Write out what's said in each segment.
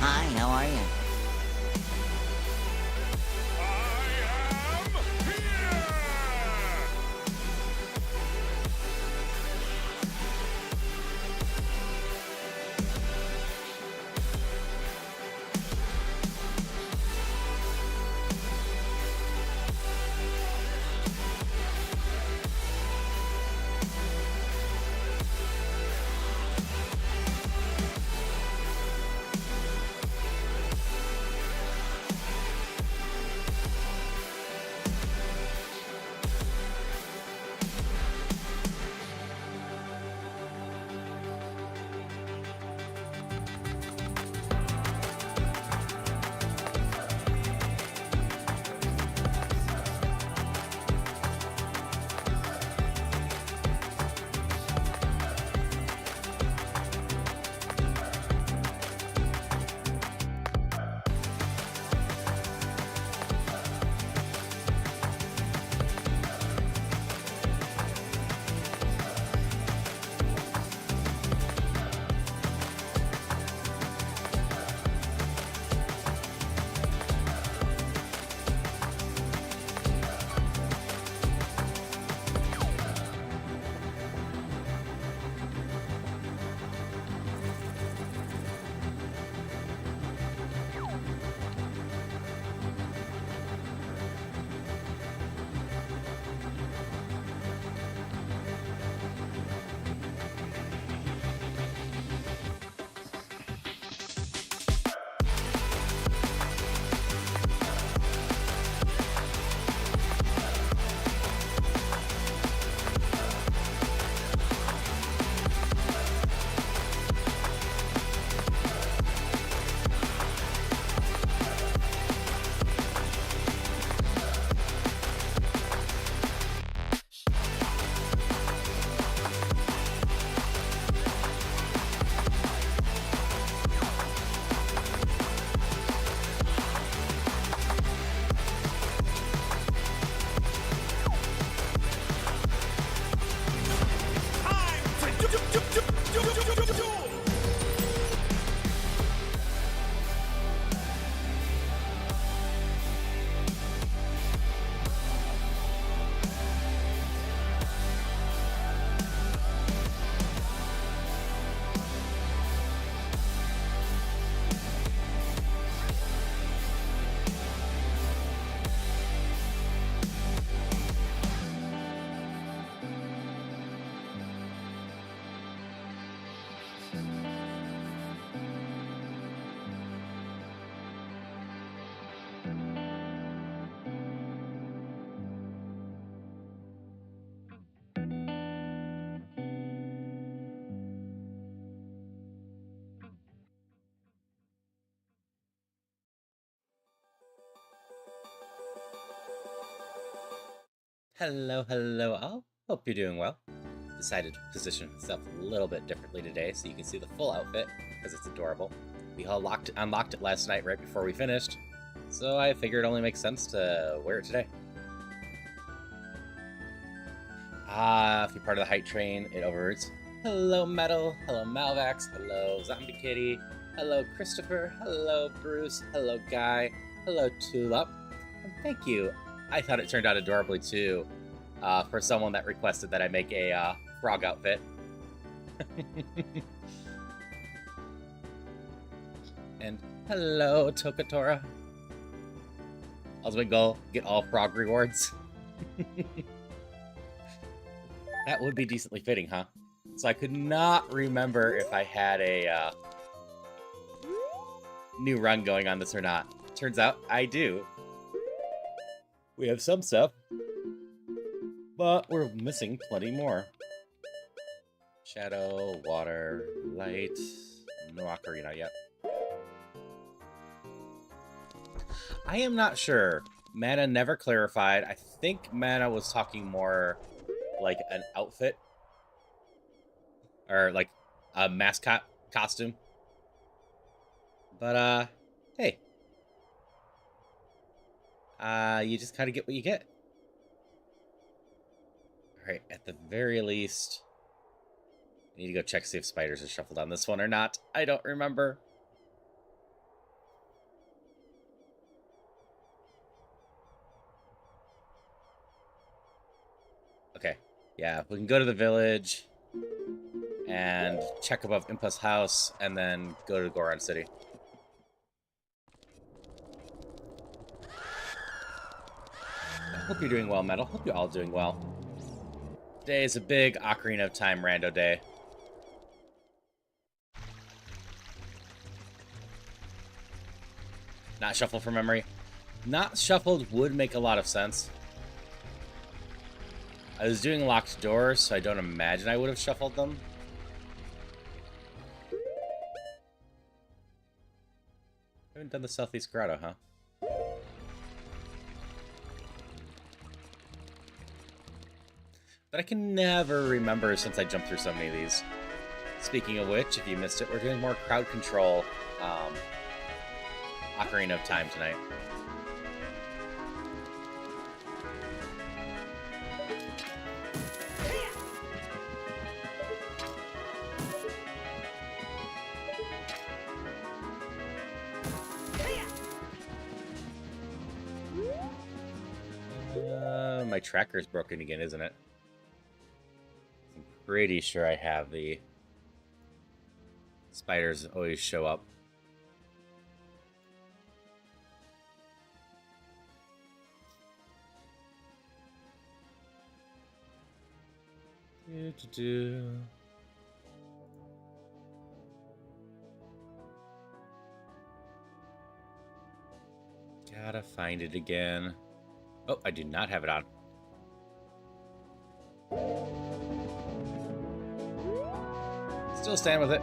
Hi, how are you? Hello, hello all. Hope you're doing well. Decided to position myself a little bit differently today so you can see the full outfit because it's adorable. We all unlocked it last night right before we finished, so I figured it only makes sense to wear it today. If you're part of the hype train, it overroots. Hello, Metal. Hello, Malvax. Hello, Zombie Kitty. Hello, Christopher. Hello, Bruce. Hello, Guy. Hello, Tulip. And thank you. I thought it turned out adorably too, for someone that requested that I make a frog outfit. And hello, Tokatora. Ultimate goal, get all frog rewards. That would be decently fitting, huh? So I could not remember if I had a new run going on this or not. Turns out I do. We have some stuff, but we're missing plenty more. Shadow, water, light, no Ocarina yet. I am not sure. Mana never clarified. I think Mana was talking more like an outfit. Or like a mascot costume. But, hey. You just kind of get what you get. Alright, at the very least, I need to go check see if spiders are shuffled on this one or not. I don't remember. Yeah, we can go to the village and check above Impa's house, and then go to Goron City. I hope you're doing well, Metal. Hope you're all doing well. Today is a big Ocarina of Time rando day. Not shuffled from memory. Not shuffled would make a lot of sense. I was doing locked doors, so I don't imagine I would have shuffled them. I haven't done the Southeast Grotto, huh? But I can never remember since I jumped through so many of these. Speaking of which, if you missed it, we're doing more crowd control Ocarina of Time tonight. My tracker's broken again, isn't it? I'm pretty sure I have the spiders always show up. Gotta find it again. Oh, I do not have it on. Still stand with it.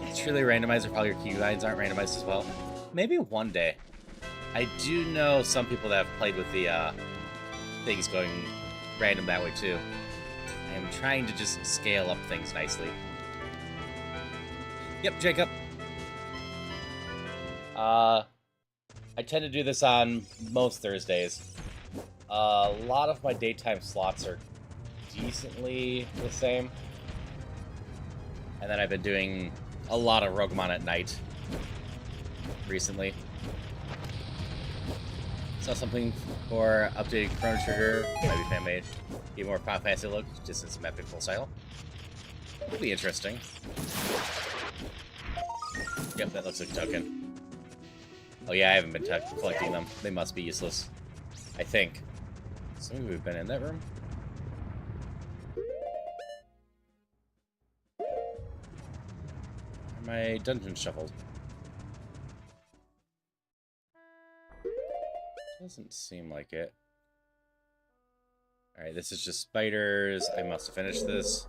It's truly randomized if all your key lines aren't randomized as well. Maybe one day. I do know some people that have played with the things going random that way too. I am trying to just scale up things nicely. Yep, Jacob. I tend to do this on most Thursdays. A lot of my daytime slots are decently the same. And then I've been doing a lot of Roguemon at night recently. Saw something for updated Chrono Trigger, might be fan-made. Give more Final Fantasy look, just in some epic full style. It'll be interesting. Yep, that looks like a token. Oh yeah, I haven't been collecting them. They must be useless. I think. So maybe we've been in that room? My dungeon shuffled. Doesn't seem like it. Alright, this is just spiders. I must have finished this.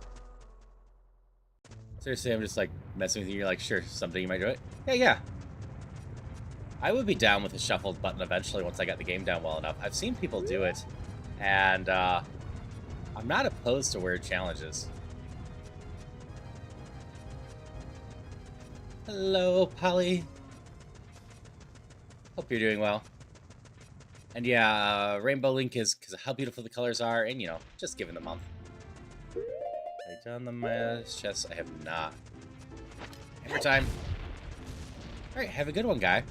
Seriously, I'm just like messing with you. You're like, sure, someday you might do it. Yeah. I would be down with the shuffled button eventually once I got the game down well enough. I've seen people do it, and I'm not opposed to weird challenges. Hello, Polly. Hope you're doing well. And yeah, Rainbow Link is because of how beautiful the colors are, and you know, just giving the month. Have I done the chest? I have not. Hammer time. Alright, have a good one, guy.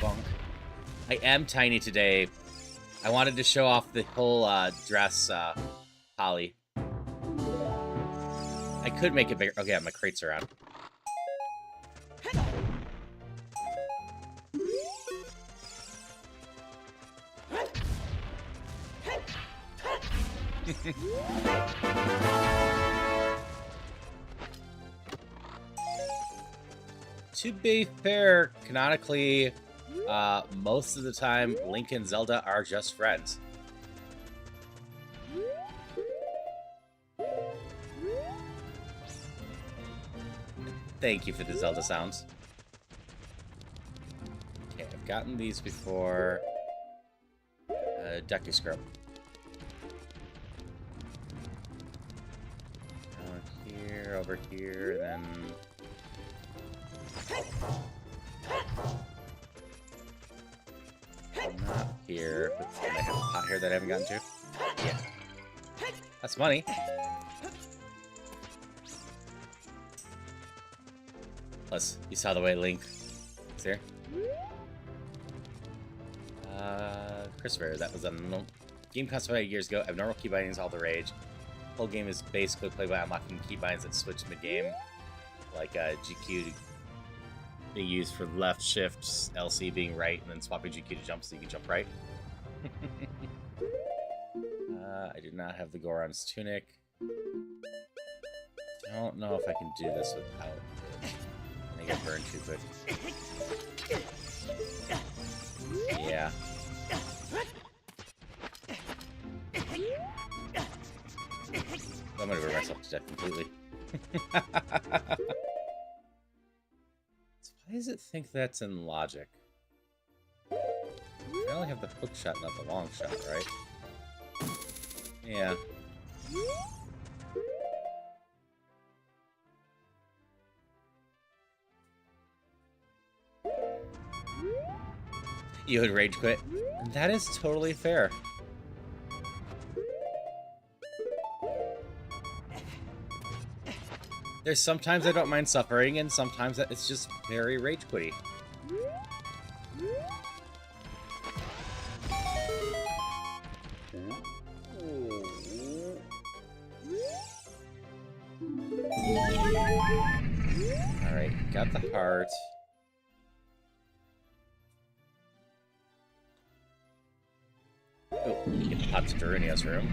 Bonk. I am tiny today. I wanted to show off the whole dress, Holly. I could make it bigger. Okay, my crates are on. To be fair, canonically, most of the time, Link and Zelda are just friends. Thank you for the Zelda sounds. Okay, I've gotten these before. Deku Scrub. Over here, then... Not here, but then I have a pot here that I haven't gotten to. Yeah. That's money. Plus, you saw the way Link is there. Christopher, that was a game concept years ago. Abnormal key bindings, all the rage. The whole game is basically played by unlocking key bindings that switch mid-game, like GQ being used for left shift, LC being right, and then swapping GQ to jump so you can jump right. I do not have the Goron's tunic. Don't know if I can do this without it. I think I burned too quick. Yeah. I'm gonna burn myself to death completely. So why does it think that's in logic? I only have the hook shot, not the long shot, right? Yeah. You would rage quit. And that is totally fair. There's sometimes I don't mind suffering, and sometimes it's just very rage quitty. Alright, got the heart. Oh, you get the pot to Darunia's room.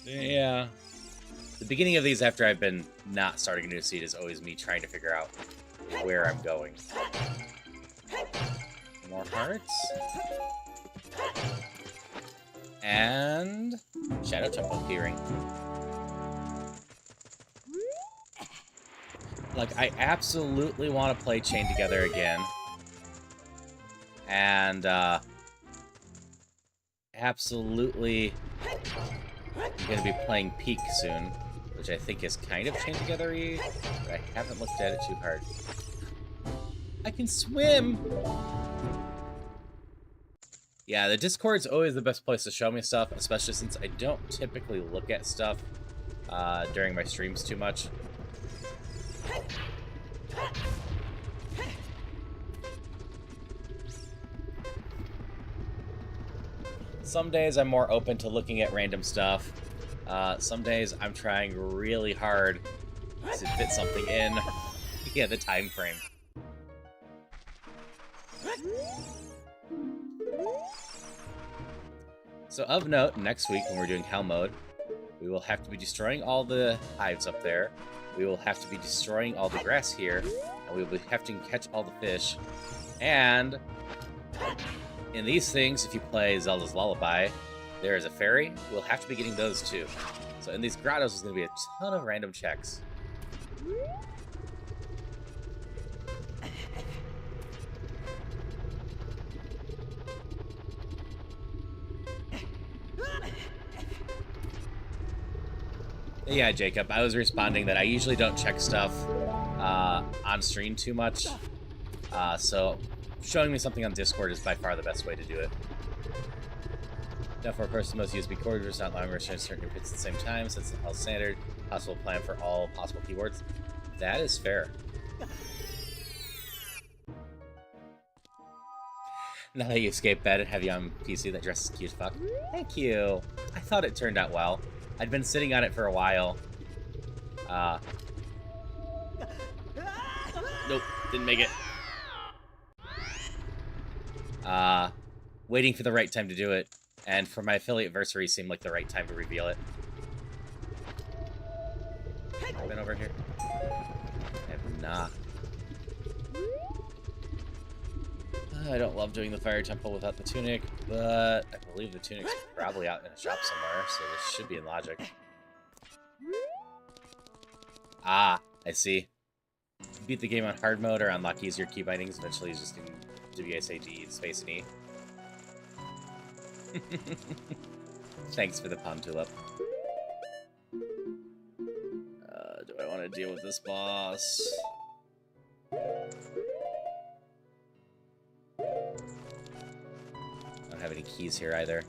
Yeah. The beginning of these after I've been not starting a new seed is always me trying to figure out where I'm going. More hearts. And Shadow Temple keyring. Like, I absolutely want to play Chained Together again. And, absolutely I'm going to be playing Peak soon, which I think is kind of Chained Together-y, but I haven't looked at it too hard. I can swim! Yeah, the Discord's always the best place to show me stuff, especially since I don't typically look at stuff during my streams too much. Some days I'm more open to looking at random stuff. Some days I'm trying really hard to fit something in. Yeah, the time frame. So of note, next week when we're doing Hell Mode, we will have to be destroying all the hives up there. We will have to be destroying all the grass here. And we will have to catch all the fish. And in these things, if you play Zelda's Lullaby, there is a fairy. We'll have to be getting those too. So in these grottos, there's going to be a ton of random checks. Yeah, Jacob, I was responding that I usually don't check stuff on stream too much. So showing me something on Discord is by far the best way to do it. Therefore, of course, the most USB cord is not allowing me to certain bits at the same time, since the health standard possible plan for all possible keyboards. That is fair. Now that you escaped bed and have you on PC that dresses cute as fuck. Thank you. I thought it turned out well. I'd been sitting on it for a while. Nope, didn't make it. Waiting for the right time to do it. And for my affiliate versary seemed like the right time to reveal it. Have I been over here? I have not. I don't love doing the fire temple without the tunic, but I believe the tunic's probably out in a shop somewhere, so this should be in logic. Ah, I see. Beat the game on hard mode or unlock easier key bindings, eventually just in WSAG, Space and E. Thanks for the palm tulip. Do I want to deal with this boss? I don't have any keys here either.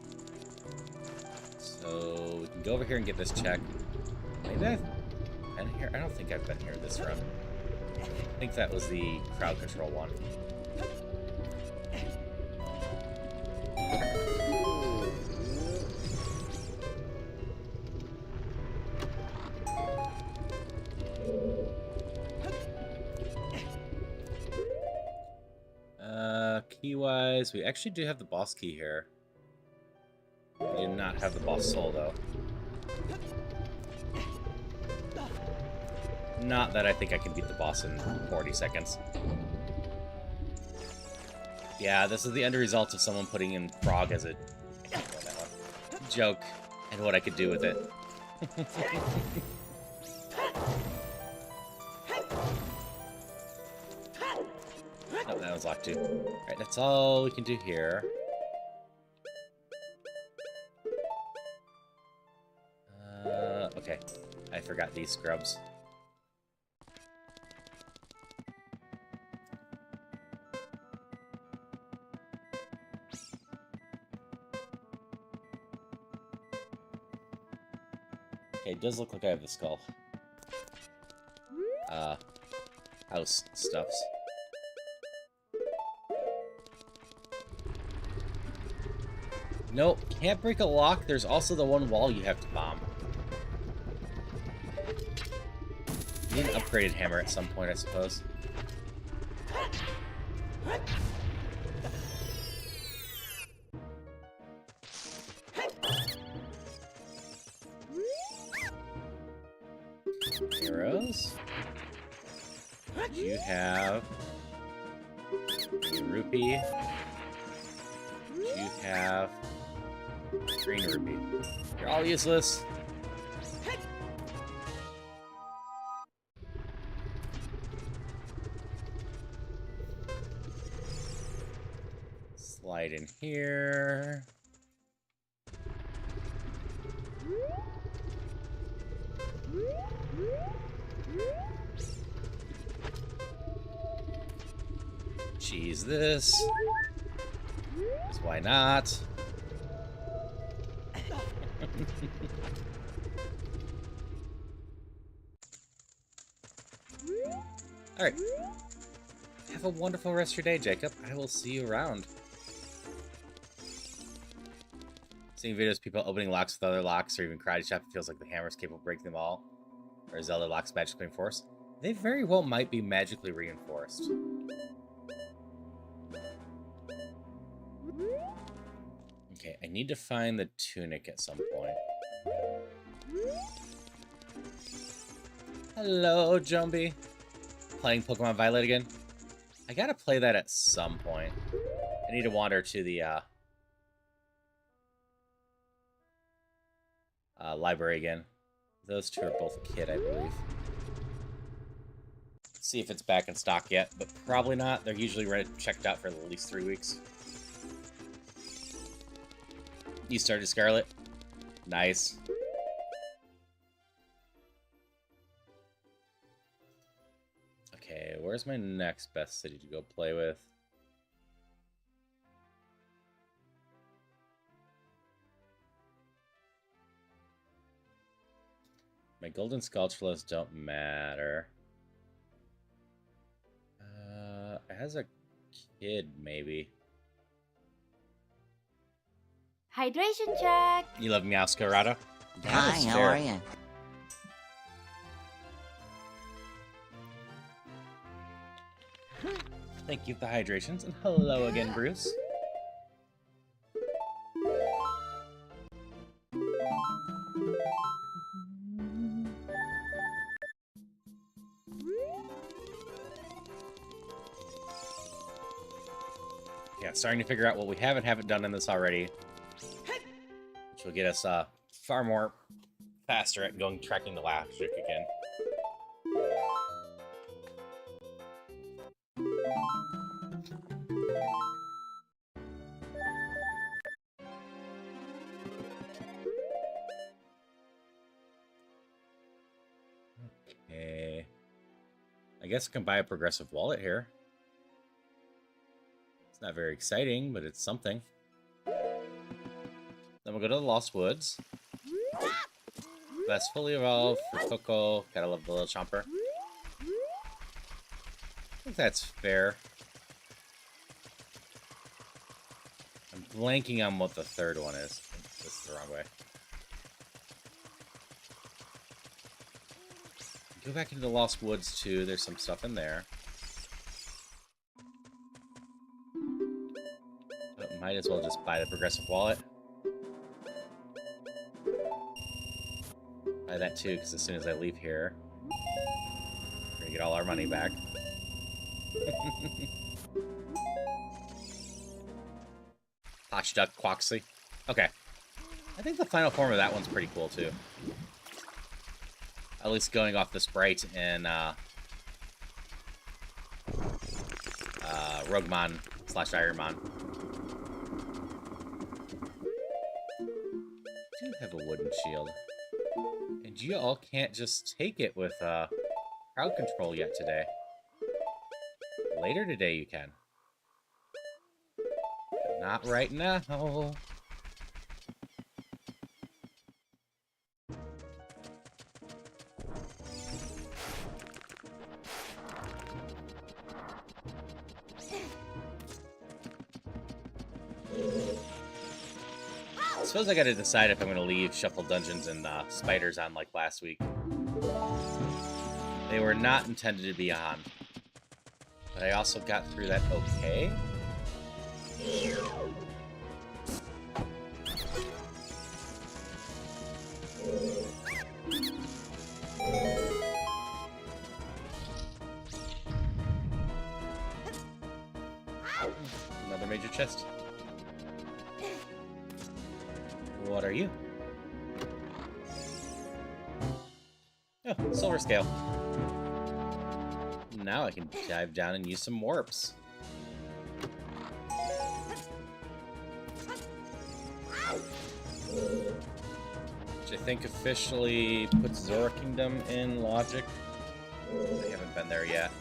So we can go over here and get this check. Maybe I've been here. I don't think I've been here this run. I think that was the crowd control one. Key-wise, we actually do have the boss key here. We do not have the boss soul, though. Not that I think I can beat the boss in 40 seconds. Yeah, this is the end result of someone putting in frog as a joke and what I could do with it. Oh, that was locked too. Alright, that's all we can do here. Okay. I forgot these scrubs. Okay, it does look like I have the skull. House stuffs. Nope, can't break a lock. There's also the one wall you have to bomb. Need an upgraded hammer at some point, I suppose. Arrows. You have a rupee. You have green rupee. You're all useless. Slide in here. Cheese this. Because why not? Alright. Have a wonderful rest of your day, Jacob. I will see you around. Seeing videos of people opening locks with other locks, or even karate chop, it feels like the hammer is capable of breaking them all. Or Zelda locks magically reinforced. They very well might be magically reinforced. Okay, I need to find the tunic at some point. Hello, Jumbie. Playing Pokemon Violet again? I gotta play that at some point. I need to wander to the library again. Those two are both Kid, I believe. Let's see if it's back in stock yet, but probably not. They're usually checked out for at least 3 weeks. You started Scarlet? Nice. Okay, where's my next best city to go play with? My golden Skulltulas don't matter. As a kid, maybe. Hydration check. You love Meowscarada? Hi, how are you? Thank you for the hydrations, and hello again, Bruce. Yeah, starting to figure out what we haven't done in this already, which will get us far more faster at tracking the logic again. Okay, I guess I can buy a progressive wallet here. It's not very exciting, but it's something. Then we'll go to the Lost Woods. That's fully evolved for Coco. Gotta love the little chomper. I think that's fair. I'm blanking on what the third one is. This is the wrong way. Go back into the Lost Woods, too. There's some stuff in there. But might as well just buy the Progressive Wallet. Buy that, too, because as soon as I leave here, we're going to get all our money back. Hotch Duck Quoxley. Okay. I think the final form of that one's pretty cool, too. At least going off the sprite in Roguemon / Ironmon. I do have a wooden shield. And you all can't just take it with crowd control yet today. Later today you can. But not right now. I suppose I gotta decide if I'm gonna leave Shuffle Dungeons and Spiders on like last week. They were not intended to be on. But I also got through that okay. Another major chest. What are you? Oh, silver scale. Now I can dive down and use some warps. Which I think officially puts Zora Kingdom in Logic. I haven't been there yet.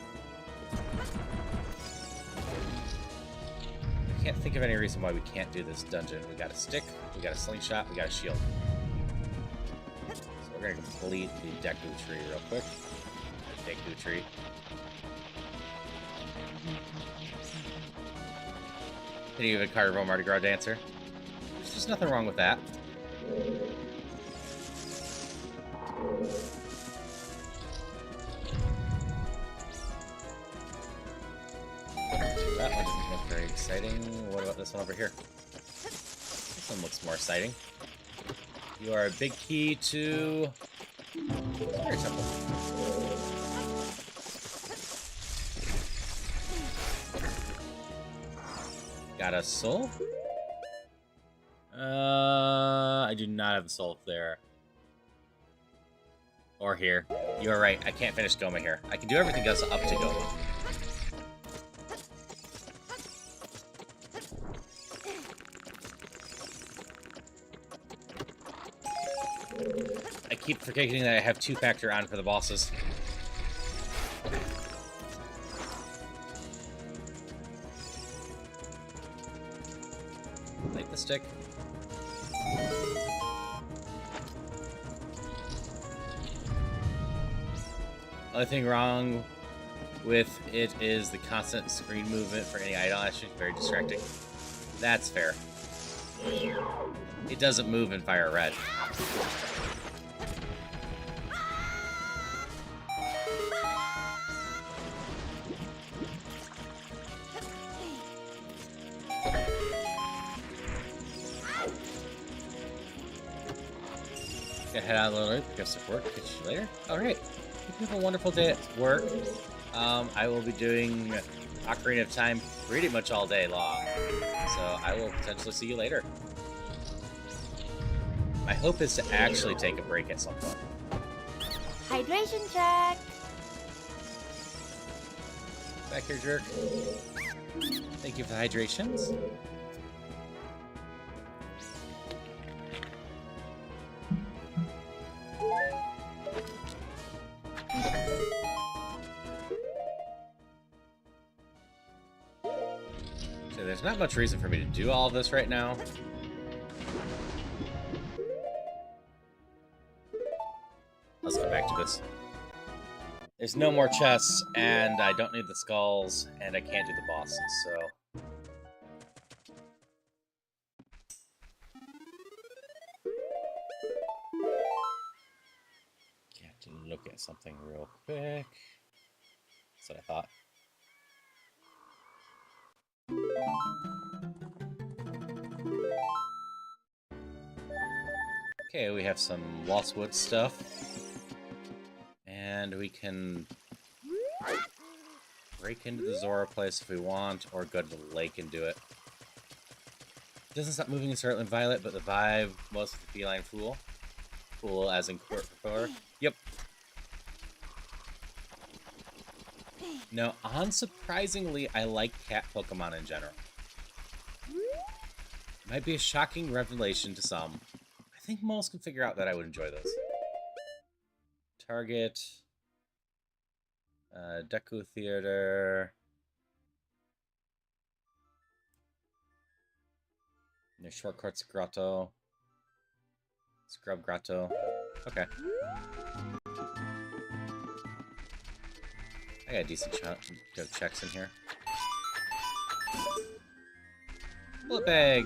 I can't think of any reason why we can't do this dungeon. We got a stick, we got a slingshot, we got a shield. So we're gonna complete the Deku tree real quick. The Deku tree. Did you even Carnival Mardi Gras dancer? There's just nothing wrong with that. That one doesn't look very exciting. What about this one over here? This one looks more exciting. You are a big key to... Very simple. Got a soul? I do not have a soul there. Or here. You are right. I can't finish Goma here. I can do everything else up to Goma. I keep forgetting that I have two-factor on for the bosses. Light the stick. Only thing wrong with it is the constant screen movement for any idol action. Very distracting. That's fair. It doesn't move in Fire Red. Gonna head out a little bit, pick up some work, catch you later. Alright, you have a wonderful day at work. I will be doing Ocarina of Time pretty much all day long. So I will potentially see you later. My hope is to actually take a break at some point. Hydration check. Back here, jerk. Thank you for the hydrations. So there's not much reason for me to do all of this right now. let's come back to this. There's no more chests, and I don't need the skulls, and I can't do the bosses, so... Have to look at something real quick. That's what I thought. Okay, we have some Waltzwood stuff. And we can break into the Zora place if we want, or go to the lake and do it. It doesn't stop moving in Scarlet and Violet, but the vibe was with the feline fool. Fool as in Core. Yep. No, unsurprisingly, I like cat Pokemon in general. Might be a shocking revelation to some. I think most can figure out that I would enjoy those. Target. Deku Theater. Near Shortcuts Grotto. Scrub Grotto. Okay. I got a decent checks in here. Bullet bag!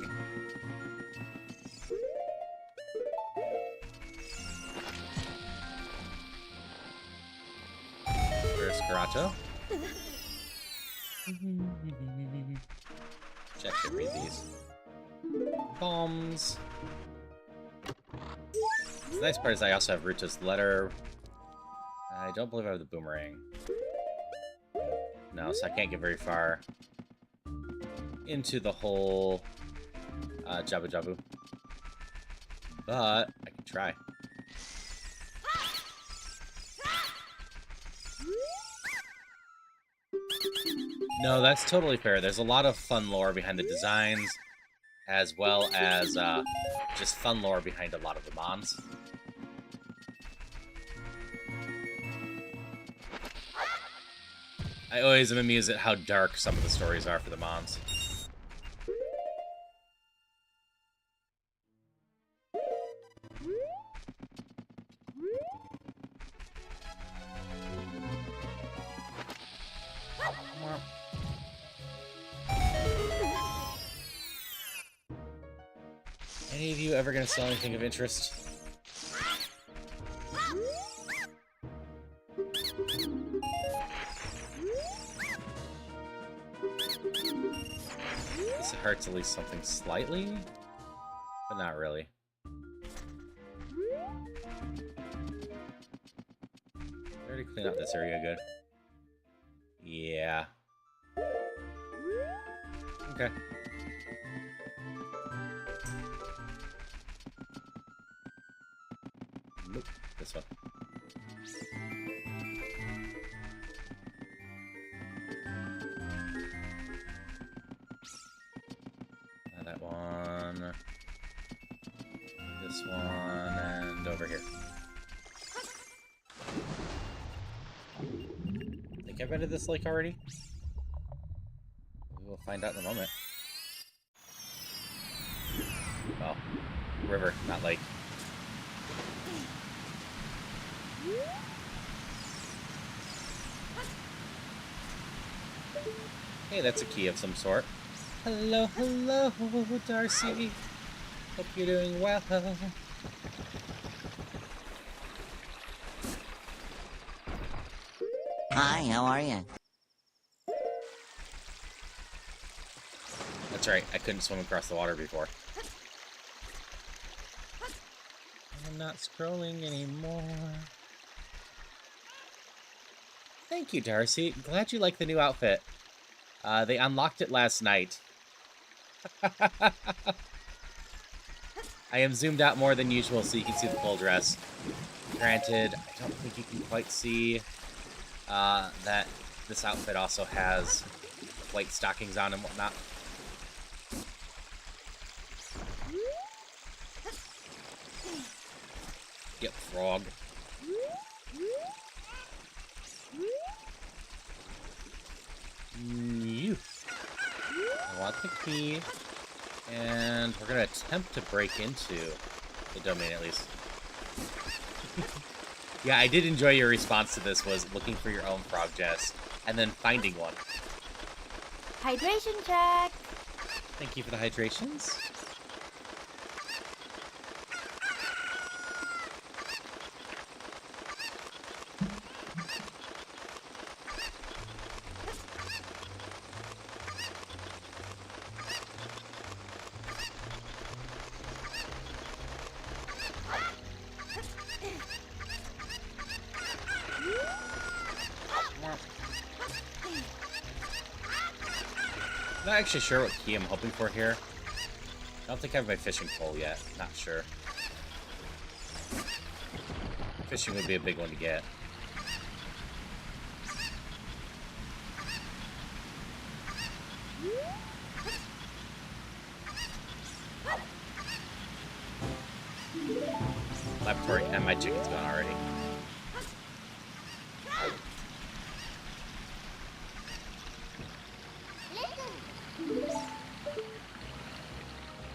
There's Grotto. Check should read these. Bombs. The nice part is I also have Ruta's letter. I don't believe I have the boomerang. No, so I can't get very far into the whole Jabu Jabu. But I can try. No, that's totally fair. There's a lot of fun lore behind the designs, as well as just fun lore behind a lot of the mons. I always am amused at how dark some of the stories are for the mons. Any of you ever gonna sell anything of interest? This hurts at least something slightly, but not really. Already clean up this area good. Yeah. Okay. Nope, this one. That one. This one, and over here. Think I've edited this lake already? We'll find out in a moment. Well, river, not lake. Hey, that's a key of some sort. Hello, hello, Darcy. Hope you're doing well. Hi, how are you? That's right, I couldn't swim across the water before. I'm not scrolling anymore. Thank you, Darcy. Glad you like the new outfit. They unlocked it last night. I am zoomed out more than usual so you can see the full dress. Granted, I don't think you can quite see that this outfit also has white stockings on and whatnot. Yep, frog. You. I want the key. And we're going to attempt to break into the domain at least. Yeah, I did enjoy your response to this, was looking for your own frog nest and then finding one. Hydration check. Thank you for the hydrations. Not actually sure what key I'm hoping for here. I don't think I have my fishing pole yet. Not sure. Fishing would be a big one to get. Laboratory, and my chicken's gone already.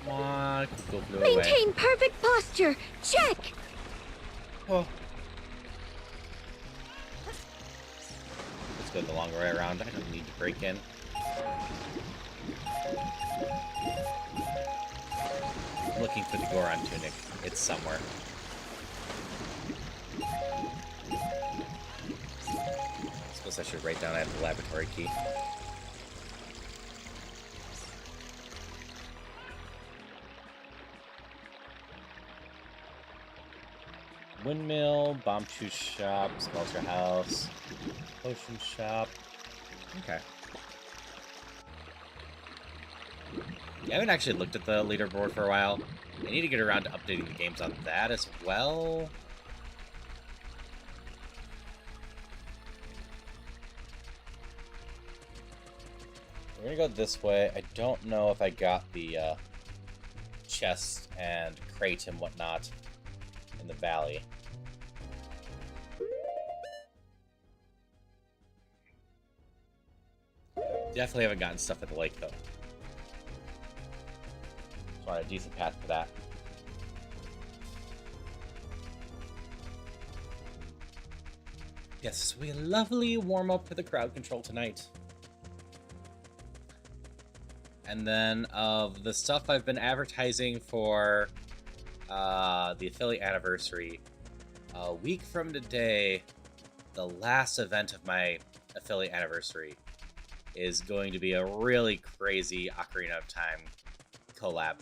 Come on, go flew away. Maintain perfect posture. Check. Oh. Let's go the longer way around. I don't need to break in. I'm looking for the Goron tunic. It's somewhere. I suppose I should write down I have the laboratory key. Windmill, bomb shoe shop, smelter house, potion shop. Okay. Yeah, I haven't actually looked at the leaderboard for a while. I need to get around to updating the games on that as well. We're gonna go this way. I don't know if I got the chest and crate and whatnot in the valley. Definitely haven't gotten stuff at the lake, though. So on a decent path for that. Yes, this will be a lovely warm-up for the crowd control tonight. And then of the stuff I've been advertising for the affiliate anniversary, a week from today, the last event of my affiliate anniversary is going to be a really crazy Ocarina of Time collab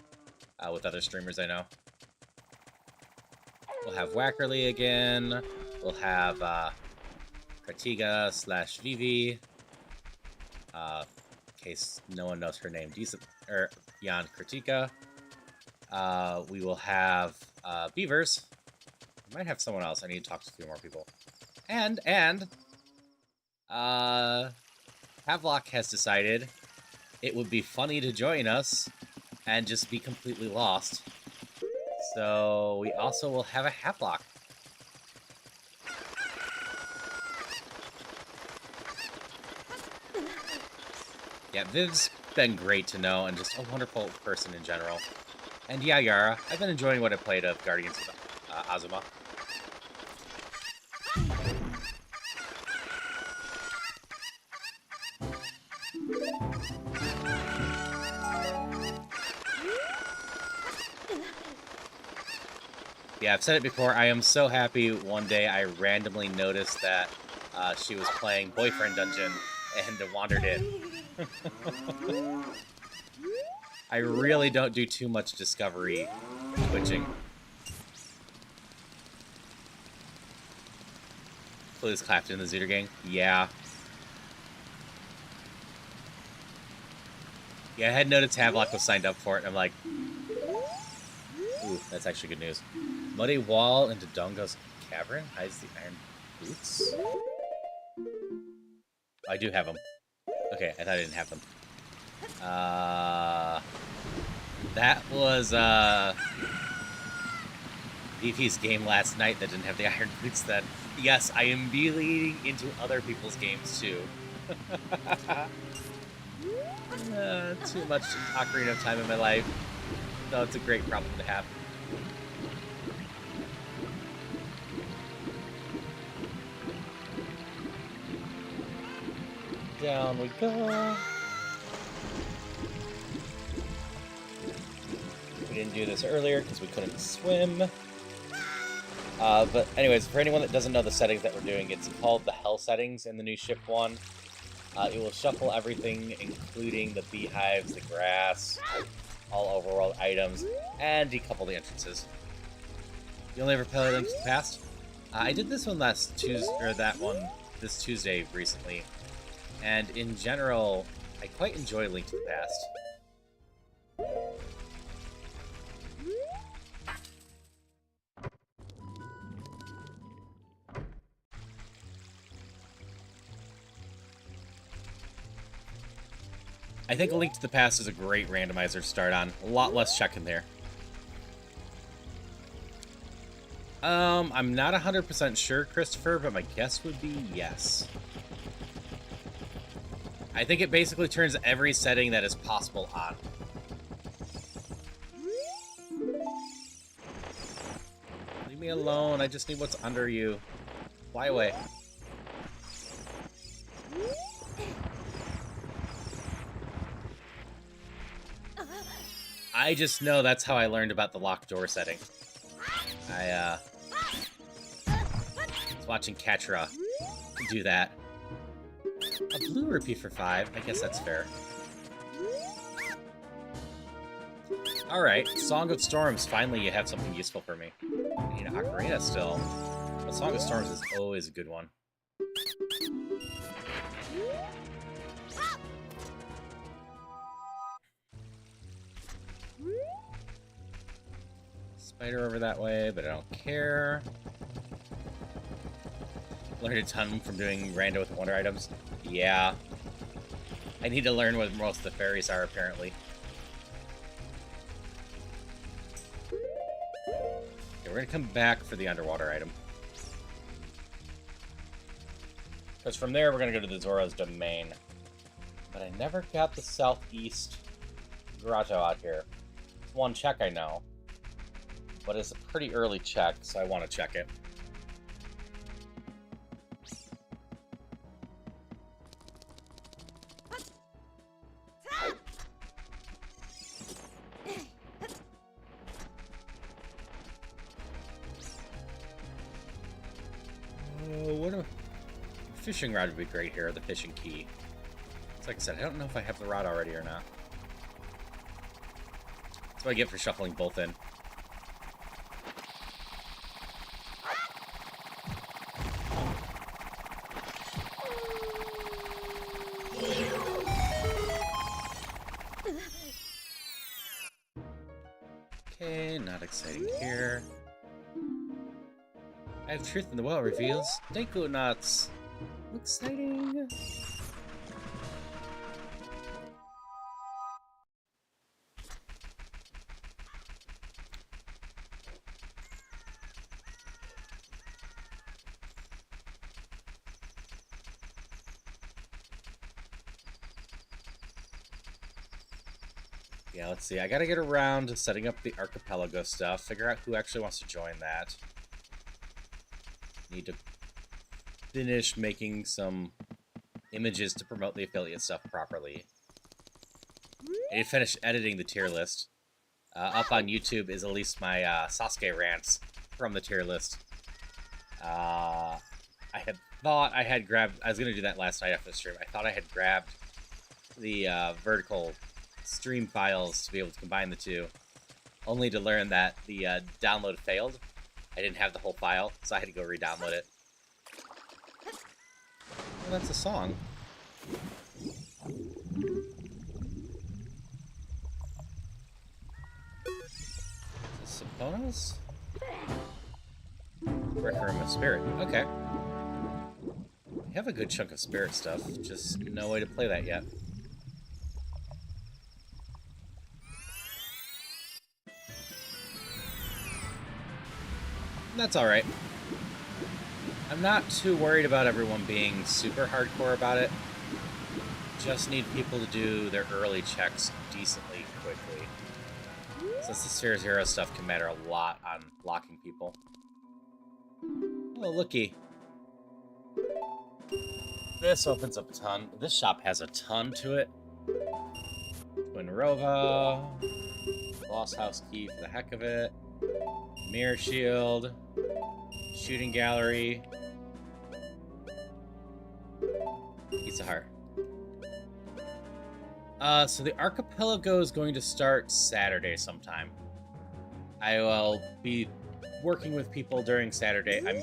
with other streamers I know. We'll have Wackerly again. We'll have Kratiga / Vivi. In case no one knows her name, Jan Kritika. We will have Beavers. We might have someone else. I need to talk to a few more people. And Havelock has decided it would be funny to join us and just be completely lost. So we also will have a Havelock. Yeah, Viv's been great to know and just a wonderful person in general. And yeah, Yara, I've been enjoying what I played of Guardians of Azuma. Yeah, I've said it before, I am so happy one day I randomly noticed that she was playing Boyfriend Dungeon and wandered in. I really don't do too much discovery twitching. Please Clapton in the Zooter Gang? Yeah. Yeah, I had noticed Havelock was signed up for it, and I'm like... Ooh, that's actually good news. Muddy wall into Dongo's cavern hides the iron boots. I do have them. Okay, I thought I didn't have them. That was VP's game last night that didn't have the iron boots then. Yes, I am bleeding into other people's games too. Too much Ocarina of Time in my life. No, it's a great problem to have. Down we go. We didn't do this earlier because we couldn't swim. But anyways, for anyone that doesn't know the settings that we're doing, it's called the Hell settings in the new ship one. It will shuffle everything, including the beehives, the grass, all overworld items, and decouple the entrances. You only ever play Link to the Past? I did this one last Tuesday, or that one this Tuesday recently, and in general, I quite enjoy Link to the Past. I think A Link to the Past is a great randomizer to start on. A lot less checking there. I'm not 100% sure, Christopher, but my guess would be yes. I think it basically turns every setting that is possible on. Leave me alone. I just need what's under you. Fly away. I just know that's how I learned about the locked door setting. I was watching Katra do that. A blue rupee for 5. I guess that's fair. Alright, Song of Storms. Finally, you have something useful for me. I need Ocarina still. But Song of Storms is always a good one. Spider over that way, but I don't care. Learned a ton from doing rando with wonder items. Yeah. I need to learn what most of the fairies are, apparently. Okay, we're gonna come back for the underwater item. Because from there, we're gonna go to the Zora's Domain. But I never got the southeast grotto out here. It's one check I know. But it's a pretty early check, so I want to check it. What a fishing rod would be great here, the fishing key. It's like I said, I don't know if I have the rod already or not. That's what I get for shuffling both in. Okay, not exciting here. I have truth in the well reveals. Deku nuts. Exciting. Yeah, let's see. I gotta get around to setting up the archipelago stuff, figure out who actually wants to join that. Need to finish making some images to promote the affiliate stuff properly. I need to finish editing the tier list. Up on YouTube is at least my Sasuke rants from the tier list. I had thought I had grabbed... I was going to do that last night after the stream. I thought I had grabbed the vertical stream files to be able to combine the two, only to learn that the download failed. I didn't have the whole file, so I had to go re-download it. Well, that's a song. Saponas? Rec Room of Spirit. Okay. I have a good chunk of spirit stuff, just no way to play that yet. That's alright. I'm not too worried about everyone being super hardcore about it. Just need people to do their early checks decently quickly. Since the Sphere Zero stuff can matter a lot on locking people. Oh, looky. this opens up a ton. This shop has a ton to it. Twin Rova. Boss house key for the heck of it. Mirror shield. Shooting gallery. Pizza Heart. So the archipelago is going to start Saturday sometime. I will be working with people during Saturday. I'm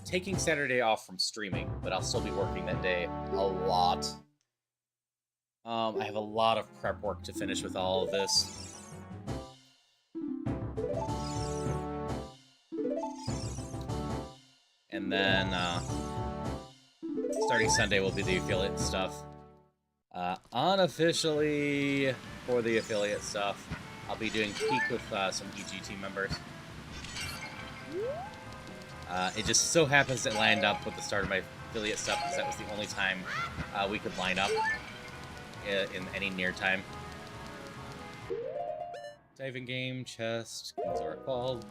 taking Saturday off from streaming, but I'll still be working that day a lot. I have a lot of prep work to finish with all of this. And then, starting Sunday will be the affiliate stuff. Unofficially, for the affiliate stuff, I'll be doing Peak with some EGT members. It just so happens to line up with the start of my affiliate stuff, because that was the only time we could line up in any near time. Diving game, chest, that's what it's called.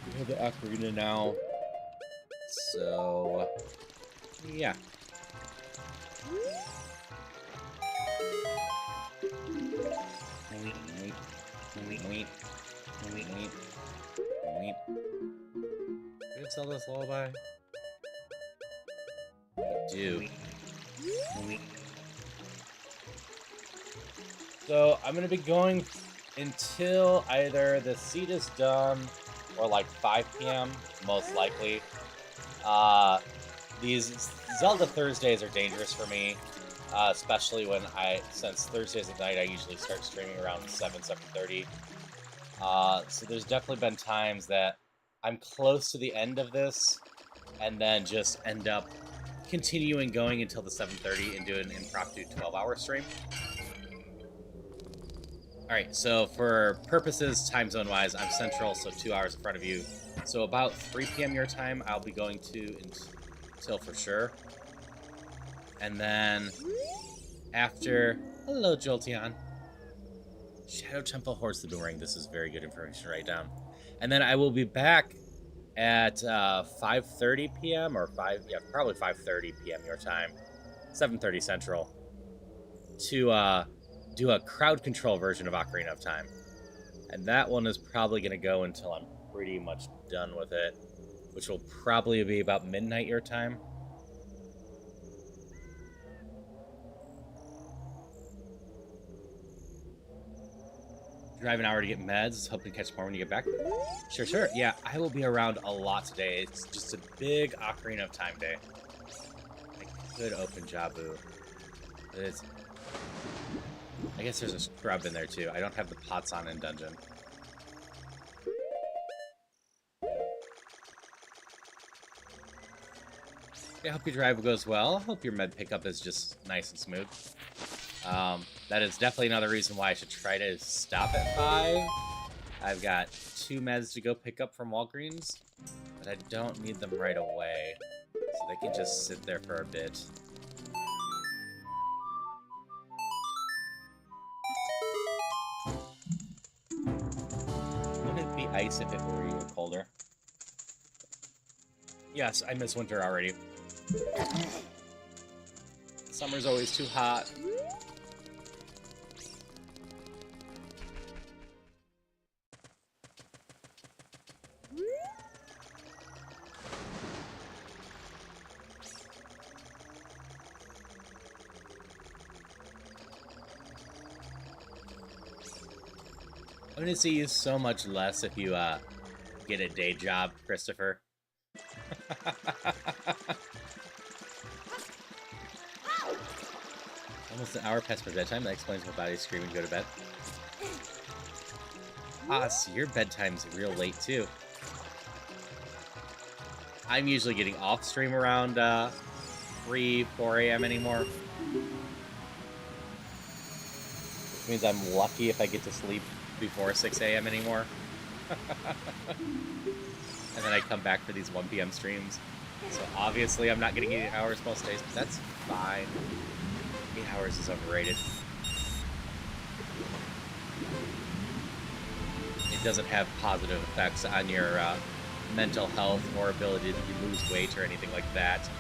We have the Ocarina now. So, yeah. Did I sell this lullaby? I do. So I'm gonna be going until either the seat is done or like 5 p.m. most likely. These Zelda Thursdays are dangerous for me, especially since Thursdays at night I usually start streaming around 7:30. So there's definitely been times that I'm close to the end of this, and then just end up continuing going until the 7:30 and do an impromptu 12-hour stream. Alright, so for purposes, time zone-wise, I'm central, so 2 hours in front of you. So about 3 p.m. your time, I'll be going to until for sure. And then after... Hello, Jolteon. Shadow Temple Horse the Boomerang. This is very good information to write down. And then I will be back at 5:30 p.m. or probably 5:30 p.m. your time, 7:30 Central, to do a crowd control version of Ocarina of Time. And that one is probably going to go until I'm pretty much done with it, which will probably be about midnight your time. Drive an hour to get meds, hoping to catch more when you get back. Sure. Yeah, I will be around a lot today. It's just a big Ocarina of Time day. I could open Jabu. But I guess there's a scrub in there too. I don't have the pots on in dungeon. I hope your drive goes well. I hope your med pickup is just nice and smooth. That is definitely another reason why I should try to stop at 5. I've got 2 meds to go pick up from Walgreens, but I don't need them right away, so they can just sit there for a bit. Wouldn't it be ice if it were even colder? Yes, I miss winter already. Summer's always too hot. I'm gonna see you so much less if you get a day job, Christopher. Almost an hour past my bedtime. That explains my body's screaming to go to bed. So your bedtime's real late too. I'm usually getting off stream around 3, 4 a.m. anymore. Which means I'm lucky if I get to sleep before 6 a.m. anymore. And then I come back for these 1 p.m. streams. So obviously I'm not getting 8 hours most days, but that's fine. 8 hours is overrated. It doesn't have positive effects on your mental health or ability to lose weight or anything like that.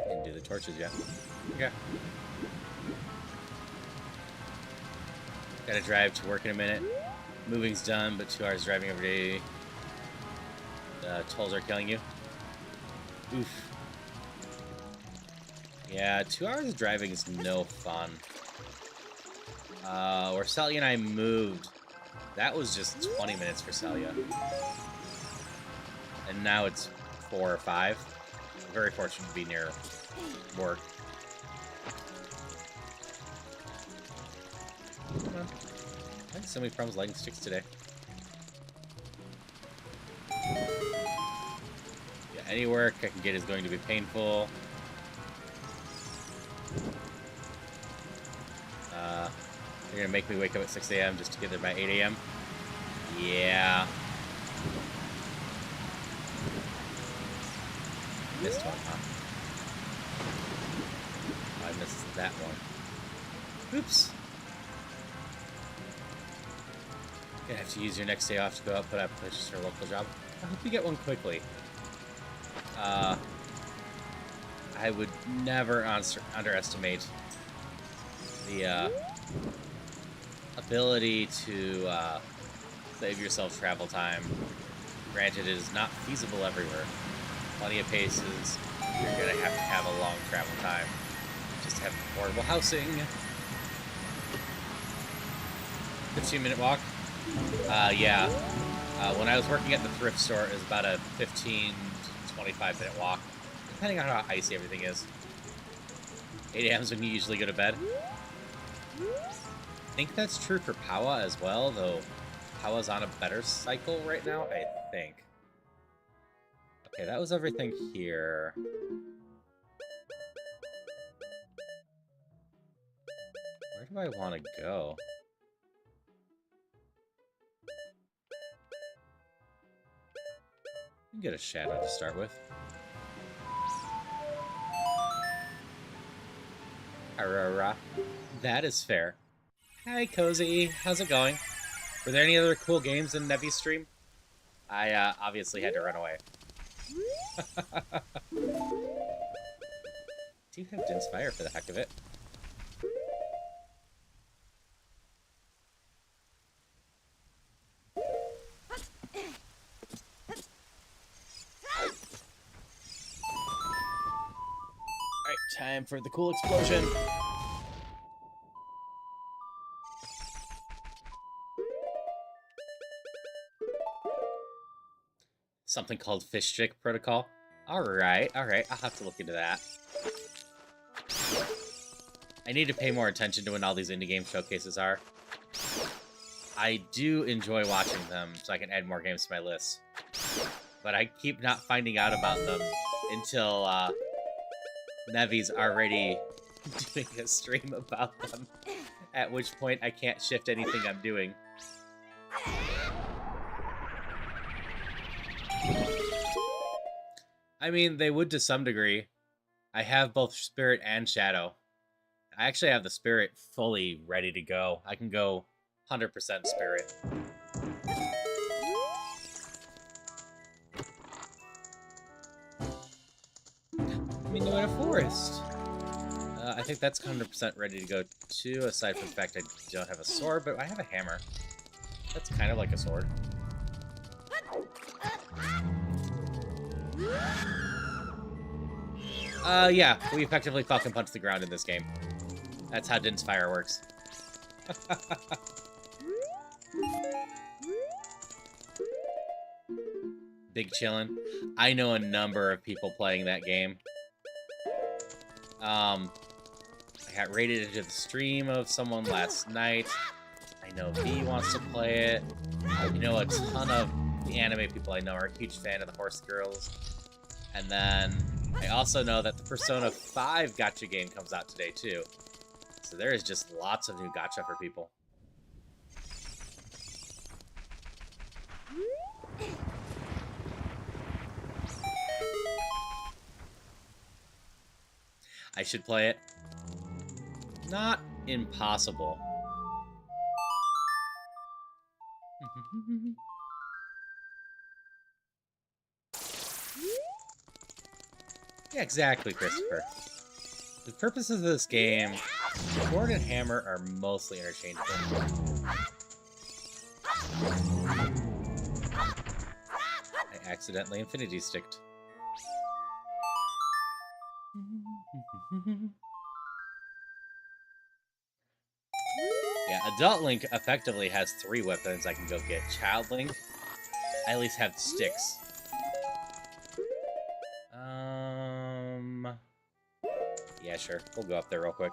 Didn't do the torches yet. Okay. Gotta drive to work in a minute. Moving's done, but 2 hours driving every day. Tolls are killing you. Oof. Yeah, 2 hours of driving is no fun. Where Celia and I moved, that was just 20 minutes for Celia. And now it's 4 or 5. I'm very fortunate to be near work. Come on. I had so many problems lighting sticks today. Yeah, any work I can get is going to be painful. You're gonna make me wake up at 6 a.m. just to get there by 8 a.m. Yeah. Missed one, huh? I missed that one. Oops. Gonna have to use your next day off to go out, put out purchase for a local job. I hope you get one quickly. I would never underestimate the ability to save yourself travel time. Granted, it is not feasible everywhere. Plenty of places, you're gonna have a long travel time. Just have affordable housing. 15-minute walk. Yeah. When I was working at the thrift store, it was about a 15 to 25-minute walk, depending on how icy everything is. 8 a.m. is when you usually go to bed. I think that's true for Paua as well, though Paua's on a better cycle right now, I think. Okay, that was everything here. Where do I want to go? I can get a shadow to start with. Arara. That is fair. Hi, Cozy. How's it going? Were there any other cool games in Nevi's stream? I obviously had to run away. Do you have Din's Fire for the heck of it? Alright, time for the cool explosion. Something called Fish Stick Protocol. Alright, alright, I'll have to look into that. I need to pay more attention to when all these indie game showcases are. I do enjoy watching them, so I can add more games to my list. But I keep not finding out about them until Nevi's already doing a stream about them. At which point I can't shift anything I'm doing. I mean, they would to some degree. I have both Spirit and Shadow. I actually have the Spirit fully ready to go. I can go 100% Spirit. I mean, you're in a forest. I think that's 100% ready to go too, aside from the fact I don't have a sword, but I have a hammer. That's kind of like a sword. Yeah, we effectively Falcon Punch the ground in this game. That's how Din's Fire works. Big chillin'. I know a number of people playing that game. I got raided into the stream of someone last night. I know V wants to play it. You know, a ton of the anime people I know are a huge fan of the Horse Girls. And then I also know that the Persona 5 gacha game comes out today, too. So there is just lots of new gacha for people. I should play it. Not impossible. Yeah, exactly, Christopher. The purposes of this game, sword and hammer are mostly interchangeable. I accidentally infinity sticked. Yeah, Adult Link effectively has 3 weapons I can go get. Child Link, I at least have sticks. Yeah, sure. We'll go up there real quick.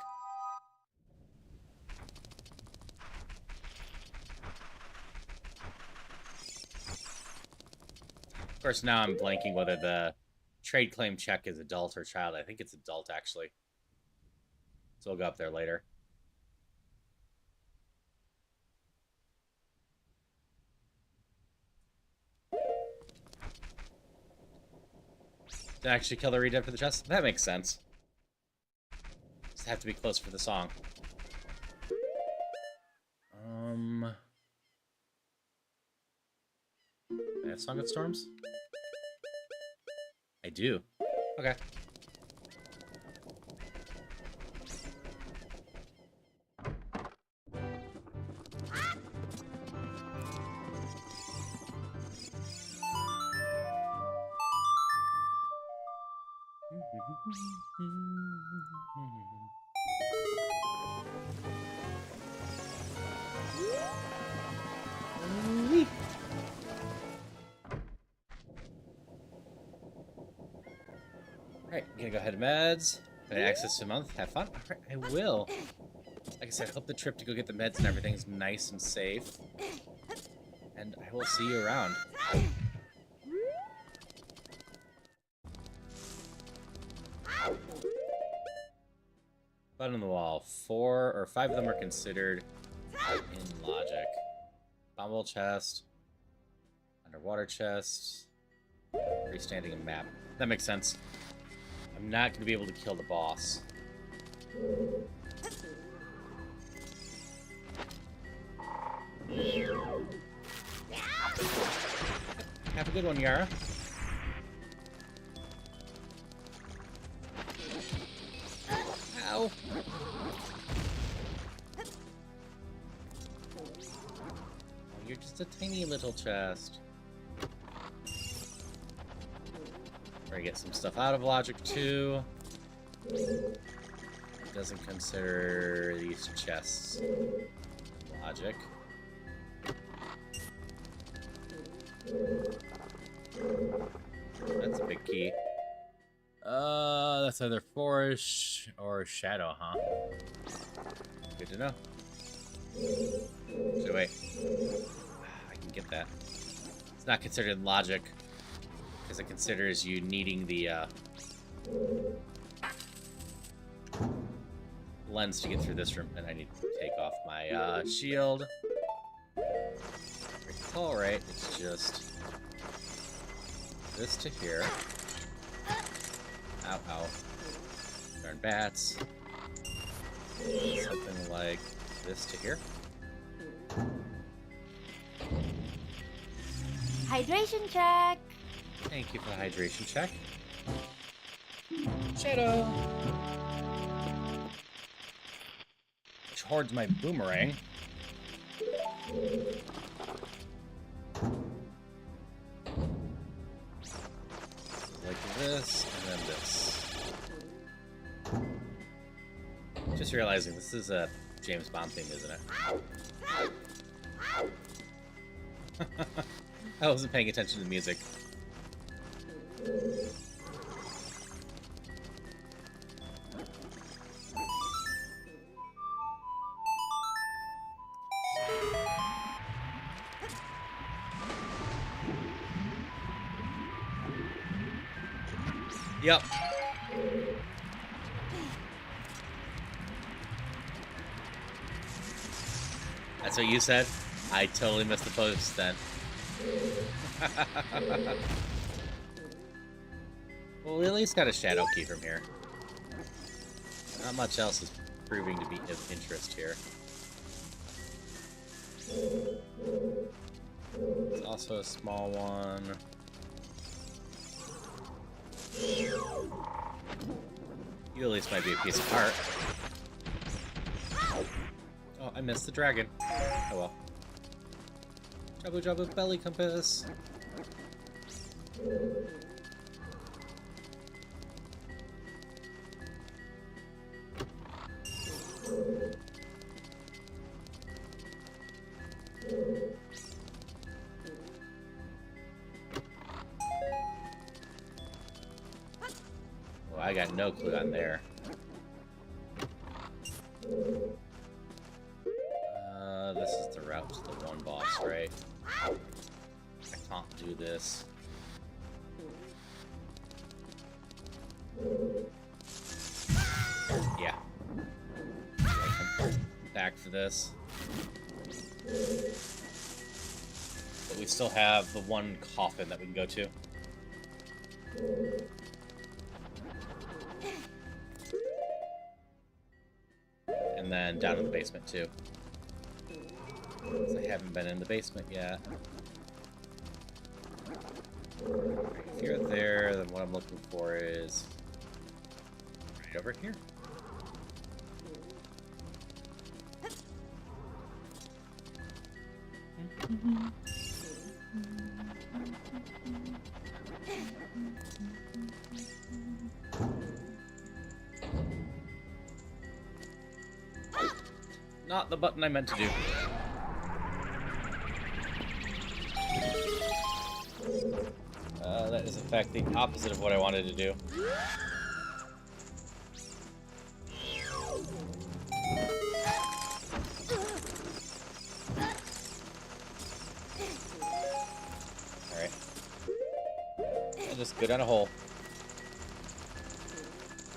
Of course, now I'm blanking whether the trade claim check is adult or child. I think it's adult, actually. So we'll go up there later. Did I actually kill the Redead for the chest? That makes sense. Just have to be close for the song. I have Song of Storms? I do. Okay. Alright, I'm gonna go ahead to meds. If I access to a month, have fun. Alright, I will. Like I said, I hope the trip to go get the meds and everything is nice and safe. And I will see you around. Button on the wall. 4 or 5 of them are considered in logic. Bombable chest. Underwater chest. Freestanding map. That makes sense. I'm not going to be able to kill the boss. Have a good one, Yara. Ow. Oh, you're just a tiny little chest. We're gonna get some stuff out of logic too. It doesn't consider these chests logic. That's a big key. That's either forest or shadow, huh? Good to know. So wait. I can get that. It's not considered logic, because it considers you needing the lens to get through this room, and I need to take off my shield. Alright, it's just this to here. Ow, ow. Darn bats. Something like this to here. Hydration check. Thank you for the hydration check. Shadow! Which hoards my boomerang. Like this, and then this. Just realizing this is a James Bond theme, isn't it? I wasn't paying attention to the music. Yep. That's what you said? I totally missed the post then. Well, we at least got a shadow key from here. Not much else is proving to be of interest here. It's also a small one. You at least might be a piece of art. Oh, I missed the dragon. Oh well. Jabu Jabu belly compass. Well, I got no clue on there. This is the route to the one boss, right? I can't do this. Yeah. Come back for this. But we still have the one coffin that we can go to. And then down in the basement, too. Because I haven't been in the basement yet. If you're there, then what I'm looking for is right over here. Not the button I meant to do. That is in fact the opposite of what I wanted to do. Alright. I'll just go down a hole.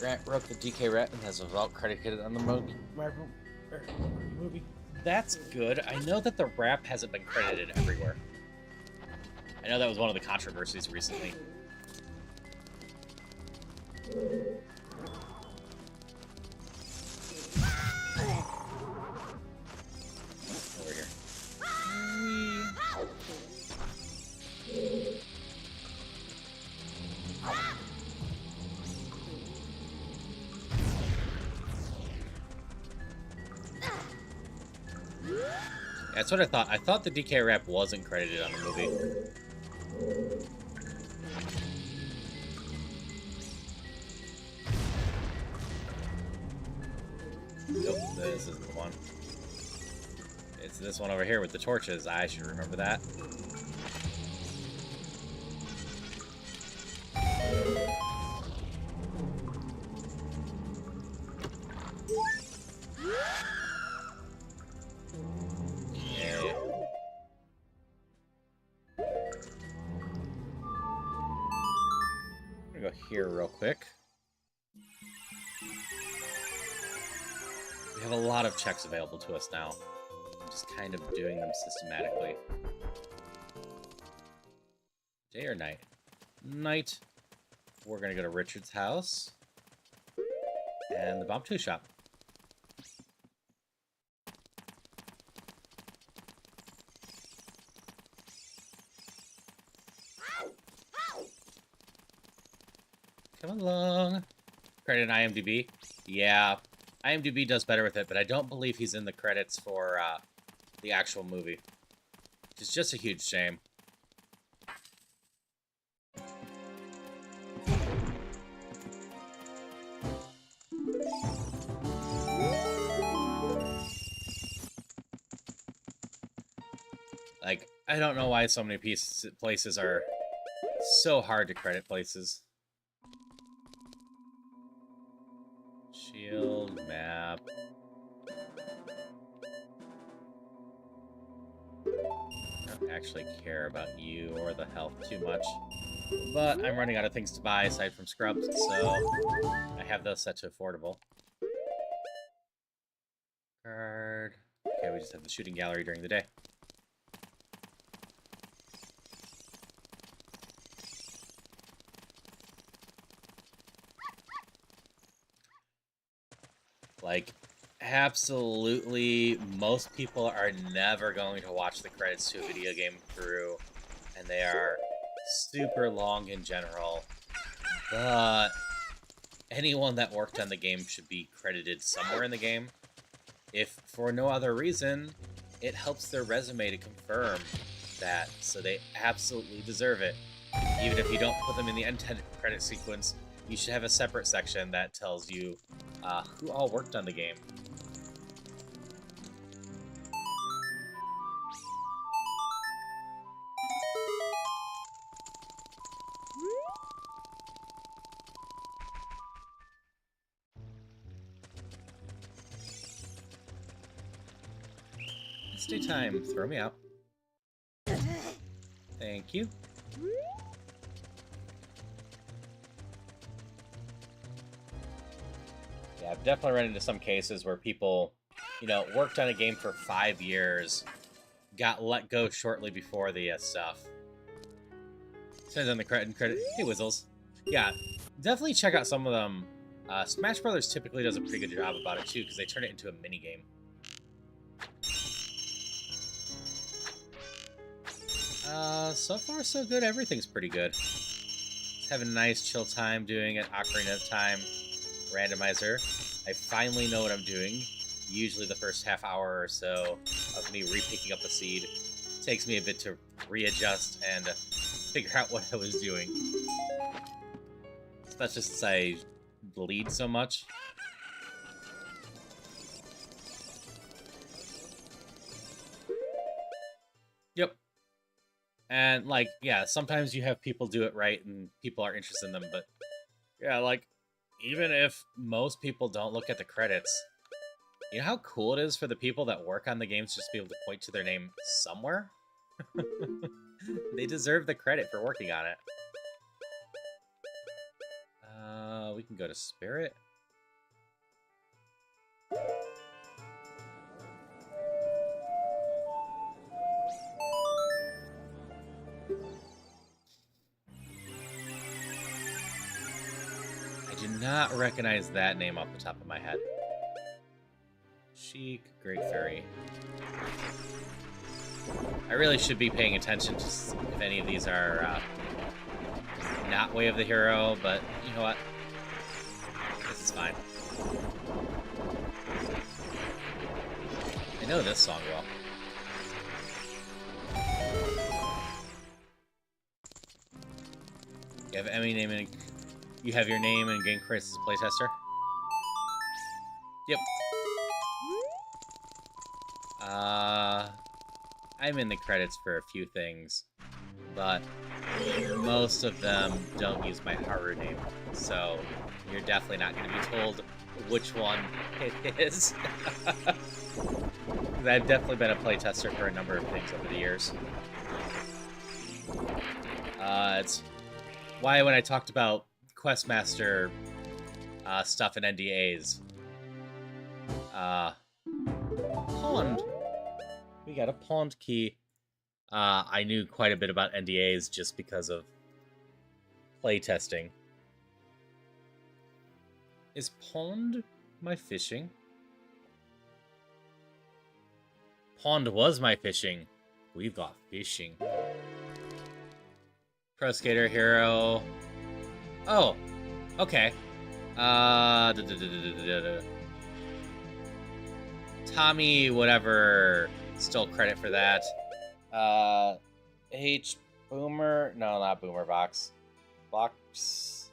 Grant wrote the DK Rat and has a result credited on the movie. That's good. I know that the rap hasn't been credited everywhere. I know that was one of the controversies recently. Over here. That's what I thought. I thought the DK rap wasn't credited on the movie. Nope, this isn't the one. It's this one over here with the torches. I should remember that. Yeah. I'm gonna go here real quick. We have a lot of checks available to us now. I'm just kind of doing them systematically. Day or night? Night. We're gonna go to Richard's house. And the Bomb 2 shop. Come along. Credit IMDb? Yeah. IMDb does better with it, but I don't believe he's in the credits for the actual movie. Which is just a huge shame. Like, I don't know why so many places are so hard to credit places. Shield, map. I don't actually care about you or the health too much. But I'm running out of things to buy aside from scrubs, so I have those set to affordable. Card. Okay, we just have the shooting gallery during the day. Like, absolutely, most people are never going to watch the credits to a video game through, and they are super long in general, but anyone that worked on the game should be credited somewhere in the game. If for no other reason, it helps their resume to confirm that, so they absolutely deserve it. Even if you don't put them in the end credit sequence, you should have a separate section that tells you who all worked on the game. Stay time, throw me out. Thank you. Yeah, I've definitely run into some cases where people, worked on a game for 5 years, got let go shortly before the stuff. Sends on the credit. Hey, Wizzles. Yeah, definitely check out some of them. Smash Brothers typically does a pretty good job about it too, because they turn it into a mini game. So far so good. Everything's pretty good. Just having a nice chill time doing it. Ocarina of Time randomizer. I finally know what I'm doing. Usually the first half hour or so of me re-picking up the seed takes me a bit to readjust and figure out what I was doing. Especially since I bleed so much. Yep. And, like, yeah, sometimes you have people do it right and people are interested in them, but, yeah, like, even if most people don't look at the credits, you know how cool it is for the people that work on the games just to be able to point to their name somewhere? They deserve the credit for working on it. We can go to Spirit. I do not recognize that name off the top of my head. Chic, Great Fairy. I really should be paying attention to if any of these are not Way of the Hero, but you know what? This is fine. I know this song well. You have any name in... You have your name in Game Craze as a playtester? Yep. I'm in the credits for a few things, but most of them don't use my Haru name, so you're definitely not going to be told which one it is. I've definitely been a playtester for a number of things over the years. It's why when I talked about Questmaster stuff and NDAs, Pond. We got a Pond key. I knew quite a bit about NDAs just because of playtesting. Is Pond my fishing? Pond was my fishing. We've got fishing. Pro Skater Hero. Oh, okay. Tommy, whatever, stole credit for that. H. Boomer? No, not Boomer Box. Box.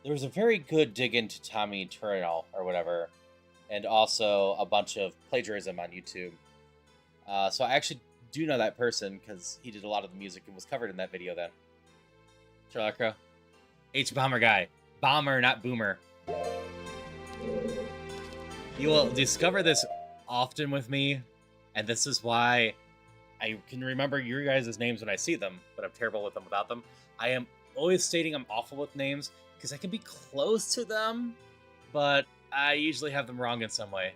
There was a very good dig into Tommy Turinal, or whatever, and also a bunch of plagiarism on YouTube. So I actually do know that person, because he did a lot of the music and was covered in that video then. Charlotte Crow. H. Bomber Guy. Bomber, not Boomer. You will discover this often with me, and this is why I can remember your guys' names when I see them, but I'm terrible with them without them. I am always stating I'm awful with names, because I can be close to them, but I usually have them wrong in some way.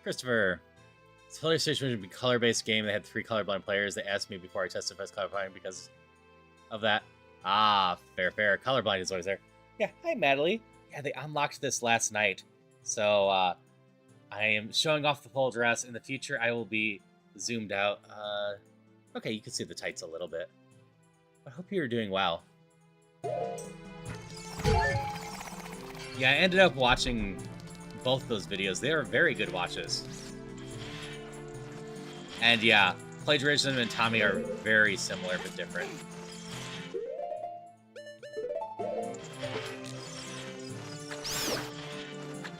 Christopher. Solar Station would be a color-based game. They had 3 colorblind players. They asked me before I tested if I was colorblind because of that. Ah, fair. Colorblind is always there. Yeah, hi, Madeline. Yeah, they unlocked this last night. So I am showing off the full dress. In the future, I will be zoomed out. Okay, you can see the tights a little bit. I hope you're doing well. Yeah, I ended up watching both those videos. They are very good watches. And yeah, Plagiarism and Tommy are very similar but different.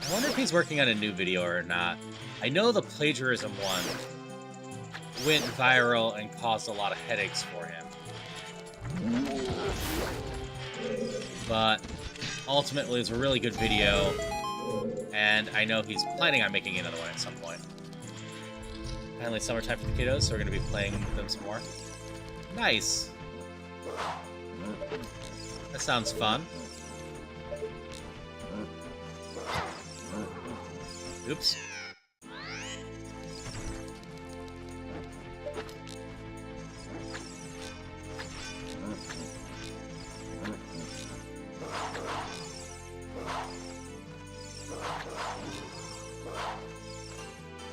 I wonder if he's working on a new video or not. I know the Plagiarism one went viral and caused a lot of headaches for him. But ultimately, it's a really good video, and I know he's planning on making another one at some point. Finally, summertime for the kiddos, so we're going to be playing with them some more. Nice! That sounds fun. Oops.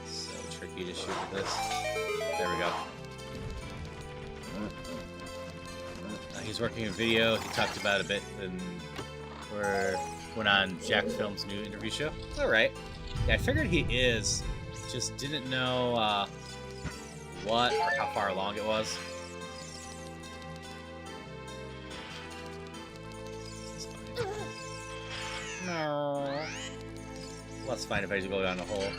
So tricky to shoot with this. There we go. He's working a video. He talked about a bit when we went on Jack Film's new interview show. All right. Yeah, I figured he is. Just didn't know what or how far along it was. It's fine. No. Well, that's fine if I just go down the hole.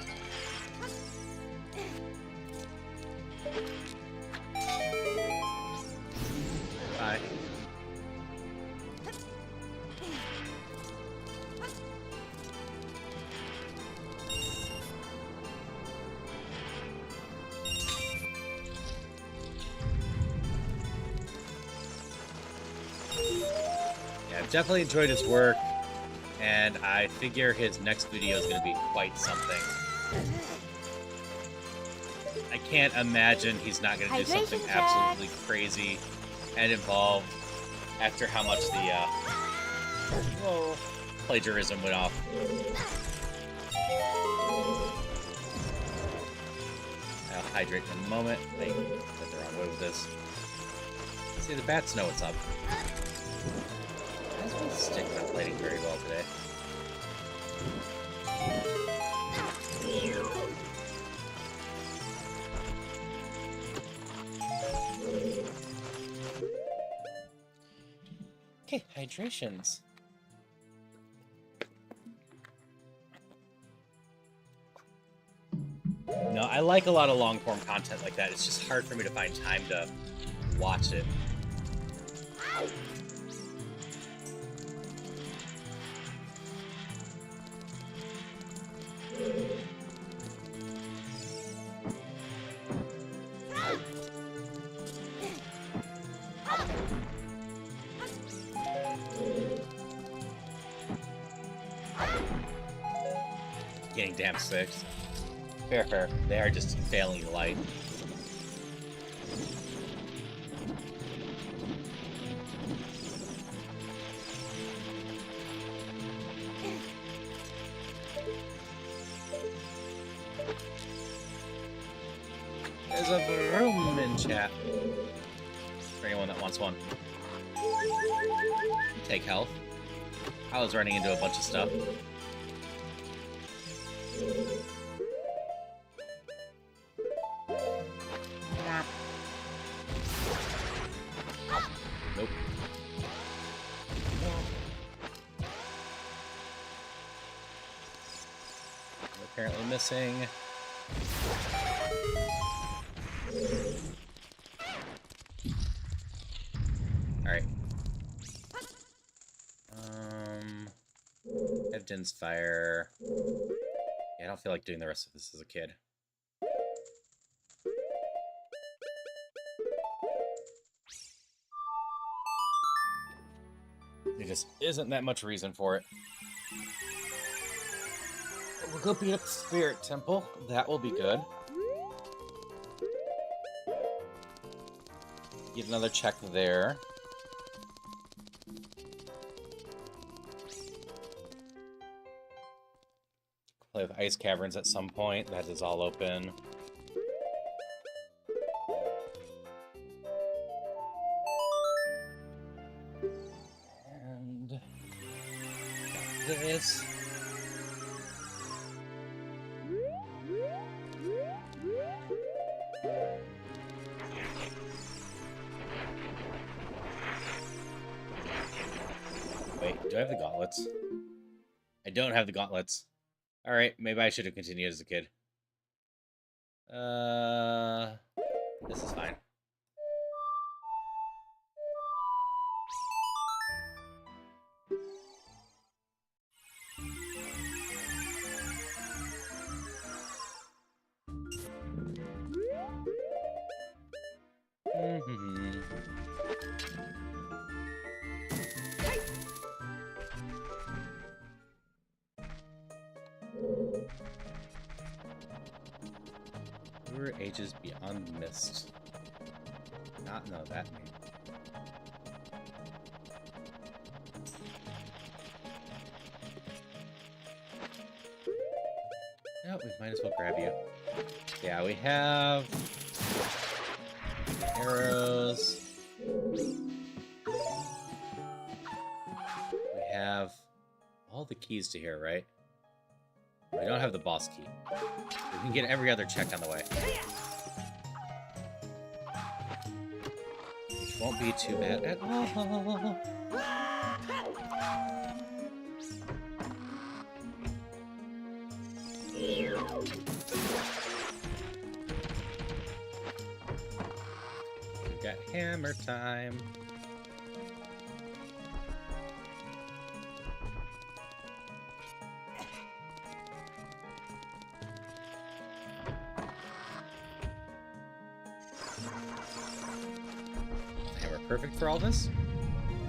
Bye. Yeah, I've definitely enjoyed his work, and I figure his next video is going to be quite something. I can't imagine he's not going to do something absolutely crazy and involved after how much the plagiarism went off. I'll hydrate in a moment. I went the wrong way with this. See, the bats know what's up. Why is my stick not lighting very well today? Okay, hydrations. No, I like a lot of long-form content like that. It's just hard for me to find time to watch it. Getting damn fixed. Fair, fair. They are just failing light. There's a room in chat for anyone that wants one. Take health. I was running into a bunch of stuff. Nope. We're apparently missing. Alright. Evidence fire. Yeah, I don't feel like doing the rest of this as a kid. There just isn't that much reason for it. We'll go beat up the Spirit Temple. That will be good. Get another check there. play with ice caverns at some point. That is all open. And this. Wait, do I have the gauntlets? I don't have the gauntlets. Alright, maybe I should have continued as a kid. This is fine. Lure ages beyond the mist. Not know that name. No, we might as well grab you. Yeah, we have arrows. We have all the keys to here, right? We don't have the boss key. We can get every other check on the way. Which won't be too bad at all. We got hammer time. Hammer perfect for all this?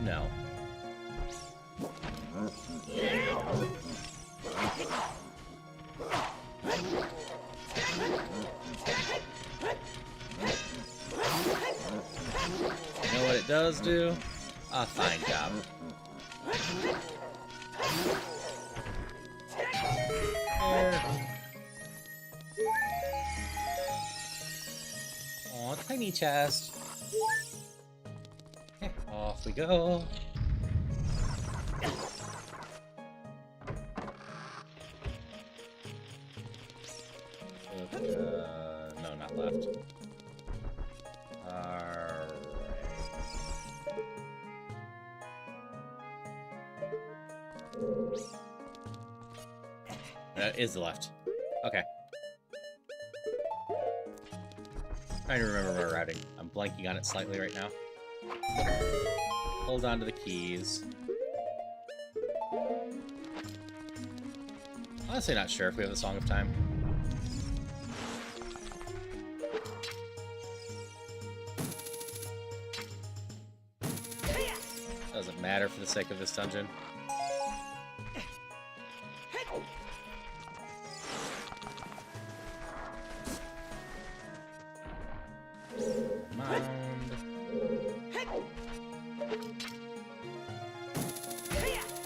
No. You know what it does do? A fine job. There. Aw, tiny chest. Okay, off we go. No, not left. Alright. That is the left. Okay. Trying to remember my routing. I'm blanking on it slightly right now. Hold on to the keys. Honestly, not sure if we have the Song of Time. Doesn't matter for the sake of this dungeon.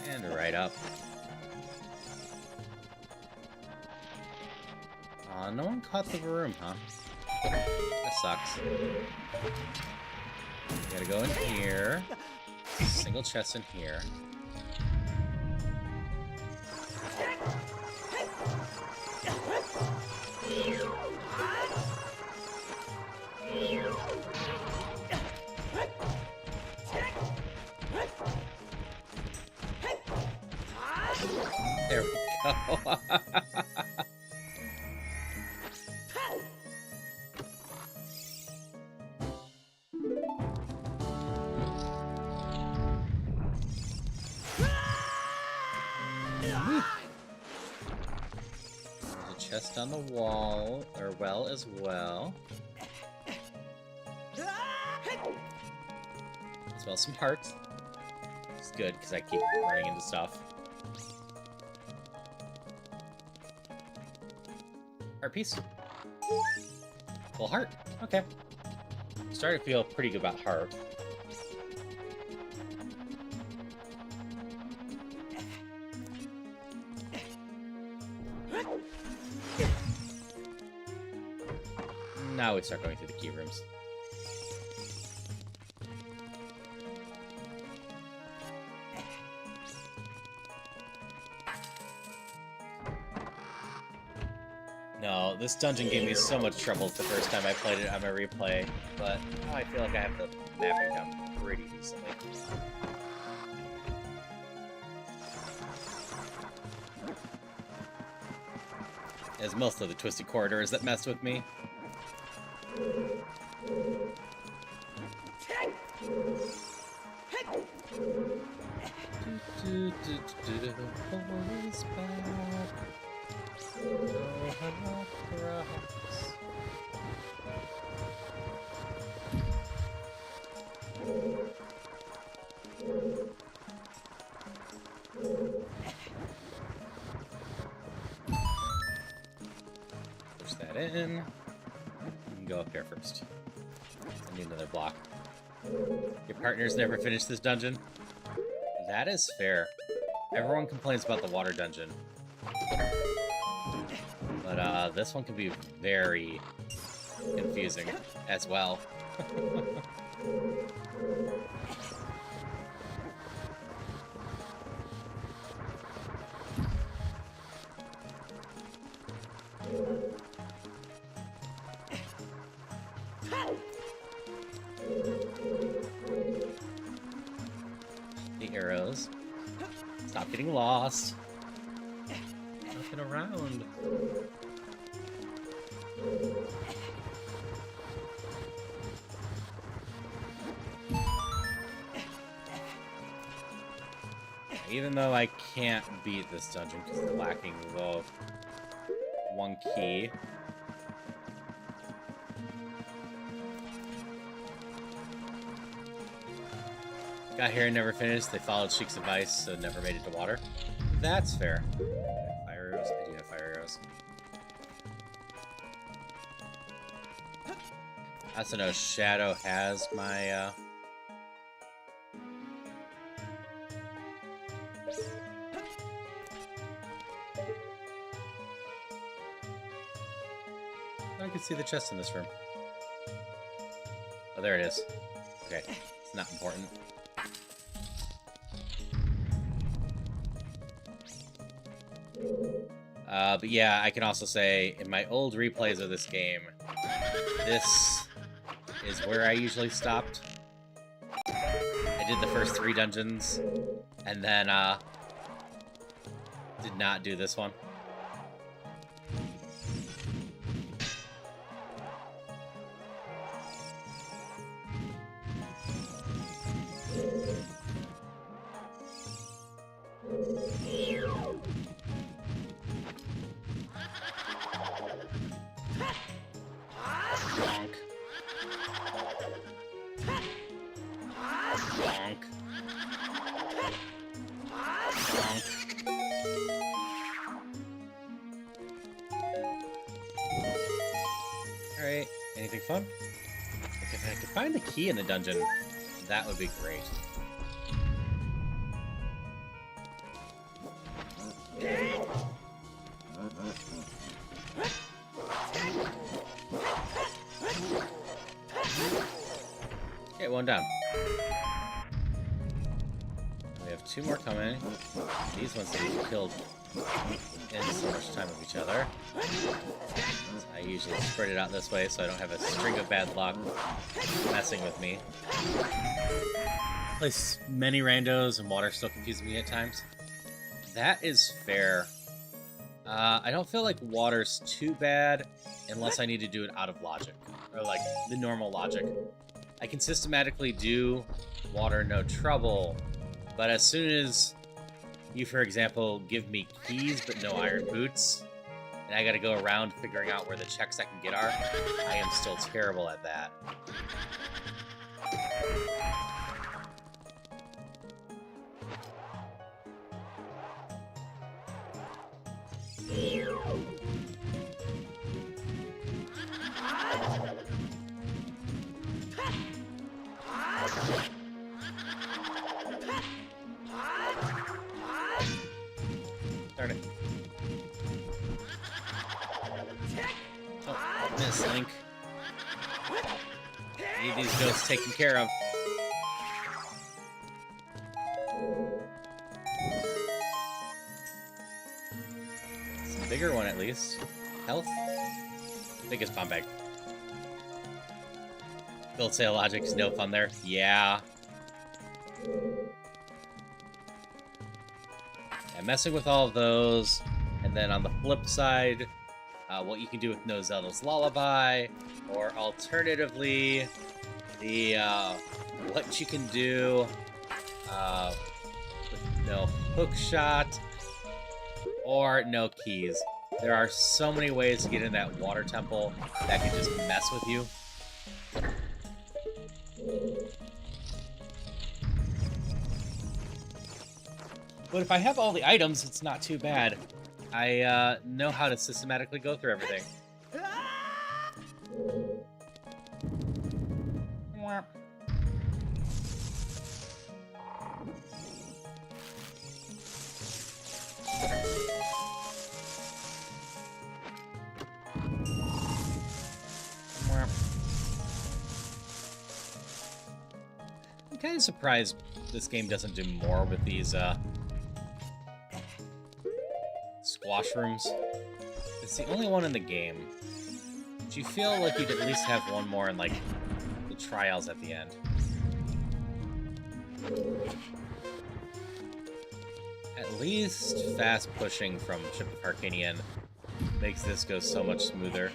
And right up. Aw, no one caught the room, huh? That sucks. Gotta go in here. Single chest in here. There we go. There's a chest on the wall, or well as well. As well as some hearts. It's good, because I keep running into stuff. Heart piece. Full heart. Okay. Starting to feel pretty good about heart. Now we start going through the key rooms. No, this dungeon gave me so much trouble the first time I played it on my replay, but now I feel like I have the mapping down pretty decently. As most of the twisty corridors that messed with me. Push that in. You can go up here first. I need another block. Your partner's never finished this dungeon? That is fair. Everyone complains about the water dungeon. But this one can be very confusing as well. The arrows. Stop getting lost. Nothing around. Even though I can't beat this dungeon because it's lacking the one key. Got here and never finished. They followed Sheik's advice, so never made it to water. That's fair. Fire arrows? I do have fire arrows. I also know Shadow has my, I can see the chest in this room. Oh, there it is. Okay, it's not important. But yeah, I can also say, in my old replays of this game, this is where I usually stopped. I did the first 3 dungeons, and then, did not do this one. Alright, anything fun? Like if I could find the key in the dungeon, that would be great. Okay, one down. We have 2 more coming. These ones need to be killed in so much time of each other. So I usually spread it out this way so I don't have a string of bad luck messing with me. Place many randos and water still confuses me at times. That is fair. I don't feel like water's too bad unless I need to do it out of logic. Or like the normal logic. I can systematically do water no trouble, but as soon as you, for example, give me keys but no iron boots, and I gotta go around figuring out where the checks I can get are, I am still terrible at that. Darn it. Yes, Link. Need these ghosts taken care of. Some bigger one at least. Health? Biggest bomb bag. Build sale logic's no fun there. Yeah. And messing with all of those, and then on the flip side, what you can do with No Zelda's Lullaby, or alternatively, the what you can do with no hook shot or no keys. There are so many ways to get in that water temple that can just mess with you. But if I have all the items, it's not too bad. I know how to systematically go through everything. I'm kind of surprised this game doesn't do more with these squash rooms. It's the only one in the game. Do you feel like you'd at least have one more in, like, the trials at the end? At least fast pushing from Ship of Arcanian makes this go so much smoother.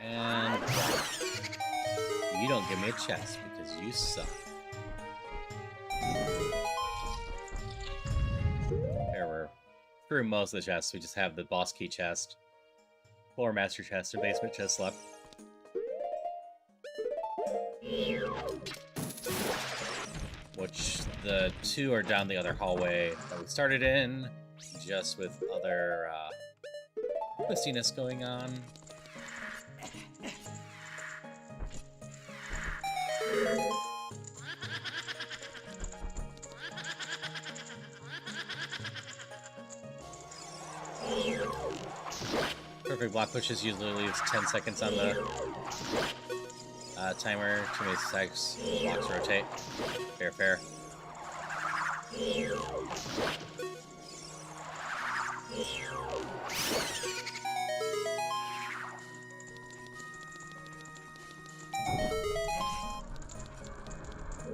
And you don't give me a chest because you suck. There, we're through most of the chests. We just have the boss key chest, floor master chest, and basement chest left. Which the two are down the other hallway that we started in, just with other twistiness going on. Perfect block pushes usually leaves 10 seconds on the timer. Too many seconds. Blocks rotate. Fair, fair.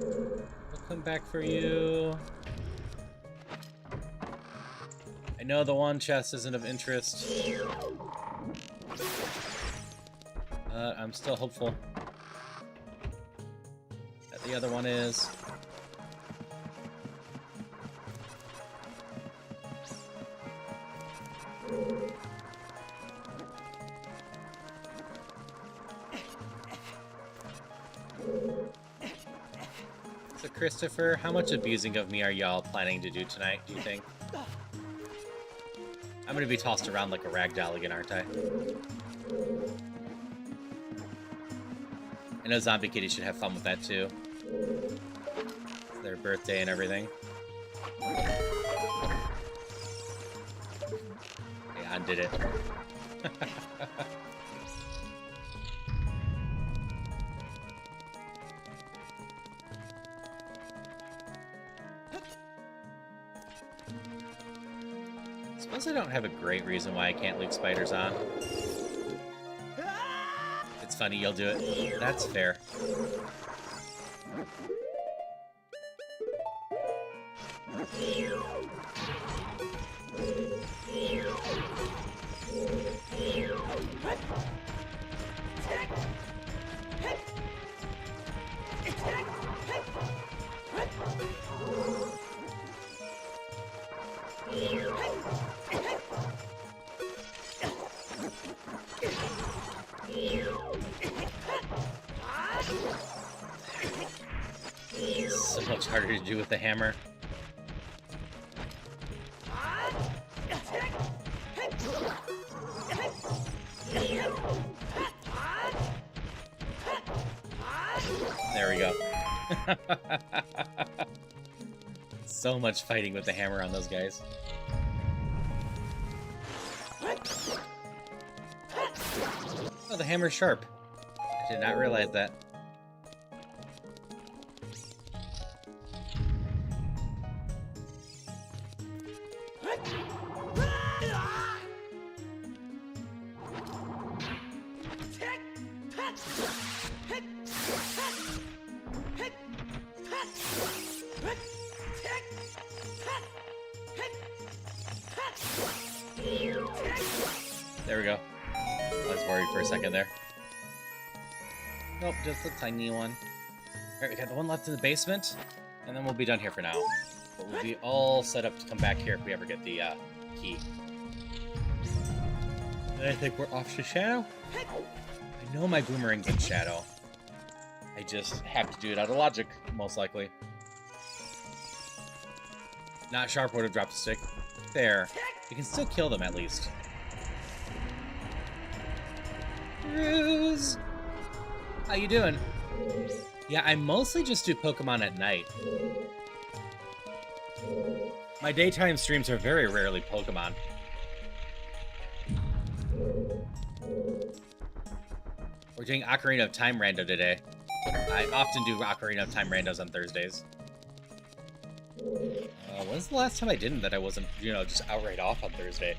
We'll come back for you. I know the one chest isn't of interest. I'm still hopeful that the other one is. So Christopher, how much abusing of me are y'all planning to do tonight, do you think? I'm gonna be tossed around like a ragdoll again, aren't I? I know Zombie Kitty should have fun with that too. It's their birthday and everything. Yeah, undid it. Suppose I don't have a great reason why I can't leave spiders on. It's funny, you'll do it. That's fair. harder to do with the hammer. There we go. So much fighting with the hammer on those guys. Oh, the hammer's sharp. I did not realize that. There we go. I was worried for a second there. Nope, just a tiny one. Alright, we got the one left in the basement, and then we'll be done here for now. But we'll be all set up to come back here if we ever get the key. And I think we're off to Shadow. I know my boomerang's in Shadow. I just have to do it out of logic, most likely. Not Sharp would have dropped a stick. There. You can still kill them, at least. Ruse! How you doing? Yeah, I mostly just do Pokemon at night. My daytime streams are very rarely Pokemon. We're doing Ocarina of Time rando today. I often do Ocarina of Time randos on Thursdays. When's the last time I didn't that I wasn't, you know, just outright off on Thursday?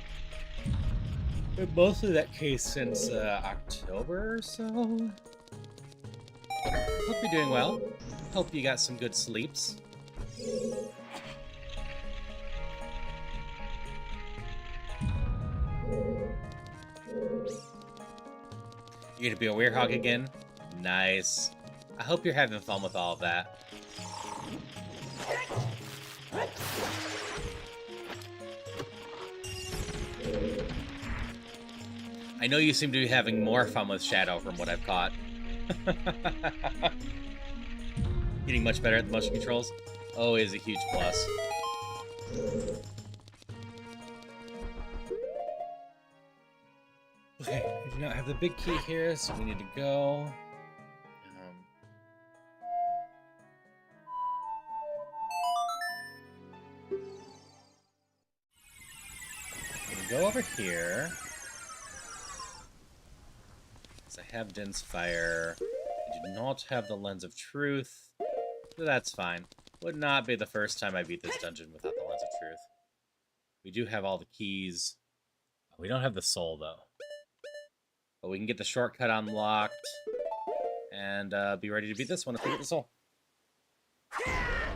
Been mostly that case since October or so. Hope you're doing well. Hope you got some good sleeps. You're gonna be a Weird Hog again? Nice. I hope you're having fun with all of that. I know you seem to be having more fun with Shadow from what I've caught. Getting much better at the motion controls. Always a huge plus. Okay, we do not have the big key here, so we need to go. Go over here. I have Dense Fire. I do not have the Lens of Truth. So that's fine. Would not be the first time I beat this dungeon without the Lens of Truth. We do have all the keys. We don't have the soul, though. But we can get the shortcut unlocked. And be ready to beat this one if we get the soul.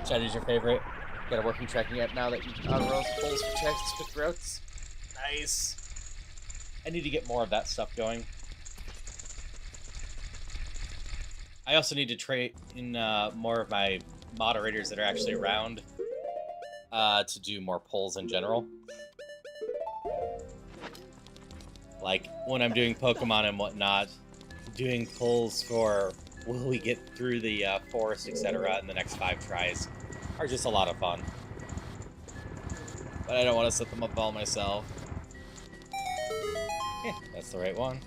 Chat is your favorite. Got a working tracking app now that you can auto-roast pulls for checks, quick routes. Nice. I need to get more of that stuff going. I also need to trade in more of my moderators that are actually around to do more polls in general. Like, when I'm doing Pokemon and whatnot, doing polls for will we get through the forest, etc. in the next 5 tries are just a lot of fun. But I don't want to set them up all myself. Yeah, that's the right one.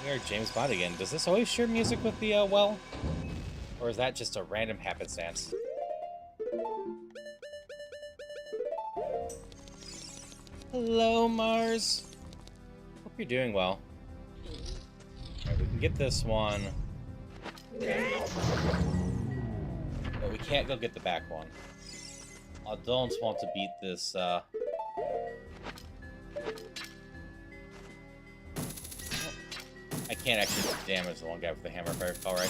We are James Bond again. Does this always share music with the well? Or is that just a random happenstance? Hello, Mars. Hope you're doing well. Alright, we can get this one. But we can't go get the back one. I don't want to beat this, I can't actually damage the one guy with the hammer if I recall right.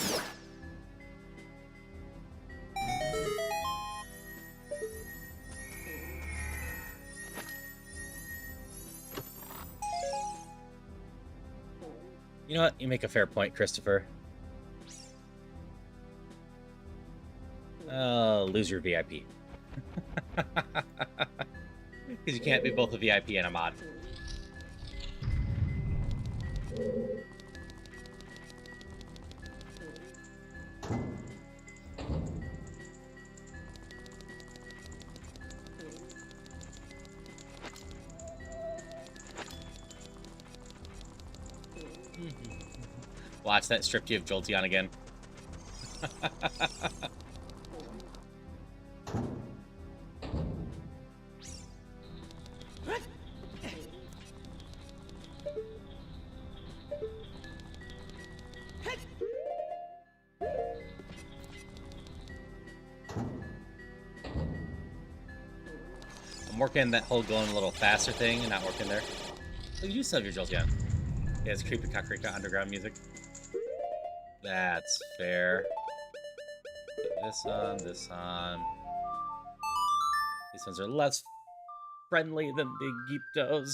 You know what? You make a fair point, Christopher. Lose your VIP. Because you can't be both a VIP and a mod. Watch that strip you of Jolteon again. I'm working that whole going a little faster thing and not working there. Oh, you do still have your Jolteon. Yeah, it's creepy Kakarika underground music. That's fair. Put this on, this on. These ones are less friendly than the Gyptos.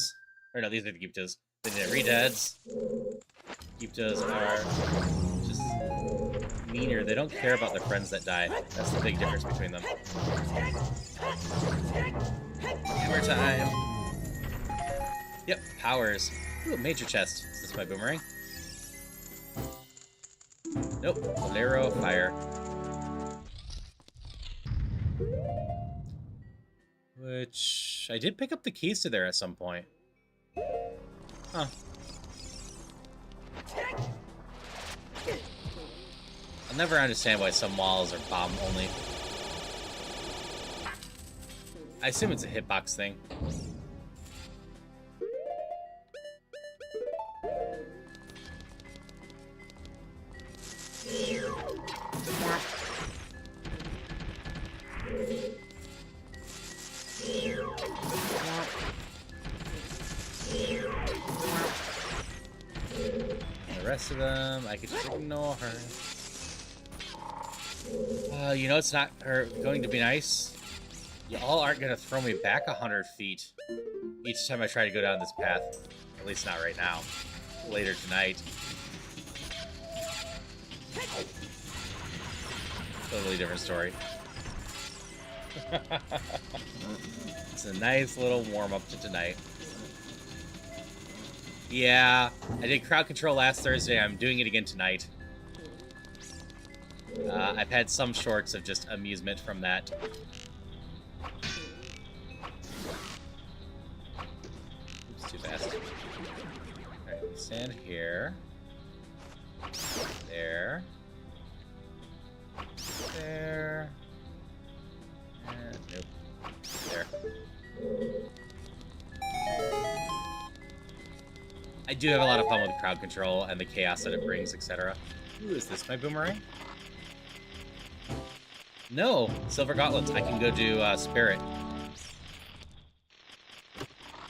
Or no, these are the Gyptos. They're the Redads. Gyptos are just meaner. They don't care about their friends that die. That's the big difference between them. Hammer time. Yep, powers. Ooh, major chest. Is this my boomerang? Nope. Bolero, fire. Which... I did pick up the keys to there at some point. Huh. I'll never understand why some walls are bomb only. I assume it's a hitbox thing. The rest of them, I could just ignore her. You know it's not going to be nice? Y'all aren't going to throw me back 100 feet each time I try to go down this path. At least not right now. Later tonight. Totally different story. It's a nice little warm-up to tonight. Yeah, I did crowd control last Thursday. I'm doing it again tonight. I've had some shorts of just amusement from that. Oops, too fast. Alright, we stand here. There. There. And nope. There. I do have a lot of fun with crowd control and the chaos that it brings, etc. Ooh, is this my boomerang? No! Silver gauntlets. I can go do Spirit.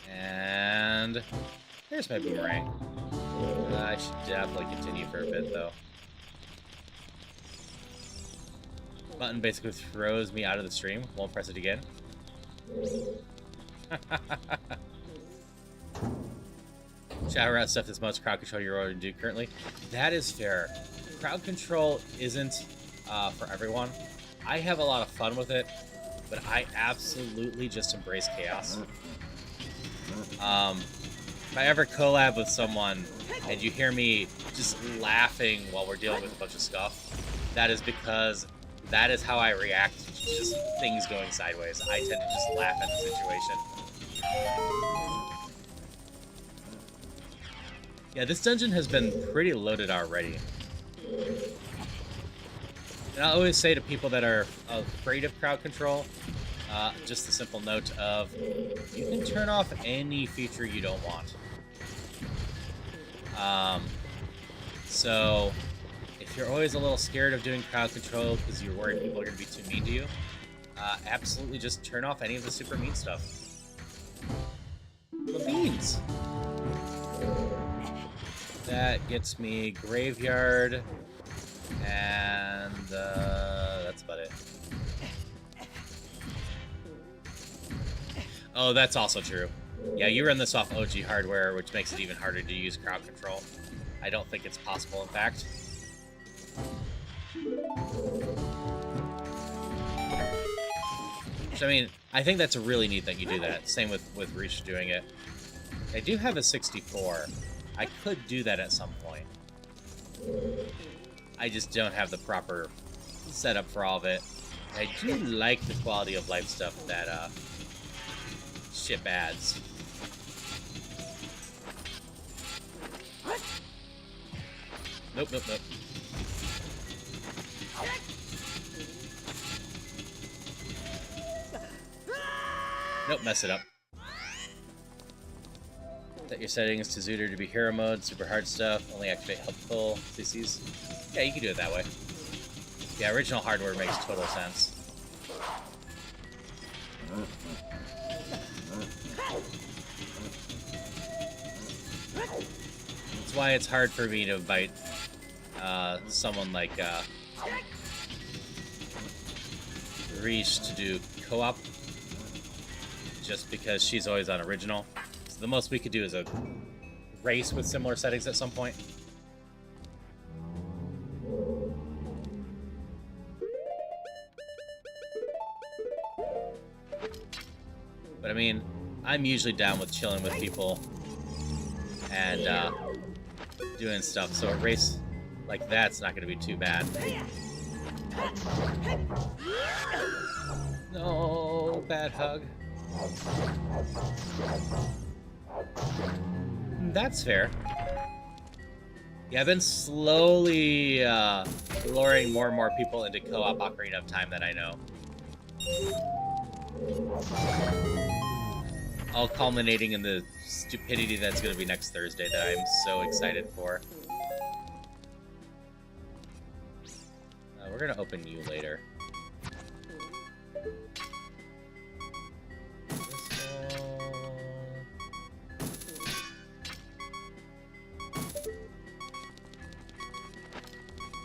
And there's my boomerang. I should definitely continue for a bit, though. Button basically throws me out of the stream. Won't press it again. Shower out stuff that's most crowd control you're already do currently. That is fair. Crowd control isn't for everyone. I have a lot of fun with it, but I absolutely just embrace chaos. If I ever collab with someone and you hear me just laughing while we're dealing with a bunch of stuff, that is because that is how I react to just things going sideways. I tend to just laugh at the situation. Yeah, this dungeon has been pretty loaded already. And I always say to people that are afraid of crowd control, just the simple note of, you can turn off any feature you don't want. So, if you're always a little scared of doing crowd control because you're worried people are going to be too mean to you, absolutely just turn off any of the super mean stuff. The beans! That gets me Graveyard, and that's about it. Oh, that's also true. Yeah, you run this off OG hardware, which makes it even harder to use crowd control. I don't think it's possible, in fact. So, I mean, I think that's really neat that you do that. Same with Reach doing it. I do have a 64. I could do that at some point. I just don't have the proper setup for all of it. I do like the quality of life stuff that ship adds. Nope, nope, nope. Nope, mess it up. Set your settings to Zooter to be hero mode, super hard stuff, only activate helpful CCs. Yeah, you can do it that way. Yeah, original hardware makes total sense. That's why it's hard for me to invite someone like Reese to do co-op, just because she's always on original. So the most we could do is a race with similar settings at some point. But I mean, I'm usually down with chilling with people and doing stuff, so a race like that's not going to be too bad. No, bad hug. That's fair. Yeah, I've been slowly luring more and more people into co-op Ocarina of Time that I know. All culminating in the stupidity that's going to be next Thursday that I'm so excited for. We're going to open you later.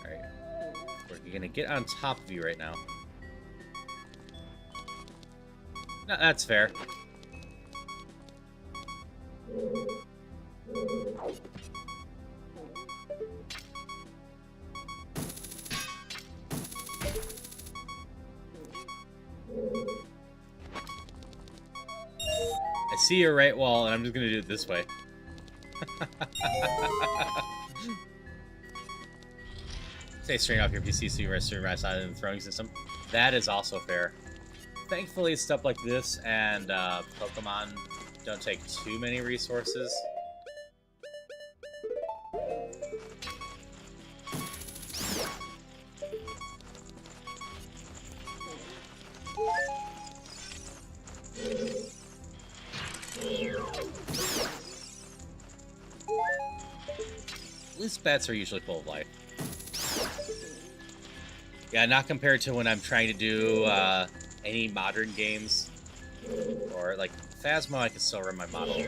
Alright. We're going to get on top of you right now. No, that's fair. I see your right wall, and I'm just gonna do it this way. Stay straight off your PC so you rest your right side in the throwing system. That is also fair. Thankfully, stuff like this and Pokemon don't take too many resources. At least bats are usually full of life. Yeah, not compared to when I'm trying to do any modern games. Or, like, Phasmo, I can still run my model.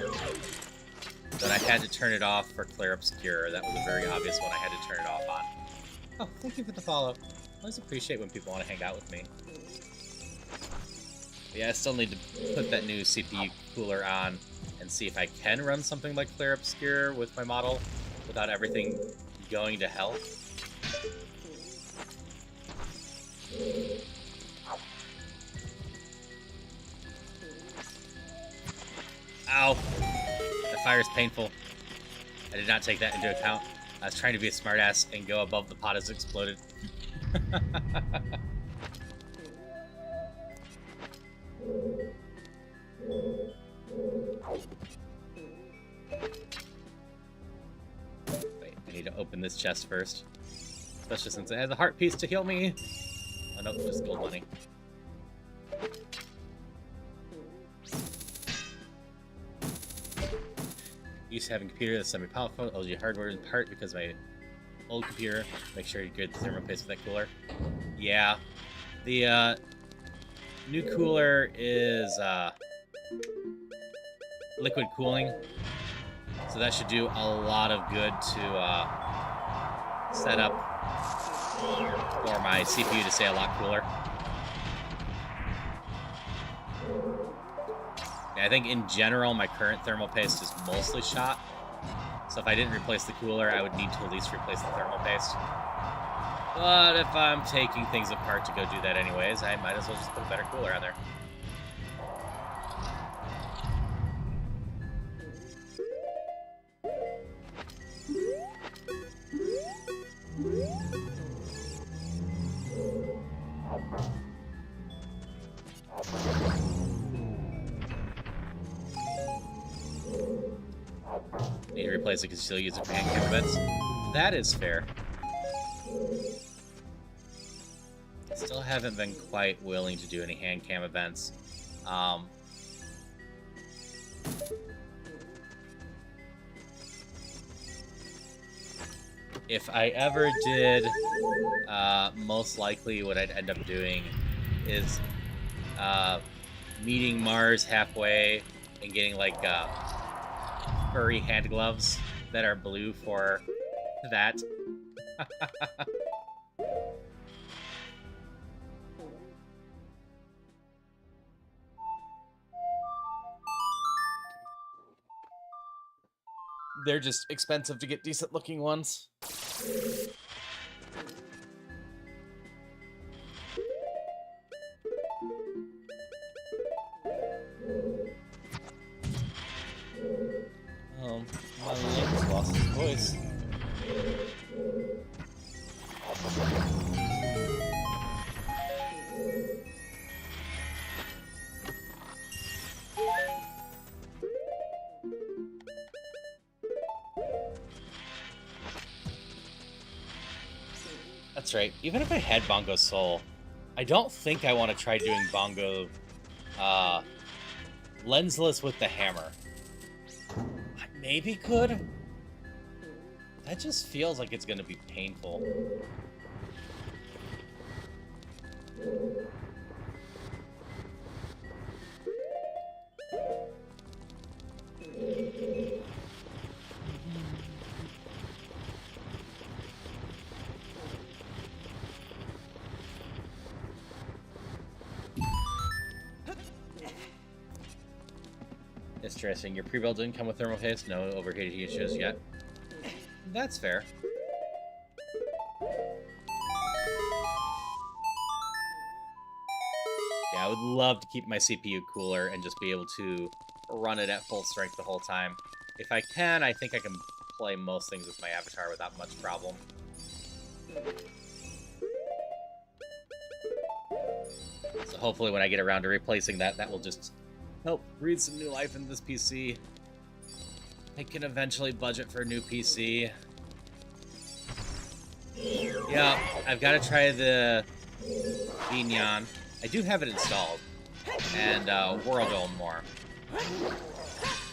But I had to turn it off for Clear Obscure. That was a very obvious one I had to turn it off on. Oh, thank you for the follow. I always appreciate when people want to hang out with me. But yeah, I still need to put that new CPU cooler on and see if I can run something like Clear Obscure with my model without everything going to hell. Ow! That fire is painful. I did not take that into account. I was trying to be a smartass and go above the pot as it exploded. Wait, I need to open this chest first. Especially since it has a heart piece to heal me. Oh no, just gold money. Used to having a computer that's semi-powerful, LG hardware in part because my old computer. Make sure you get the thermal paste with that cooler. Yeah. The new cooler is liquid cooling. So that should do a lot of good to set up for my CPU to stay a lot cooler. Yeah, I think in general my current thermal paste is mostly shot. So if I didn't replace the cooler, I would need to at least replace the thermal paste. But if I'm taking things apart to go do that anyways, I might as well just put a better cooler on there. Need to replace it because you still use it for hand camera vents. That is fair. Still haven't been quite willing to do any hand cam events. If I ever did, most likely what I'd end up doing is meeting Mars halfway and getting like furry hand gloves that are blue for that. They're just expensive to get decent looking ones. My Link's lost his voice. That's right. Even if I had Bongo Soul, I don't think I want to try doing Bongo lensless with the hammer. I maybe could. That just feels like it's going to be painful. Interesting. Your pre-build didn't come with thermal haste? No overheated issues yet. That's fair. Yeah, I would love to keep my CPU cooler and just be able to run it at full strength the whole time. If I can, I think I can play most things with my avatar without much problem. So hopefully when I get around to replacing that, that will just help breathe some new life into this PC. I can eventually budget for a new PC. Yeah, I've got to try the Binyan. I do have it installed. And World Dome more.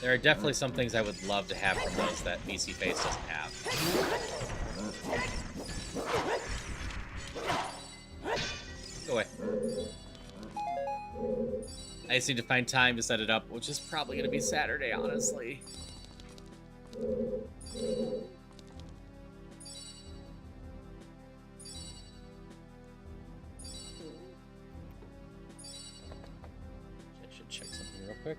There are definitely some things I would love to have from those that VC Face doesn't have. Go away. I just need to find time to set it up, which is probably going to be Saturday, honestly. I should check something real quick.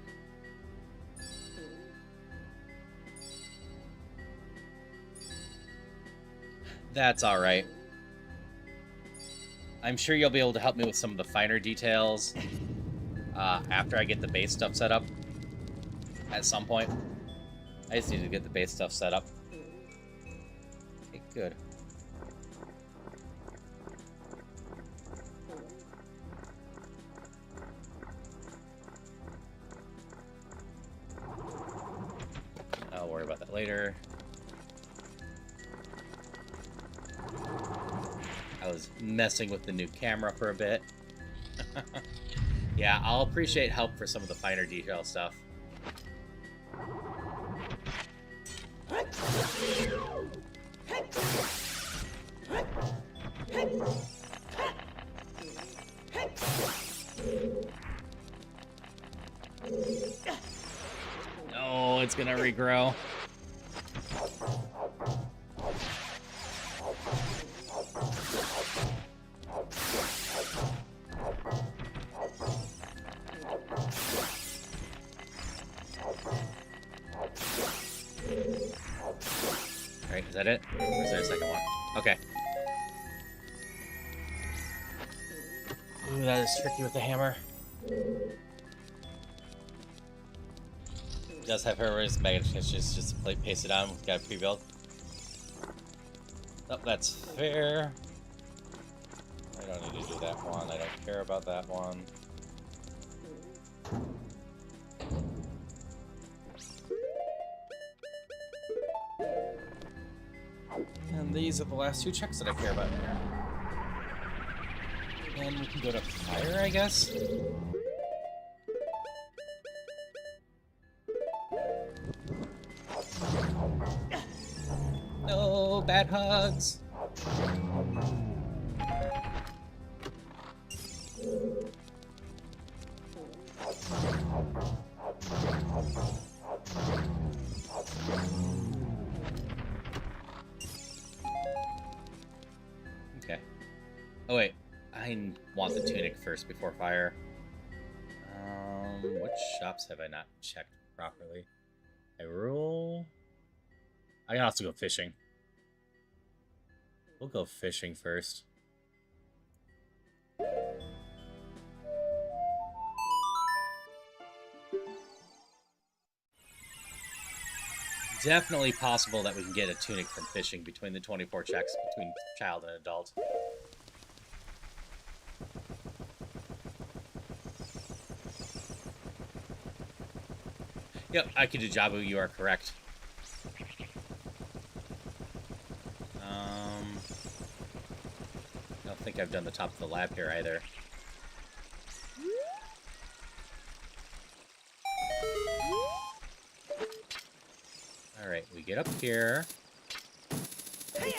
That's all right. I'm sure you'll be able to help me with some of the finer details after I get the base stuff set up at some point. I just need to get the base stuff set up. Okay, good. I'll worry about that later. I was messing with the new camera for a bit. Yeah, I'll appreciate help for some of the finer detail stuff. No, it's gonna regrow. Alright, is that it? Or is there a second one? Okay. Ooh, that is tricky with the hammer. It does have her raise magnet just paste it on. We've got a pre-build. Oh, that's fair. I don't need to do that one. I don't care about that one. And these are the last two checks that I care about. And we can go to fire, I guess? No bad hugs! Okay. Oh wait, I want the tunic first before fire. What shops have I not checked properly? Hyrule. I can also go fishing. We'll go fishing first. Definitely possible that we can get a tunic from fishing between the 24 checks between child and adult. Yep, Jabu, you are correct. I don't think I've done the top of the lab here either. Alright, we get up here. We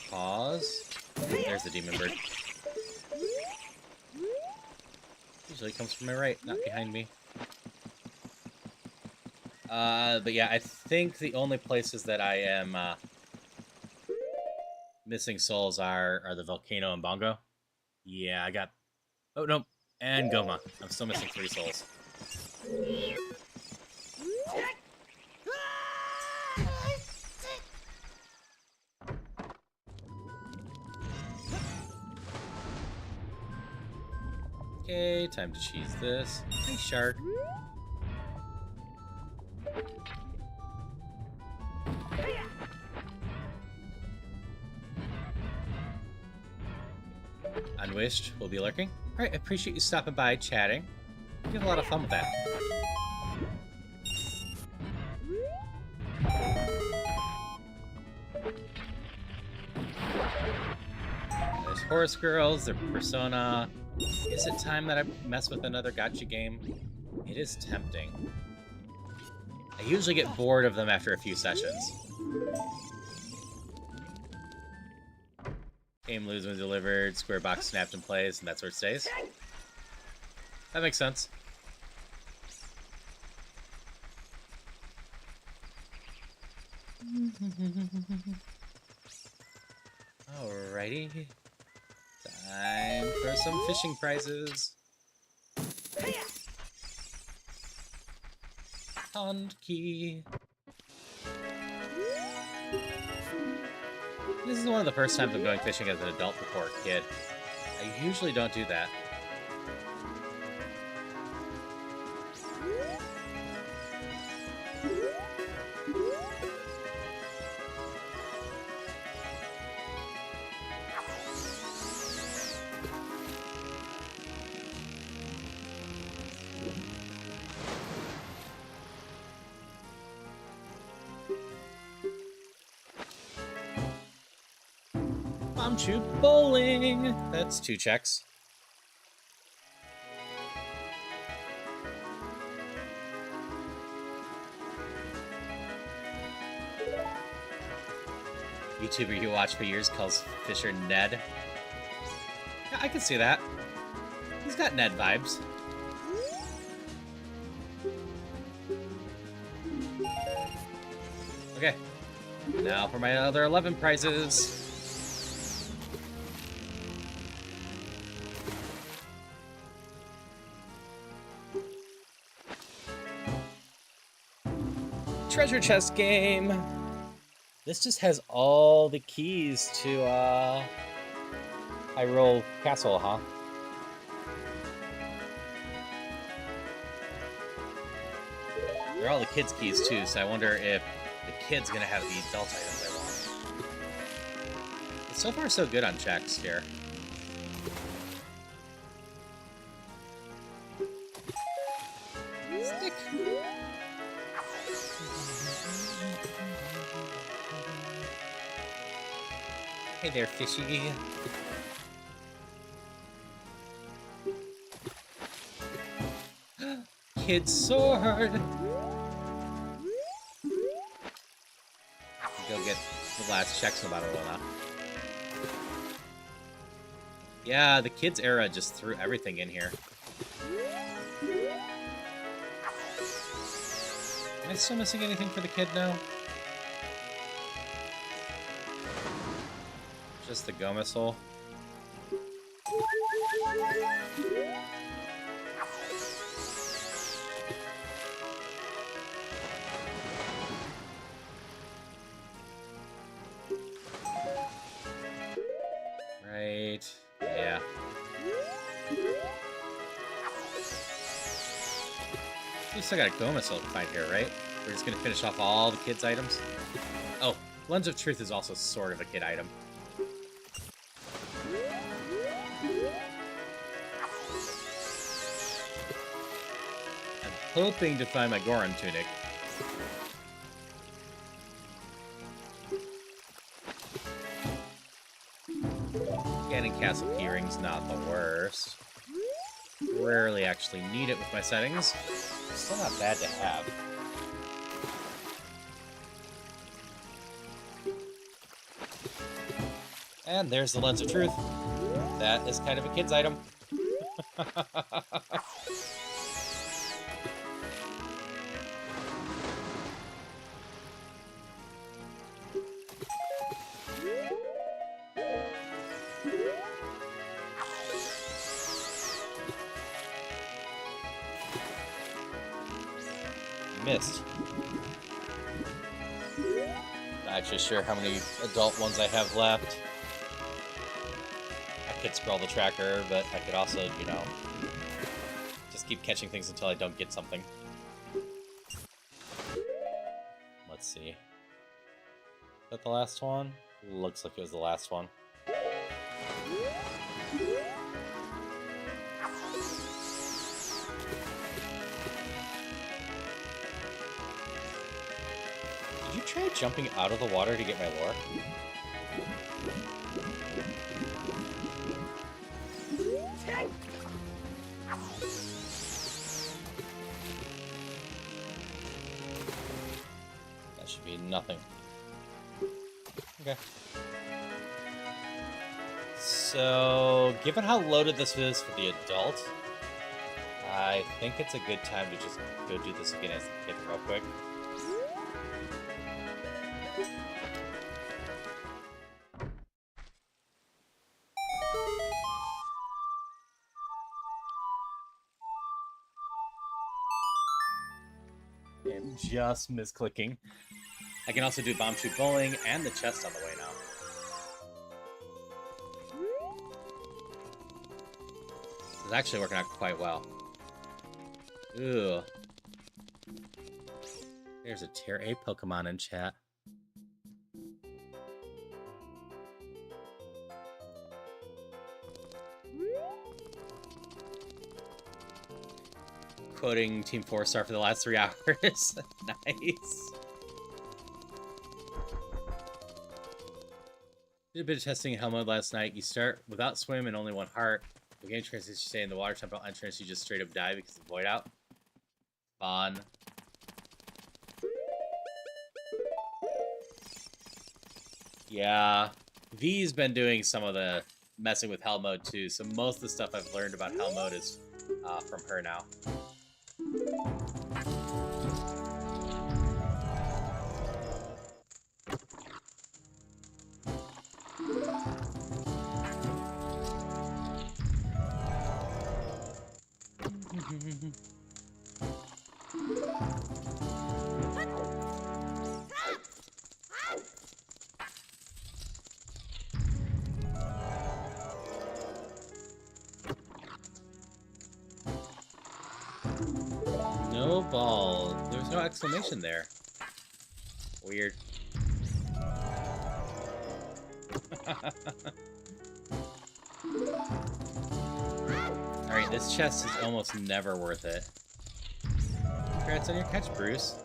pause. There's the demon bird. Usually comes from my right, not behind me. But yeah, I think the only places that I am missing souls are the volcano and Bongo. Yeah, I got... Oh, no. And Goma. I'm still missing 3 souls. Okay, time to cheese this. Hey, shark. Unwished will be lurking. Alright, I appreciate you stopping by, chatting. You have a lot of fun with that. There's Horse Girls, there's Persona. Is it time that I mess with another gacha game? It is tempting. I usually get bored of them after a few sessions. Game lose when delivered, square box snapped in place, and that's where it stays. That makes sense. Alrighty. Time for some fishing prizes. Pond key. This is one of the first times I'm going fishing as an adult before a kid. I usually don't do that. Bombchu bowling! That's 2 checks. YouTuber you watch for years calls Fisher Ned. Yeah, I can see that. He's got Ned vibes. Okay. Now for my other 11 prizes. Treasure chest game. This just has all the keys to Hyrule Castle, huh? They're all the kids' keys too, so I wonder if the kid's gonna have the adult items I want. But so far, so good on checks here. Stick. Hey there, fishy. Kid sword! Go get the last checks about it now. Yeah, the kids era just threw everything in here. Am I still missing anything for the kid now? Just the Go missile. Right. Yeah. We still got a Go missile to find here, right? We're just gonna finish off all the kids' items. Oh, Lens of Truth is also sort of a kid item. I'm hoping to find my Goron tunic. Getting Castle Keyring's not the worst. Rarely actually need it with my settings. Still not bad to have. And there's the Lens of Truth. That is kind of a kid's item. Missed. Not actually sure how many adult ones I have left. I could scroll the tracker, but I could also, you know, just keep catching things until I don't get something. Let's see. Is that the last one? Looks like it was the last one. Did you try jumping out of the water to get my lore? That should be nothing. Okay. So, given how loaded this is for the adult, I think it's a good time to just go do this again as a kid real quick. And just misclicking. I can also do bomb shoot bowling and the chest on the way now. It's actually working out quite well. Ooh. There's a tier A Pokemon in chat. Quoting Team 4-Star for the last 3 hours. Nice. Did a bit of testing in Hell mode last night. You start without swim and only 1 heart. The game transitions, you stay in the water temple entrance, you just straight up die because of the void out. Fun. Yeah. V's been doing some of the messing with Hell mode too, so most of the stuff I've learned about Hell mode is from her now. No ball. There's no exclamation there. Weird. Alright, this chest is almost never worth it. Congrats on your catch, Bruce.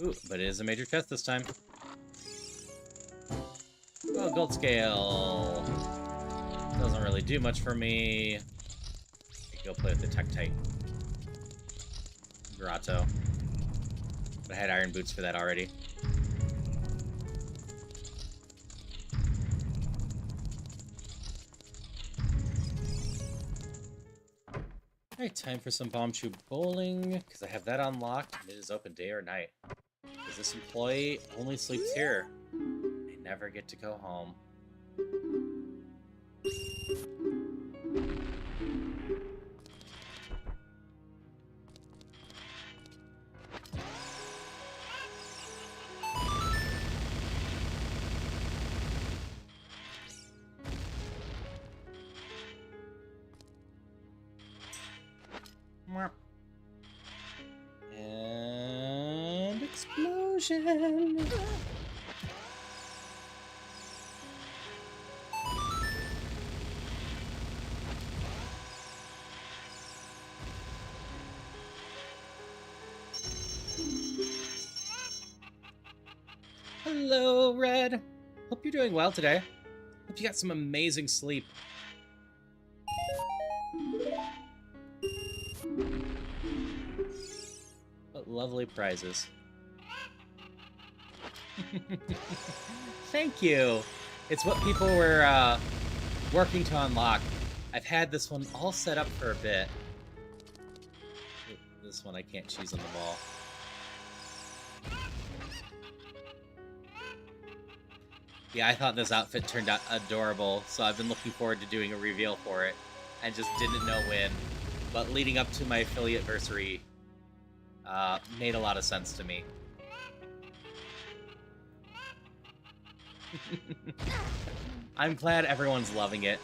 Ooh, but it is a major chest this time. Oh, gold scale. Doesn't really do much for me. Go play with the Tektite Grotto. But I had iron boots for that already. Alright, time for some bomb shoe bowling, because I have that unlocked, and it is open day or night. Because this employee only sleeps here. I never get to go home. And explosion! Hello, Red! Hope you're doing well today. Hope you got some amazing sleep. What lovely prizes. Thank you! It's what people were working to unlock. I've had this one all set up for a bit. This one I can't choose on the wall. Yeah, I thought this outfit turned out adorable, so I've been looking forward to doing a reveal for it, and just didn't know when. But leading up to my affiliate-versary made a lot of sense to me. I'm glad everyone's loving it.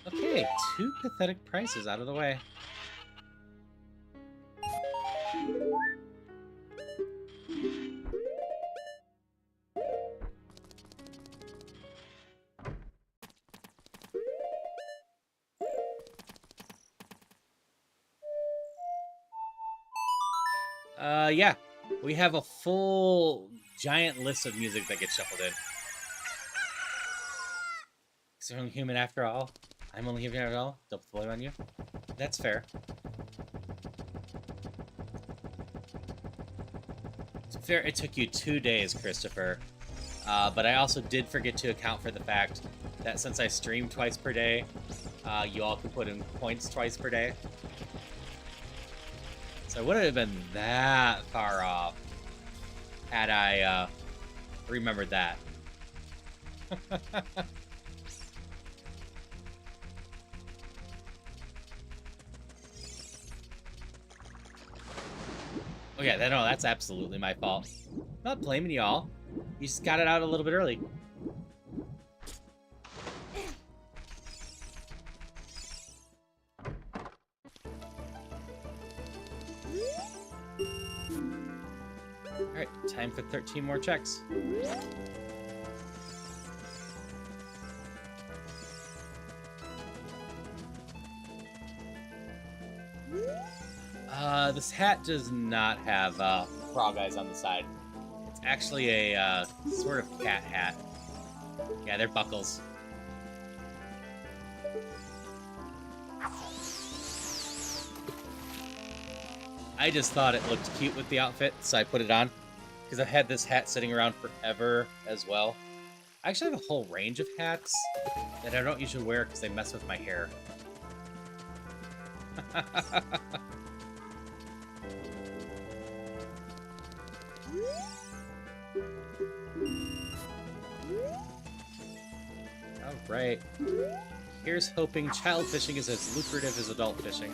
Okay, 2 pathetic prices out of the way. Yeah, we have a full giant list of music that gets shuffled in. Because I'm human after all. I'm only human after all. Don't blame on you. That's fair. To be fair, it took you 2 days, Christopher. But I also did forget to account for the fact that since I stream twice per day, you all can put in points twice per day. So I wouldn't have been that far off had I remembered that. Oh yeah, no, that's absolutely my fault. Not blaming y'all. You just got it out a little bit early. Alright, time for 13 more checks. This hat does not have frog eyes on the side. It's actually a sort of cat hat. Yeah, they're buckles. I just thought it looked cute with the outfit, so I put it on. Because I've had this hat sitting around forever as well. I actually have a whole range of hats that I don't usually wear because they mess with my hair. Alright. Here's hoping child fishing is as lucrative as adult fishing.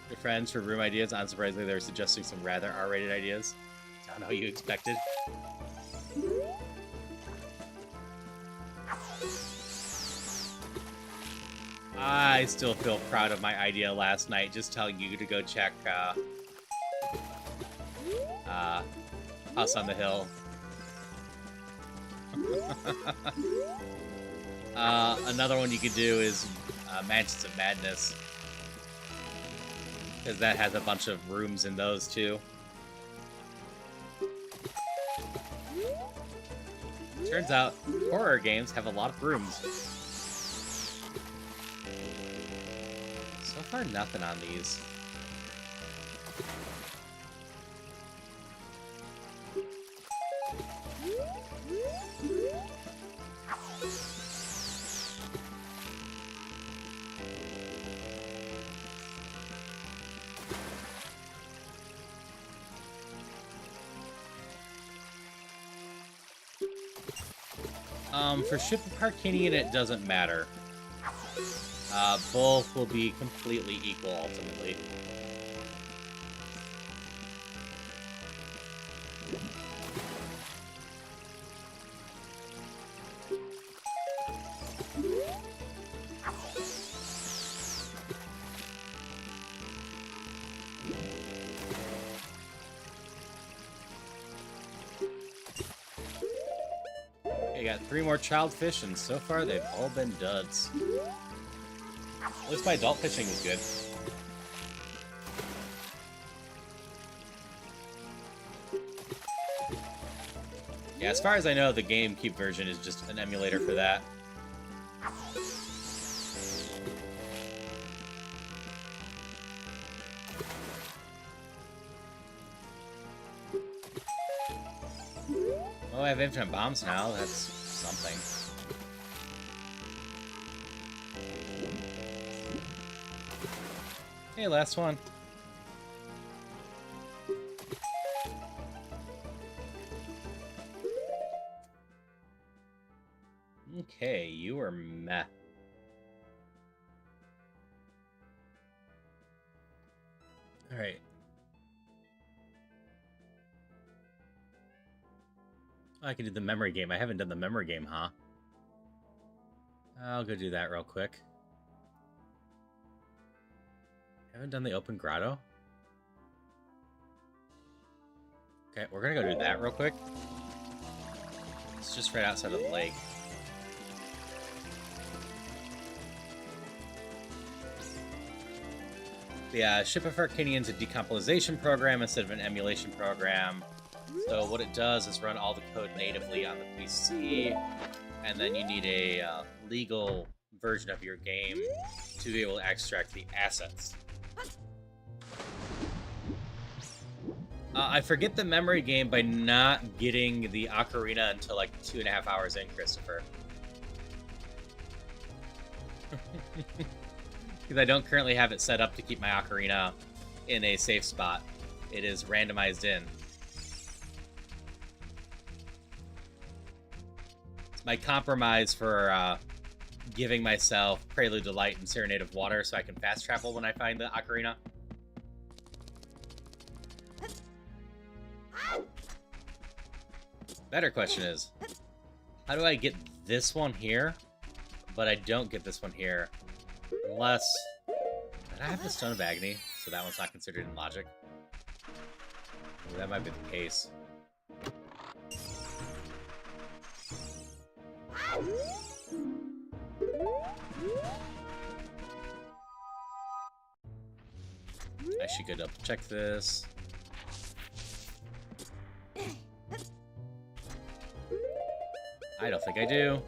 Your friends for room ideas, unsurprisingly, they're suggesting some rather R-rated ideas. Don't know what you expected. I still feel proud of my idea last night, just telling you to go check House on the Hill. Another one you could do is Mansions of Madness, because that has a bunch of rooms in those too. Turns out horror games have a lot of rooms. So far, nothing on these. For Ship of Arcanian, it doesn't matter. Both will be completely equal, ultimately. Okay, got 3 more child fish, and so far they've all been duds. At least my adult fishing was good. Yeah, as far as I know, the GameCube version is just an emulator for that. Oh, I have infinite bombs now. That's something. Hey, last one. Okay, you are meh. Alright. I can do the memory game. I haven't done the memory game, huh? I'll go do that real quick. Haven't done the open grotto? Okay, we're gonna go do that real quick. It's just right outside of the lake. The Ship of Arcanian's a decompilisation program instead of an emulation program. So what it does is run all the code natively on the PC, and then you need a legal version of your game to be able to extract the assets. I forget the memory game by not getting the Ocarina until like 2.5 hours in, Christopher. Because I don't currently have it set up to keep my Ocarina in a safe spot. It is randomized in. It's my compromise for giving myself Prelude to Light and Serenade of Water so I can fast travel when I find the Ocarina. Better question is, how do I get this one here, but I don't get this one here? Unless... Did I have the Stone of Agony, so that one's not considered in logic? Ooh, that might be the case. I should go double check this. I don't think I do.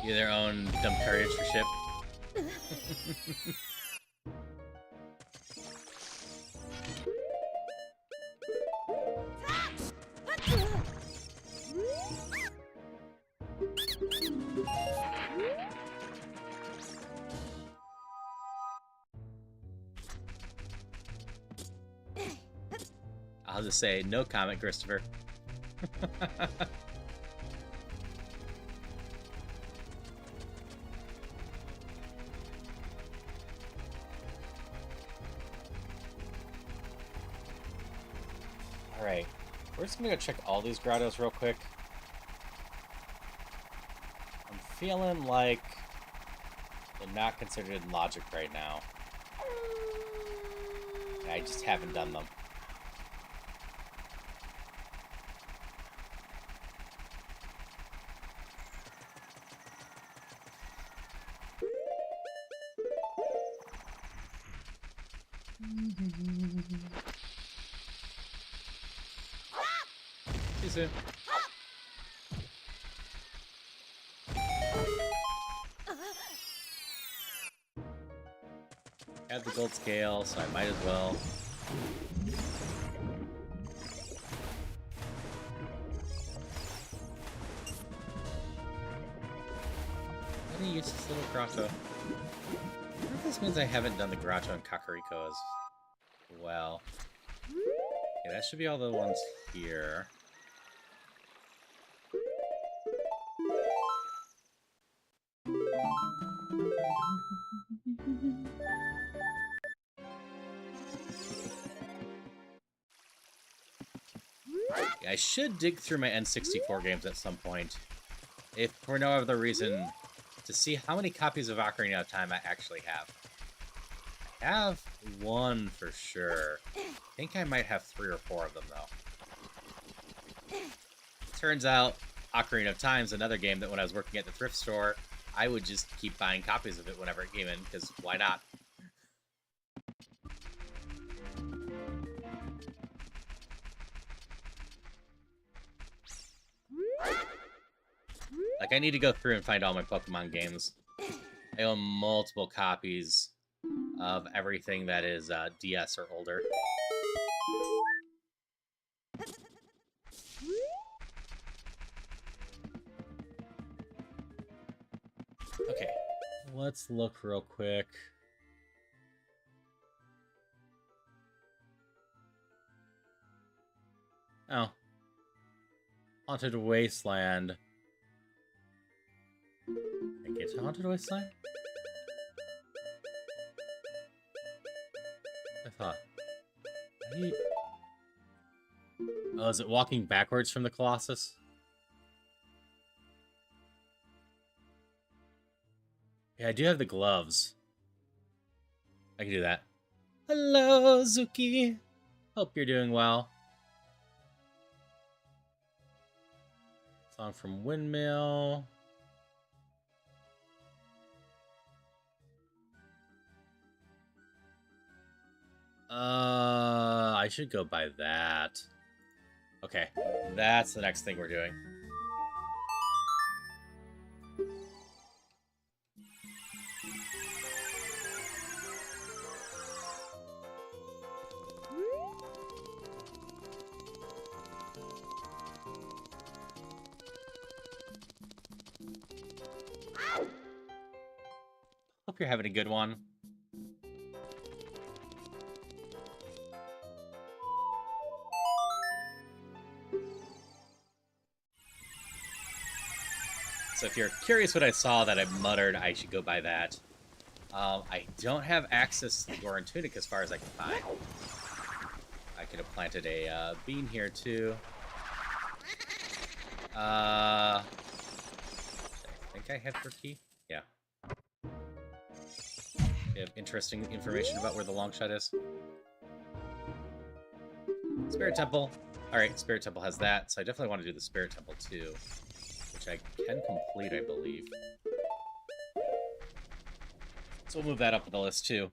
You their own dumb courage for ship. I'll just say no comment, Christopher. Alright, we're just gonna go check all these grottos real quick. I'm feeling like They're not considered in logic right now. I just haven't done them. Too soon. I have the gold scale, so I might as well. Let me use this little grotto. I wonder if this means I haven't done the grotto in Kakariko as well. Okay, that should be all the ones here. I should dig through my N64 games at some point, if for no other reason, to see how many copies of Ocarina of Time I actually have. I have one for sure. I think I might have 3 or 4 of them, though. Turns out, Ocarina of Time is another game that when I was working at the thrift store, I would just keep buying copies of it whenever it came in, because why not? Like, I need to go through and find all my Pokemon games. I own multiple copies of everything that is DS or older. Okay, let's look real quick. Oh. Haunted Wasteland. I get to Haunted Wasteland? I thought. Oh, is it walking backwards from the Colossus? Yeah, I do have the gloves. I can do that. Hello, Zuki. Hope you're doing well. Song from Windmill. I should go by that. Okay, that's the next thing we're doing. Hope you're having a good one. So if you're curious what I saw that I muttered, I should go by that. I don't have access to the Goron Tunic as far as I can find. I could have planted a bean here too. I think I had her key. Yeah. You have interesting information about where the long shot is. Spirit Temple. Alright, Spirit Temple has that, so I definitely want to do the Spirit Temple too. Which I can complete, I believe. So we'll move that up on the list too.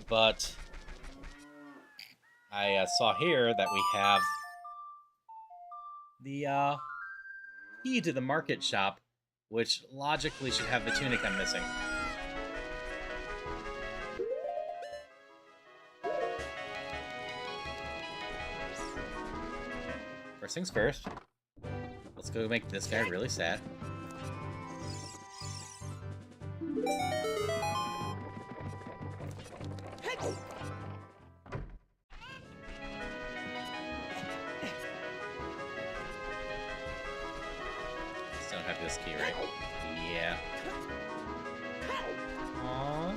But I saw here that we have the key to the market shop, which logically should have the tunic I'm missing. First things first, let's go make this guy really sad. Still don't have this key, right? Yeah. Aww.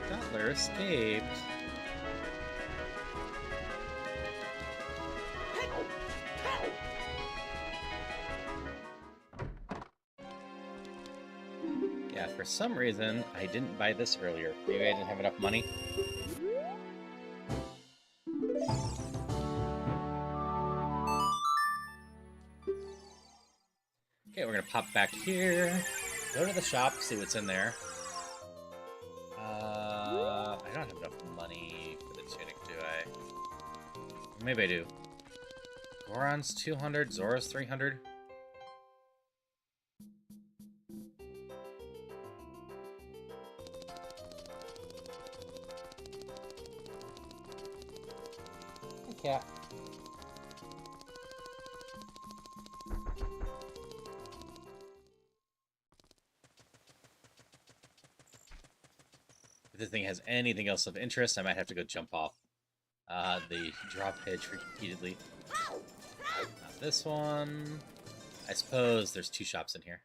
Butler escaped. some reason, I didn't buy this earlier. Maybe I didn't have enough money. Okay, we're gonna pop back here. Go to the shop, see what's in there. I don't have enough money for the tunic, do I? Maybe I do. Goron's 200, Zora's 300. Hey, cat. If this thing has anything else of interest, I might have to go jump off the drop hedge repeatedly. Not this one. I suppose there's 2 shops in here.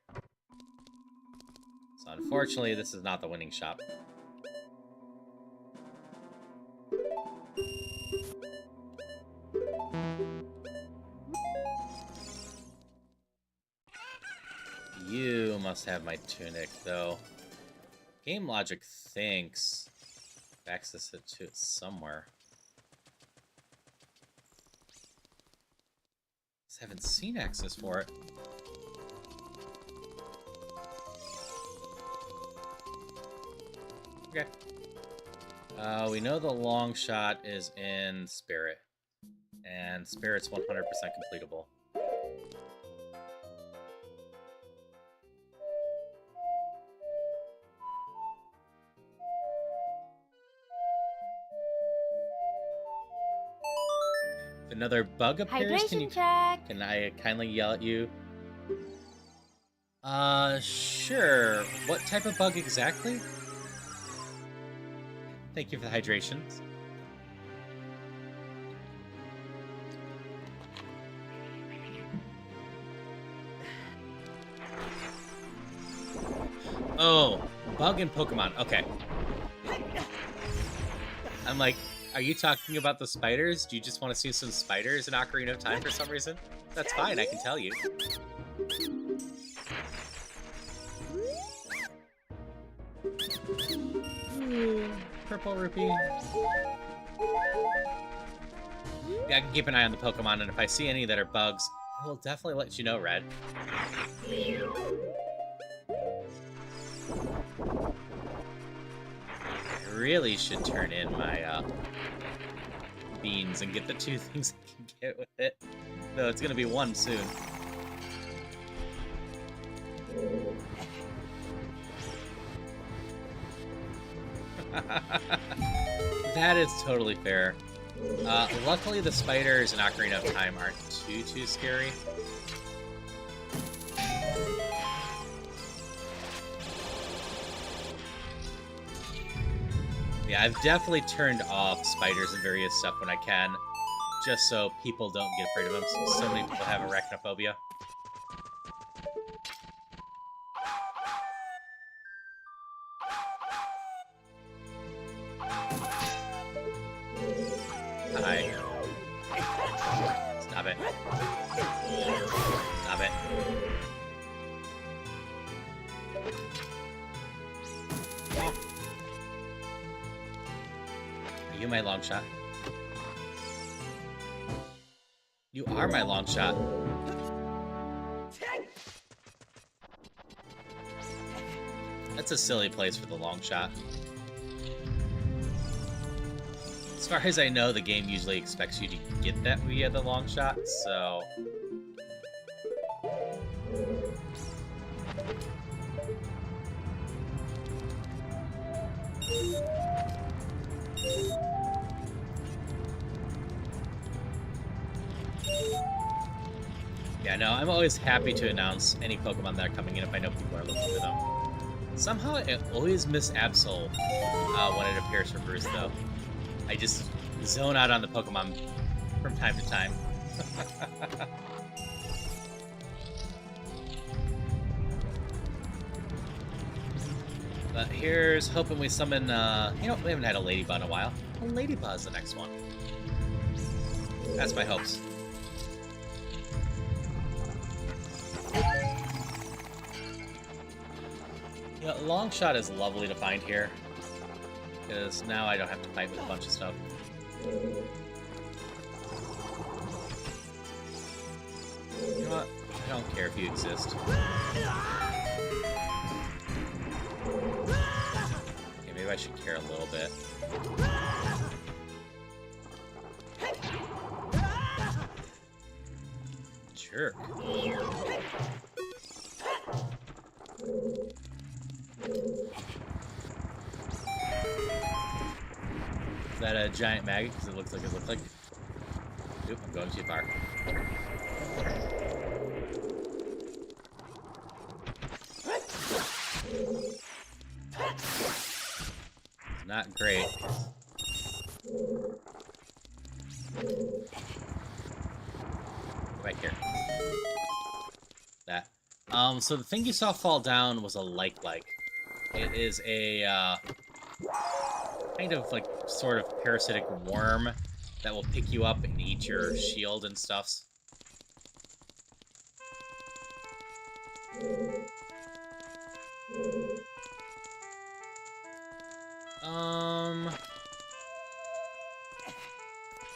So unfortunately, this is not the winning shop. You must have my tunic, though. Game logic thinks I've access it to it somewhere. Just haven't seen access for it. Okay. We know the long shot is in Spirit, and Spirit's 100% completable. If another bug appears, can I kindly yell at you? Sure. What type of bug exactly? Thank you for the hydrations. Oh, bug in Pokemon. Okay. I'm like, are you talking about the spiders? Do you just want to see some spiders in Ocarina of Time for some reason? That's fine, I can tell you. Purple rupee. Yeah, I can keep an eye on the Pokemon, and if I see any that are bugs, I will definitely let you know, Red. I really should turn in my beans and get the 2 things I can get with it. Though it's gonna be 1 soon. That is totally fair. Luckily, the spiders in Ocarina of Time aren't too scary. Yeah, I've definitely turned off spiders and various stuff when I can, just so people don't get afraid of them. So many people have arachnophobia. Hi. Stop it. Stop it. Are you my long shot? You are my long shot. That's a silly place for the long shot. As far as I know, the game usually expects you to get that via the long shot, so... Yeah, no, I'm always happy to announce any Pokemon that are coming in if I know people are looking for them. Somehow I always miss Absol when it appears for Bruce, though. I just zone out on the Pokemon from time to time. But here's hoping we summon, you know, we haven't had a Ladybug in a while. A Ladybug is the next one. That's my hopes. Yeah, long shot is lovely to find here. Because now I don't have to fight with a bunch of stuff. You know what? I don't care if you exist. Okay, maybe I should care a little bit. Jerk. Is that a giant maggot? Because it looks like Oop, I'm going too far. It's not great. Right here. That. So the thing you saw fall down was a like. It is a, kind of, like, sort of parasitic worm that will pick you up and eat your shield and stuffs.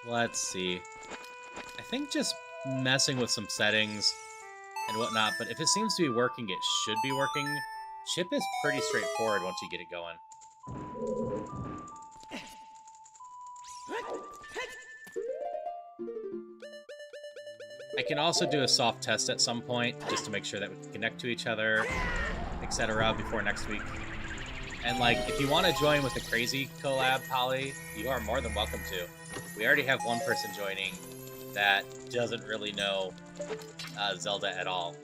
Let's see. I think just messing with some settings and whatnot, but if it seems to be working, it should be working. Chip is pretty straightforward once you get it going. I can also do a soft test at some point, just to make sure that we can connect to each other, etc. before next week. And, like, if you want to join with the crazy collab, Polly, you are more than welcome to. We already have one person joining that doesn't really know Zelda at all.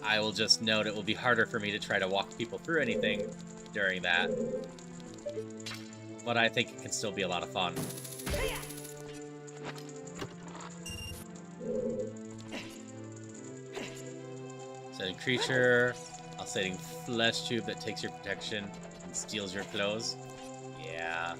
I will just note it will be harder for me to try to walk people through anything during that. But I think it can still be a lot of fun. Setting creature, I'll setting flesh tube that takes your protection and steals your clothes. Yeah.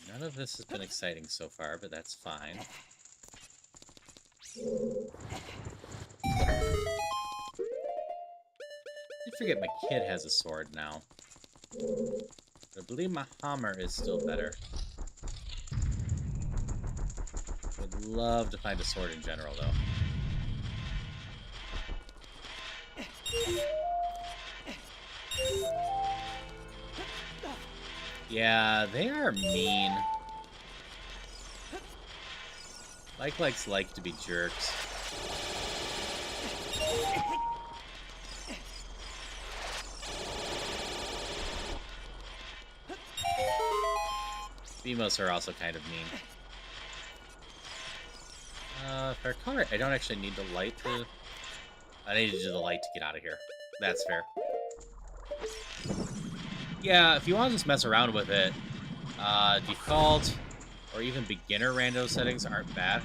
None of this has been exciting so far, but that's fine. I forget my kid has a sword now. I believe my hammer is still better. Would love to find a sword in general, though. Yeah, they are mean. Likes like to be jerks. Beamos are also kind of mean. Fair card. I don't actually need the light to... I need to do the light to get out of here. That's fair. Yeah, if you want to just mess around with it, default or even beginner rando settings aren't bad.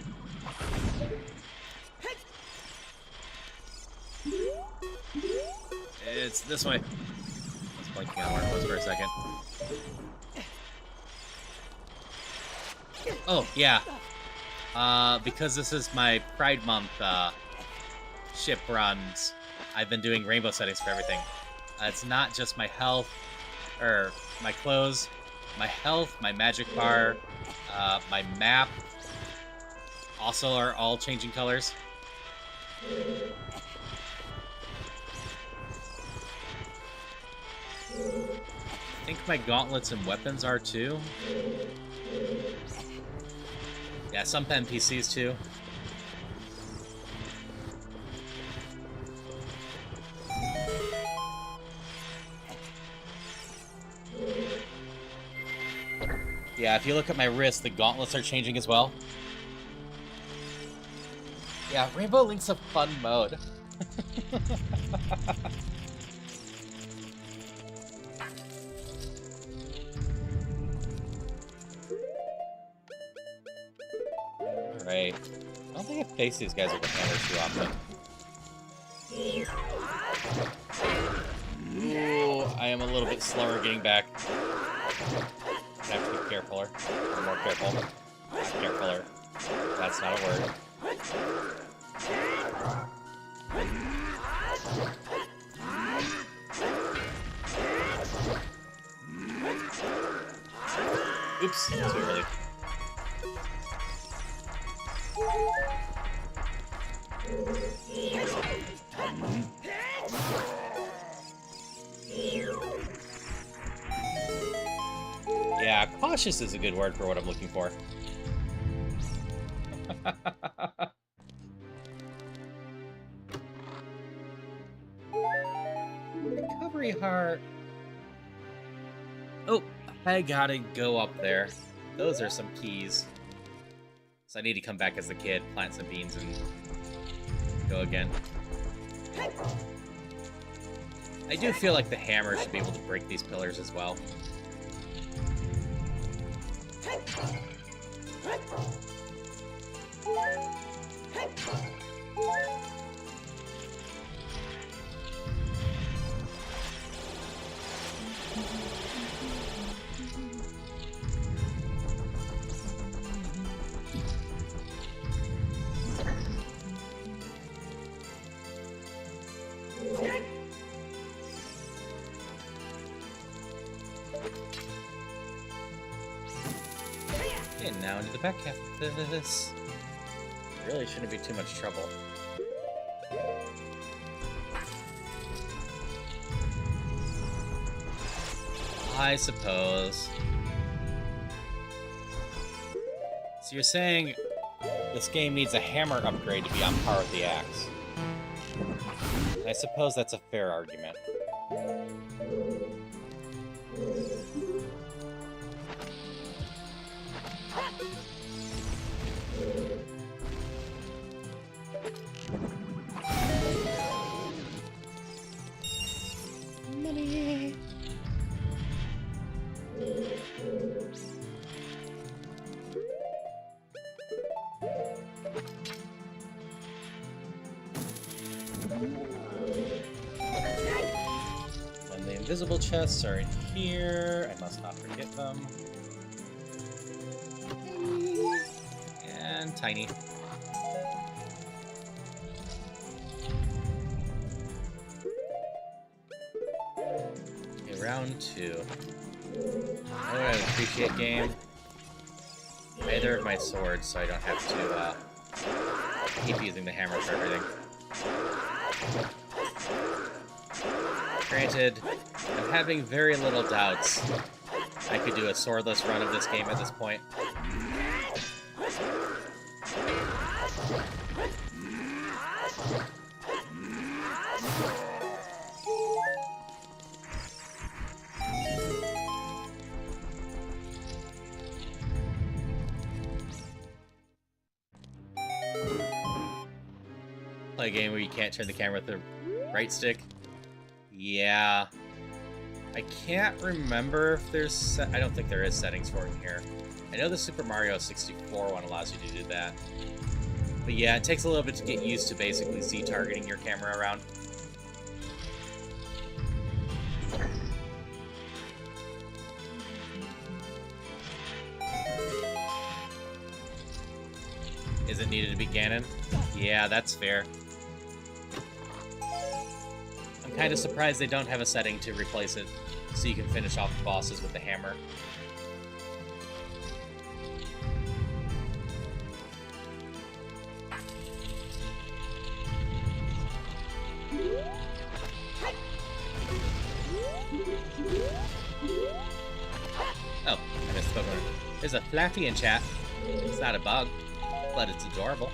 It's this way. I was blinking on where it was for a second. Oh, yeah. Because this is my Pride Month, ship runs, I've been doing rainbow settings for everything. It's not just my health, or my clothes, my health, my magic bar, my map, also are all changing colors. I think my gauntlets and weapons are too. Yeah, some NPCs too. Yeah, if you look at my wrist, the gauntlets are changing as well. Yeah, Rainbow Link's a fun mode. Alright. I don't think I face these guys with the hammer too often. Ooh, I am a little bit slower getting back. carefuler. Or more careful. Not carefuler. That's not a word. Oops, too early. Yeah, cautious is a good word for what I'm looking for. Recovery heart. Oh, I gotta go up there. Those are some keys. So I need to come back as a kid, plant some beans, and go again. I do feel like the hammer should be able to break these pillars as well. And now into the back half of this. Really shouldn't be too much trouble. I suppose. So you're saying this game needs a hammer upgrade to be on par with the axe. I suppose that's a fair argument. Money. And the invisible chests are in here. I must not forget them. And tiny. Okay, round 2. Oh, I appreciate game. Either of my swords, so I don't have to keep using the hammer for everything. Granted, I'm having very little doubts I could do a swordless run of this game at this point. Play a game where you can't turn the camera with the right stick? Yeah. I can't remember if there's... I don't think there is settings for it in here. I know the Super Mario 64 one allows you to do that. But yeah, it takes a little bit to get used to basically Z-targeting your camera around. Is it needed to be Ganon? Yeah, that's fair. I'm kind of surprised they don't have a setting to replace it, so you can finish off the bosses with the hammer. Oh, I missed the Pokemon. There's a Flaffy in chat. It's not a bug, but it's adorable.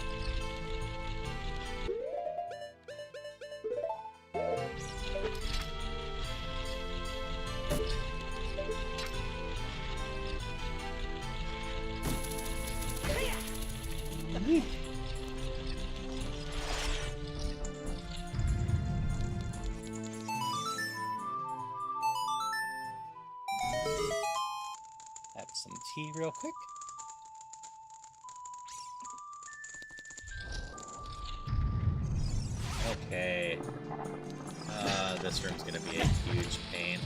Have some tea real quick. Okay. This room's gonna be a huge pain.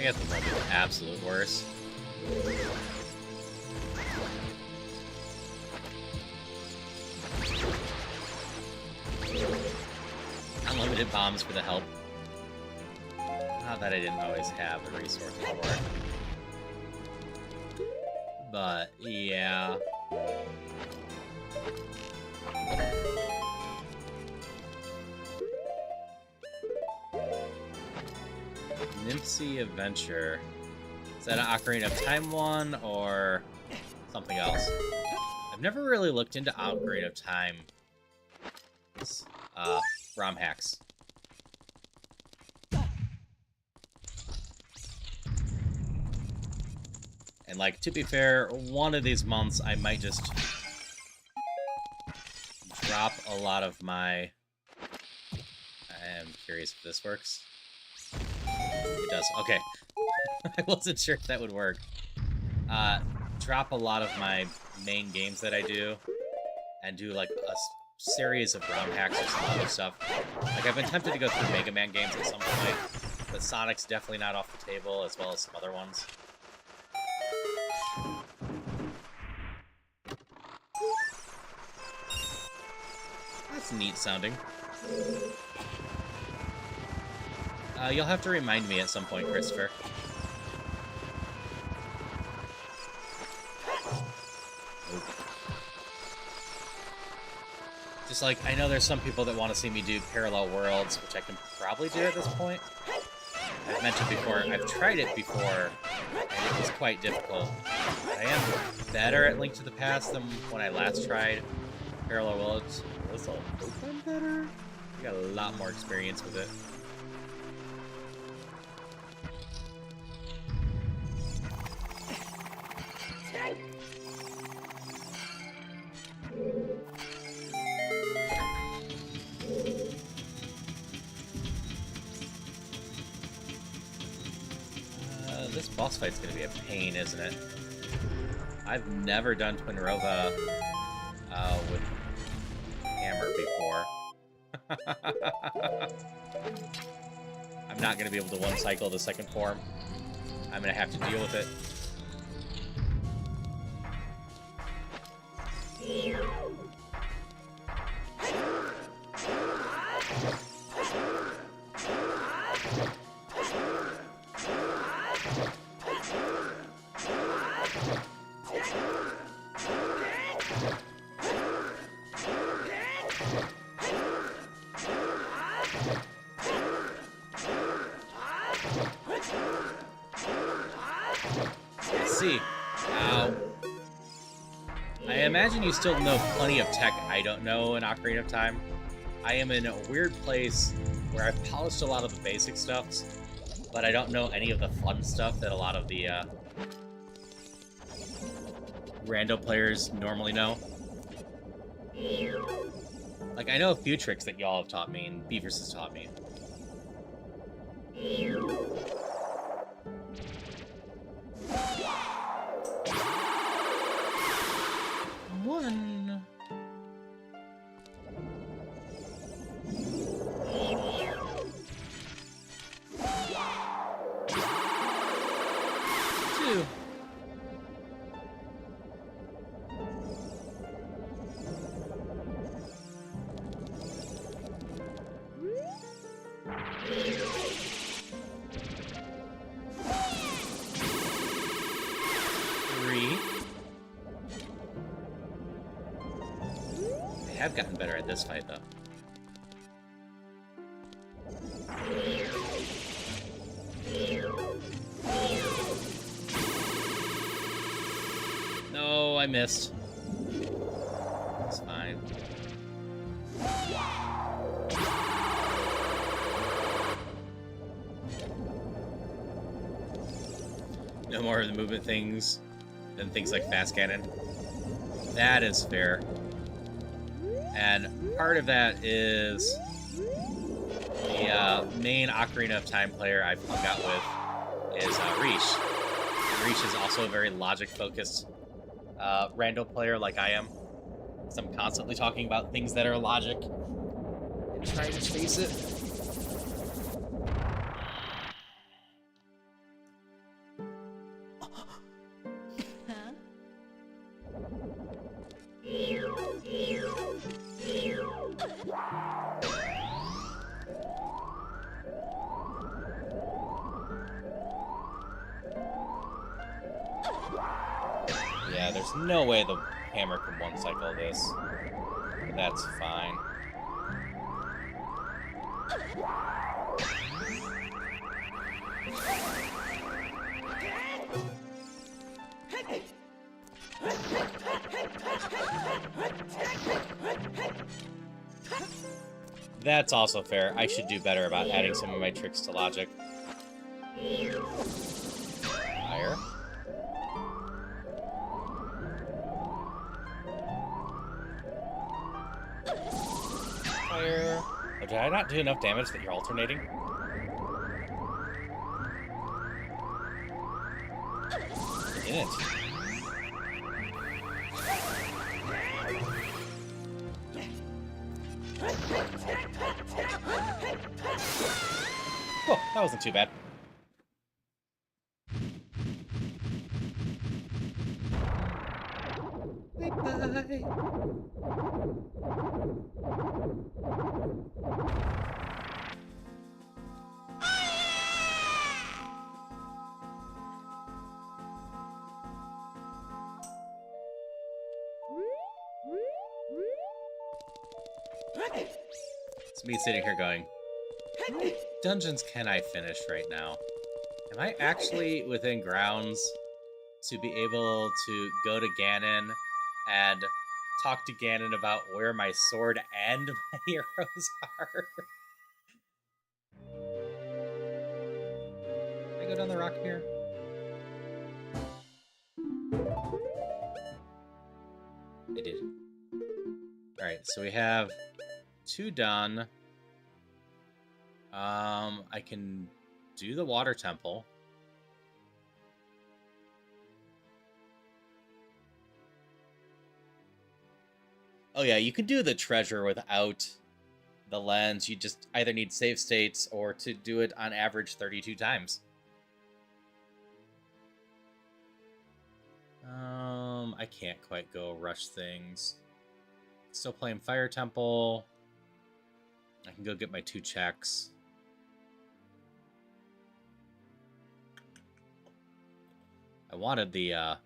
guess it won't be the absolute worst. Unlimited bombs for the help. Not that I didn't always have the resources for it. But, yeah. Nymphsea Adventure. Is that an Ocarina of Time one, or something else? I've never really looked into Ocarina of Time ROM hacks. And, like, to be fair, one of these months I might just drop a lot of my... I am curious if this works. It does. Okay. I wasn't sure if that would work. Drop a lot of my main games that I do and do, like, a series of ROM hacks or some other stuff. Like, I've been tempted to go through Mega Man games at some point, but Sonic's definitely not off the table, as well as some other ones. That's neat sounding. You'll have to remind me at some point, Christopher. Oop. Just like, I know there's some people that want to see me do parallel worlds, which I can probably do at this point. I've mentioned before, I've tried it before, and it was quite difficult. I am better at Link to the Past than when I last tried parallel worlds. I hope I'm better. I got a lot more experience with it. This boss fight's gonna be a pain, isn't it? I've never done Twin Rova with hammer before. I'm not gonna be able to one-cycle the second form. I'm gonna have to deal with it. See. Ow. I imagine you still know plenty of tech I don't know in Ocarina of Time. I am in a weird place where I've polished a lot of the basic stuff, but I don't know any of the fun stuff that a lot of the rando players normally know. Like, I know a few tricks that y'all have taught me and Beavers has taught me. One. Two. I've gotten better at this fight, though. No, I missed. It's fine. No more of the movement things than things like fast cannon. That is fair. And part of that is the main Ocarina of Time player I've hung out with is Riche. And Riche is also a very logic-focused rando player like I am. So I'm constantly talking about things that are logic and trying to face it. Huh? Yeah, there's no way the hammer can one-cycle this. But that's fine. That's also fair. I should do better about adding some of my tricks to logic. Fire. Fire. Oh, did I not do enough damage that you're alternating? I didn't. Oh, that wasn't too bad. Bye-bye. It's me sitting here going, how many dungeons can I finish right now? Am I actually within grounds to be able to go to Ganon and talk to Ganon about where my sword and my heroes are? Can I go down the rock here? I did. Alright, so we have 2 done. I can do the water temple. Oh yeah, you can do the treasure without the lens. You just either need save states or to do it on average 32 times. I can't quite go rush things. Still playing Fire Temple. I can go get my 2 checks. I wanted the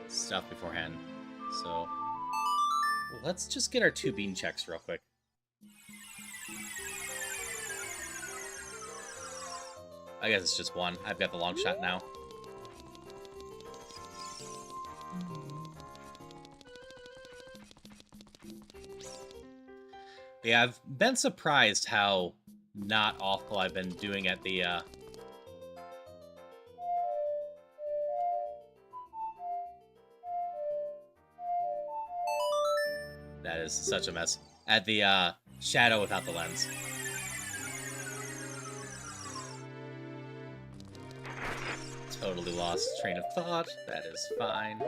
stuff beforehand, so let's just get our 2 bean checks real quick. I guess it's just 1. I've got the long shot now. Yeah, I've been surprised how not awful I've been doing at the that is such a mess. At the shadow without the lens. Totally lost train of thought. That is fine.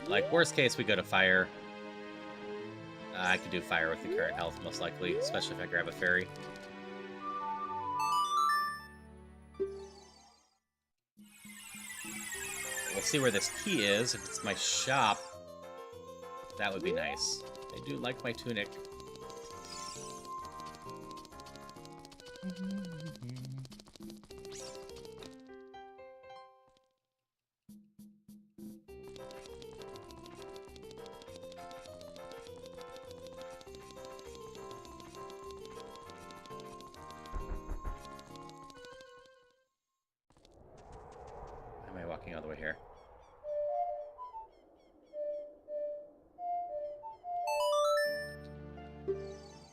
Like, worst case, we go to fire. I could do fire with the current health, most likely, especially if I grab a fairy. We'll see where this key is. If it's my shop, that would be nice. I do like my tunic. Why am I walking all the way here?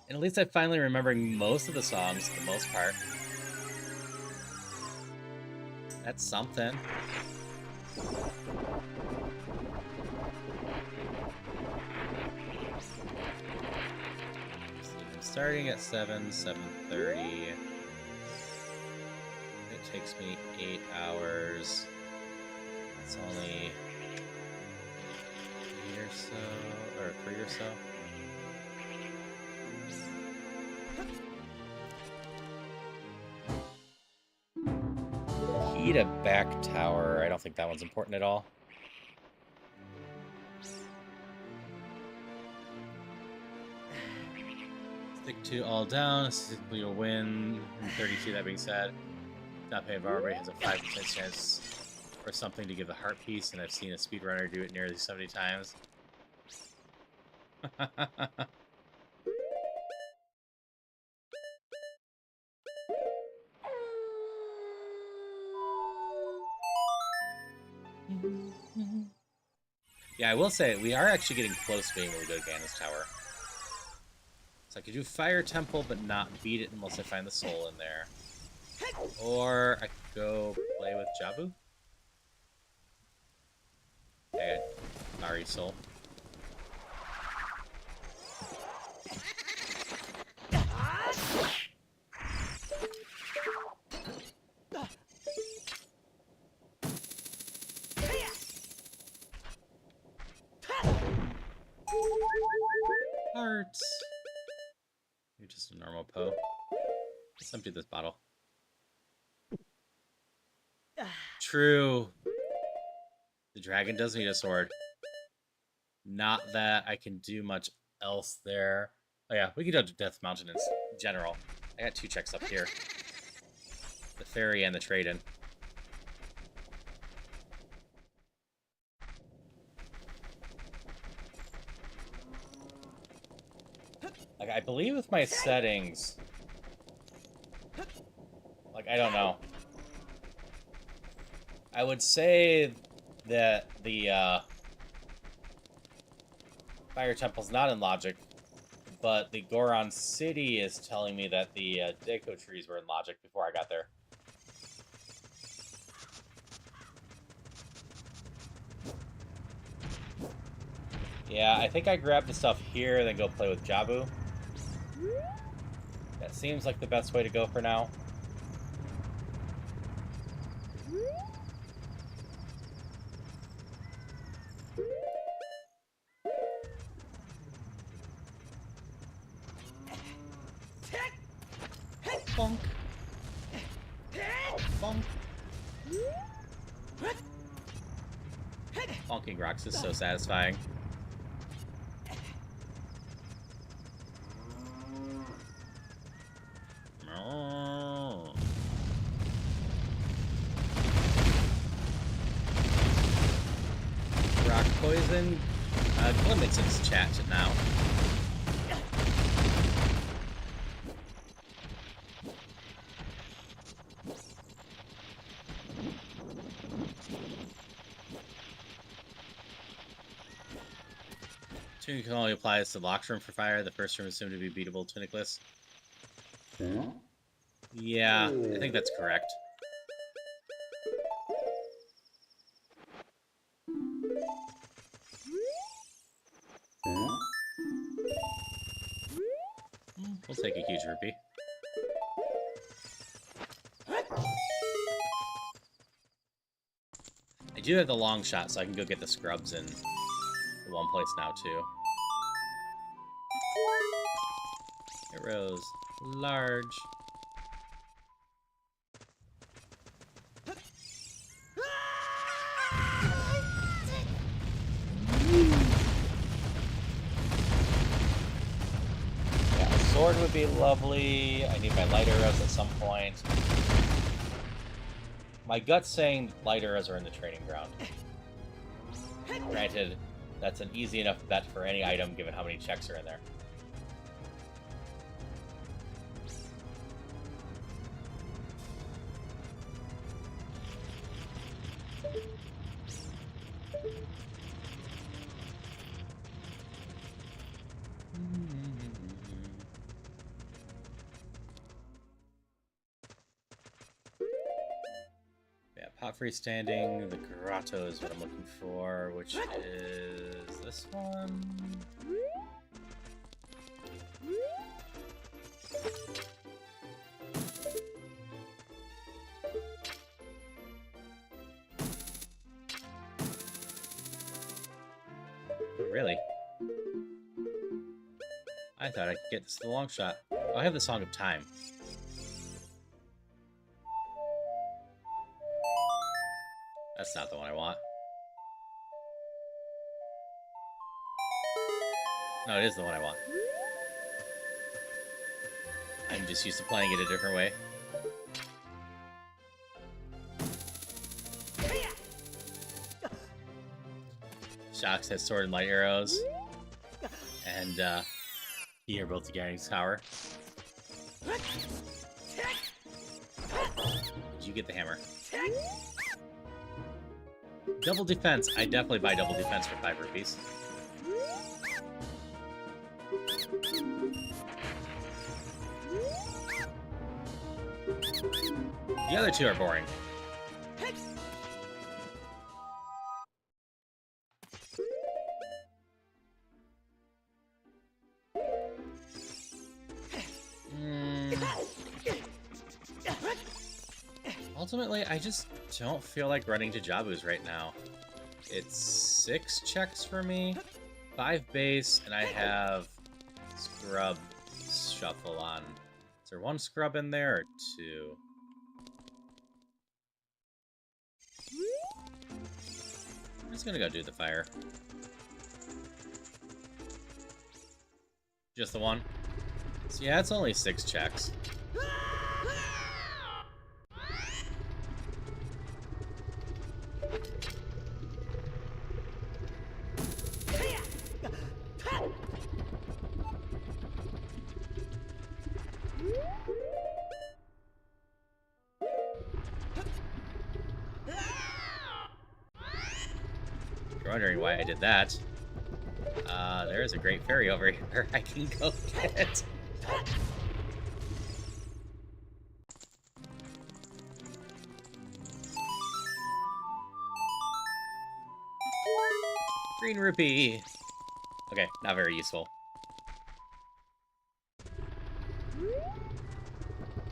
And at least I'm finally remembering most of the songs, for the most part. That's something. I'm starting at 7:30. It takes me 8 hours. It's only 8 or so, or 3 or so. Key to back tower. I don't think that one's important at all. Stick to all down. Statistically, you'll win. In 32, that being said. Not pay Barbary has a 5% chance for something to give the heart piece, and I've seen a speedrunner do it nearly 70 times. Yeah, I will say, we are actually getting close to being able to go to Ganon's Tower. So I could do Fire Temple, but not beat it unless I find the soul in there. Or I could go play with Jabu. Okay, sorry, soul. Hearts. You're just a normal Poe. Let's empty this bottle. True. The dragon does need a sword. Not that I can do much else there. Oh yeah, we can go to Death Mountain in general. I got 2 checks up here. The ferry and the trade-in. Like, I believe with my settings... Like, I don't know. I would say that the, Fire Temple's not in logic, but the Goron City is telling me that the, Deco trees were in logic before I got there. Yeah, I think I grab the stuff here and then go play with Jabu. That seems like the best way to go for now. Bonk. Bonk. Bonking rocks is so satisfying. Oh. Rock poison. Limits its chat now. Tunic can only apply to the locked room for fire. The first room is assumed to be beatable tunicless. Yeah, I think that's correct. We'll take a huge rupee. I do have the long shot, so I can go get the scrubs in the one place now, too. Arrows. Large. Yeah, a sword would be lovely. I need my light arrows at some point. My gut's saying light arrows are in the training ground. Granted, that's an easy enough bet for any item given how many checks are in there. Yeah, pot freestanding. The grotto is what I'm looking for, which is this one. Really? I thought I could get this to the long shot. Oh, I have the Song of Time. That's not the one I want. No, it is the one I want. I'm just used to playing it a different way. Shox has sword and light arrows. And, here both the Guiding Tower. Did you get the hammer? Double defense. I definitely buy double defense for 5 rupees. The other two are boring. Ultimately, I just don't feel like running to Jabu's right now. It's 6 checks for me, 5 base, and I have Scrub Shuffle on. Is there 1 Scrub in there, or 2? I'm just gonna go do the fire. Just the 1? So yeah, it's only 6 checks. If you're wondering why I did that, there is a great fairy over here I can go get. Green rupee! Okay, not very useful.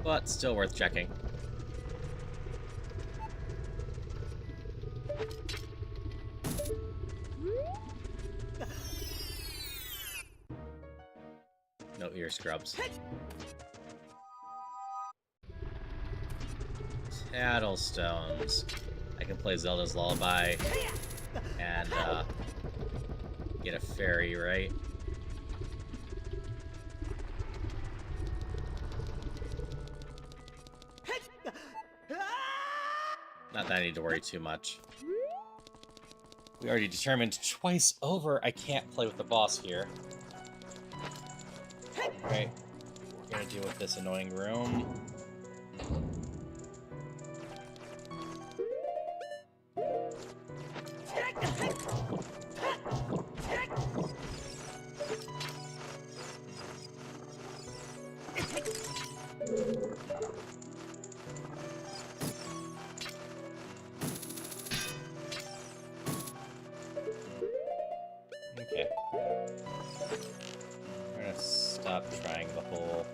But still worth checking. No ear scrubs. Tattlestones. I can play Zelda's Lullaby and get a fairy, right? Not that I need to worry too much. We already determined twice over I can't play with the boss here. Alright, we're gonna deal with this annoying room. Okay. We're gonna stop trying the whole...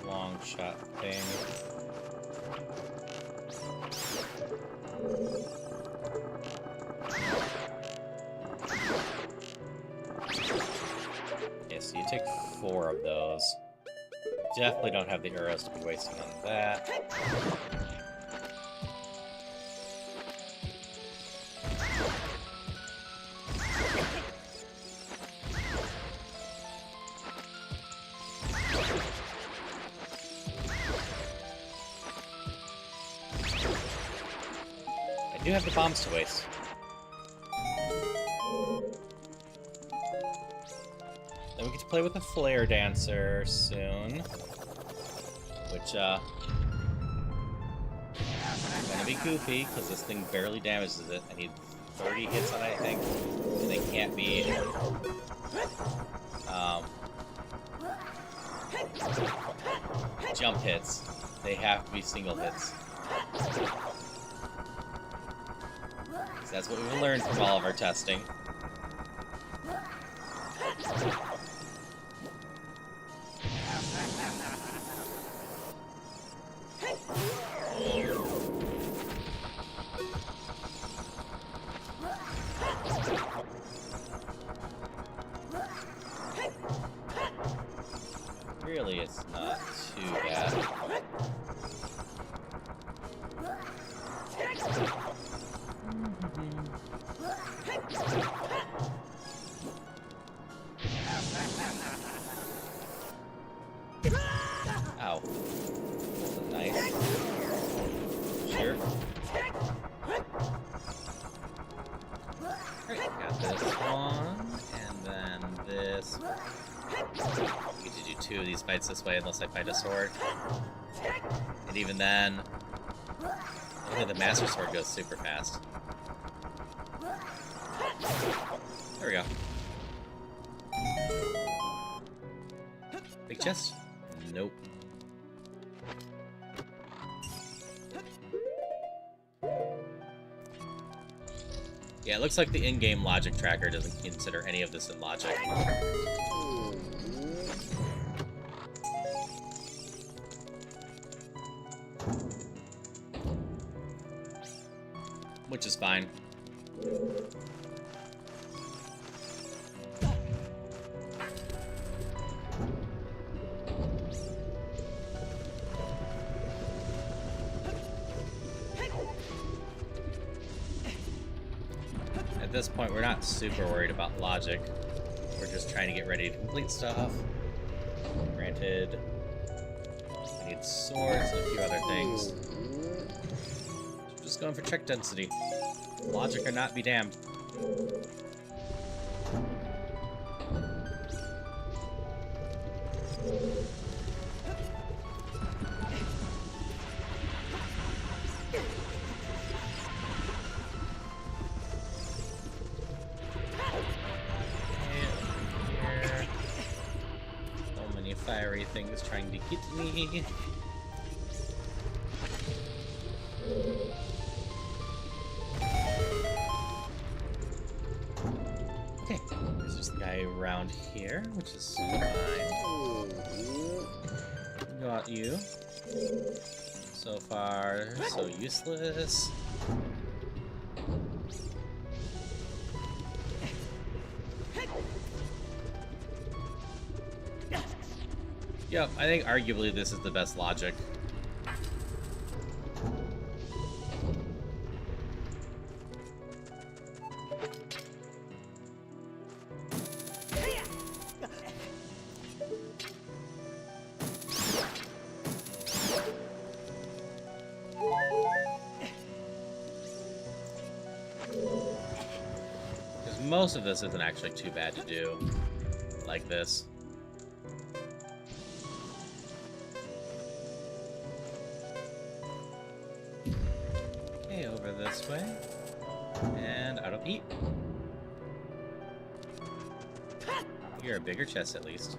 long shot thing. Okay, so you take 4 of those. Definitely don't have the arrows to be wasting on that. I do have the bombs to waste. Then we get to play with a Flare Dancer soon. Which, gonna be goofy, because this thing barely damages it. I need 30 hits on it, I think. And they can't be... jump hits. They have to be single hits. So that's what we've learned from all of our testing. Ow. Nice. Sure. Alright, got this one, and then this. We get to do 2 of these fights this way unless I find a sword. And even then, only the Master Sword goes super fast. There we go. Big chest? Nope. Yeah, it looks like the in-game logic tracker doesn't consider any of this in logic. Which is fine. At this point, we're not super worried about logic. We're just trying to get ready to complete stuff. Granted, we need swords and a few other things. So we're just going for check density. Logic or not be damned. Fiery things trying to get me. Okay, there's this guy around here, which is fine. Got you. So far, so useless. Yep, I think arguably this is the best logic. Because most of this isn't actually too bad to do like this. Over this way, and I don't eat. You're a bigger chest, at least.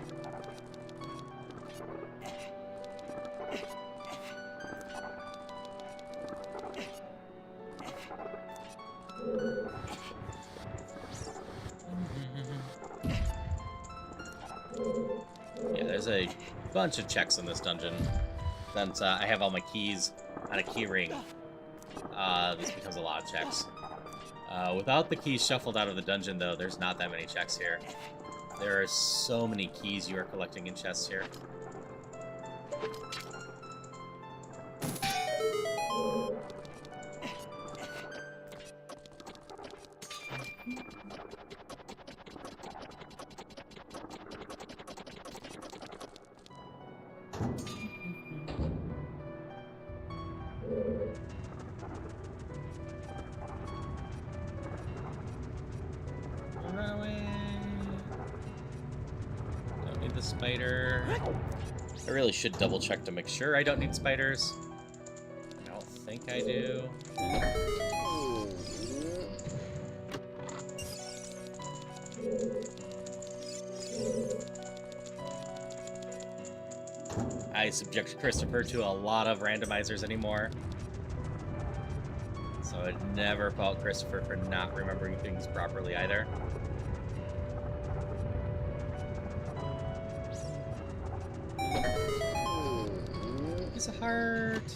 Yeah, there's a bunch of checks in this dungeon. Since I have all my keys on a key ring. This becomes a lot of checks. Without the keys shuffled out of the dungeon, though, there's not that many checks here. There are so many keys you are collecting in chests here. Spider. I really should double check to make sure I don't need spiders. I don't think I do. I subject Christopher to a lot of randomizers anymore. So I'd never fault Christopher for not remembering things properly either. It's a heart.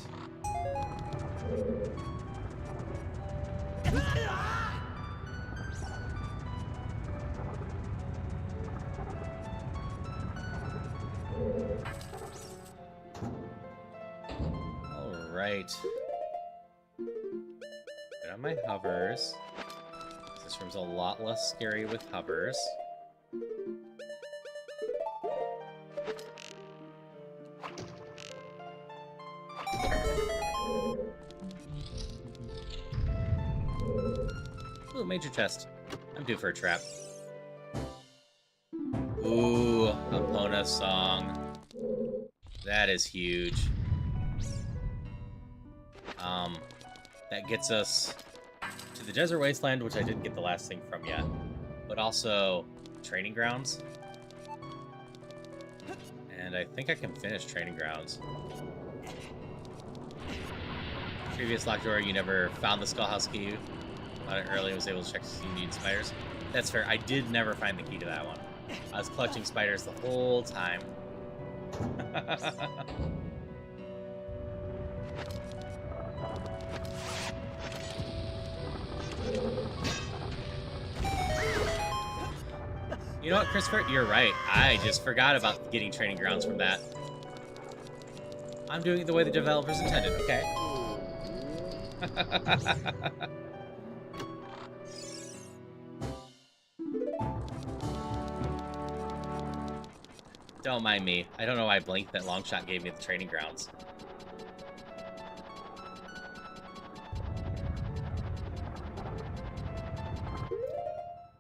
All right. Get on my hovers. This room's a lot less scary with hovers. Ooh, major chest. I'm due for a trap. Ooh, a bonus song. That is huge. That gets us to the Desert Wasteland, which I didn't get the last thing from yet, but also Training Grounds. And I think I can finish Training Grounds. Previous locked door, you never found the Skullhouse key. Found it early and was able to check to see you need spiders. That's fair. I did never find the key to that one. I was collecting spiders the whole time. You know what, Christopher? You're right. I just forgot about getting Training Grounds from that. I'm doing it the way the developers intended, okay? Don't mind me. I don't know why I blinked that Longshot gave me the Training Grounds.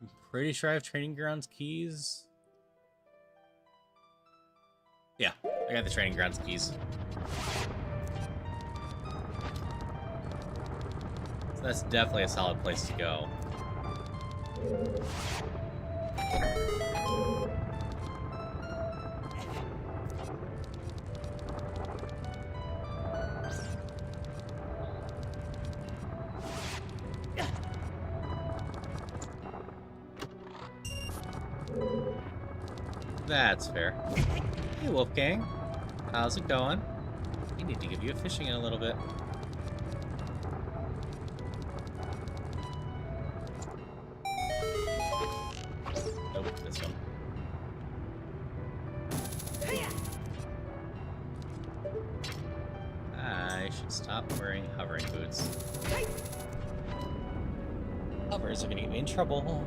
I'm pretty sure I have Training Grounds keys. Yeah, I got the Training Grounds keys. So that's definitely a solid place to go. That's fair. Hey, Wolfgang. How's it going? We need to give you a fishing in a little bit. Nope, this one. I should stop wearing hovering boots. Hovers are gonna get me in trouble.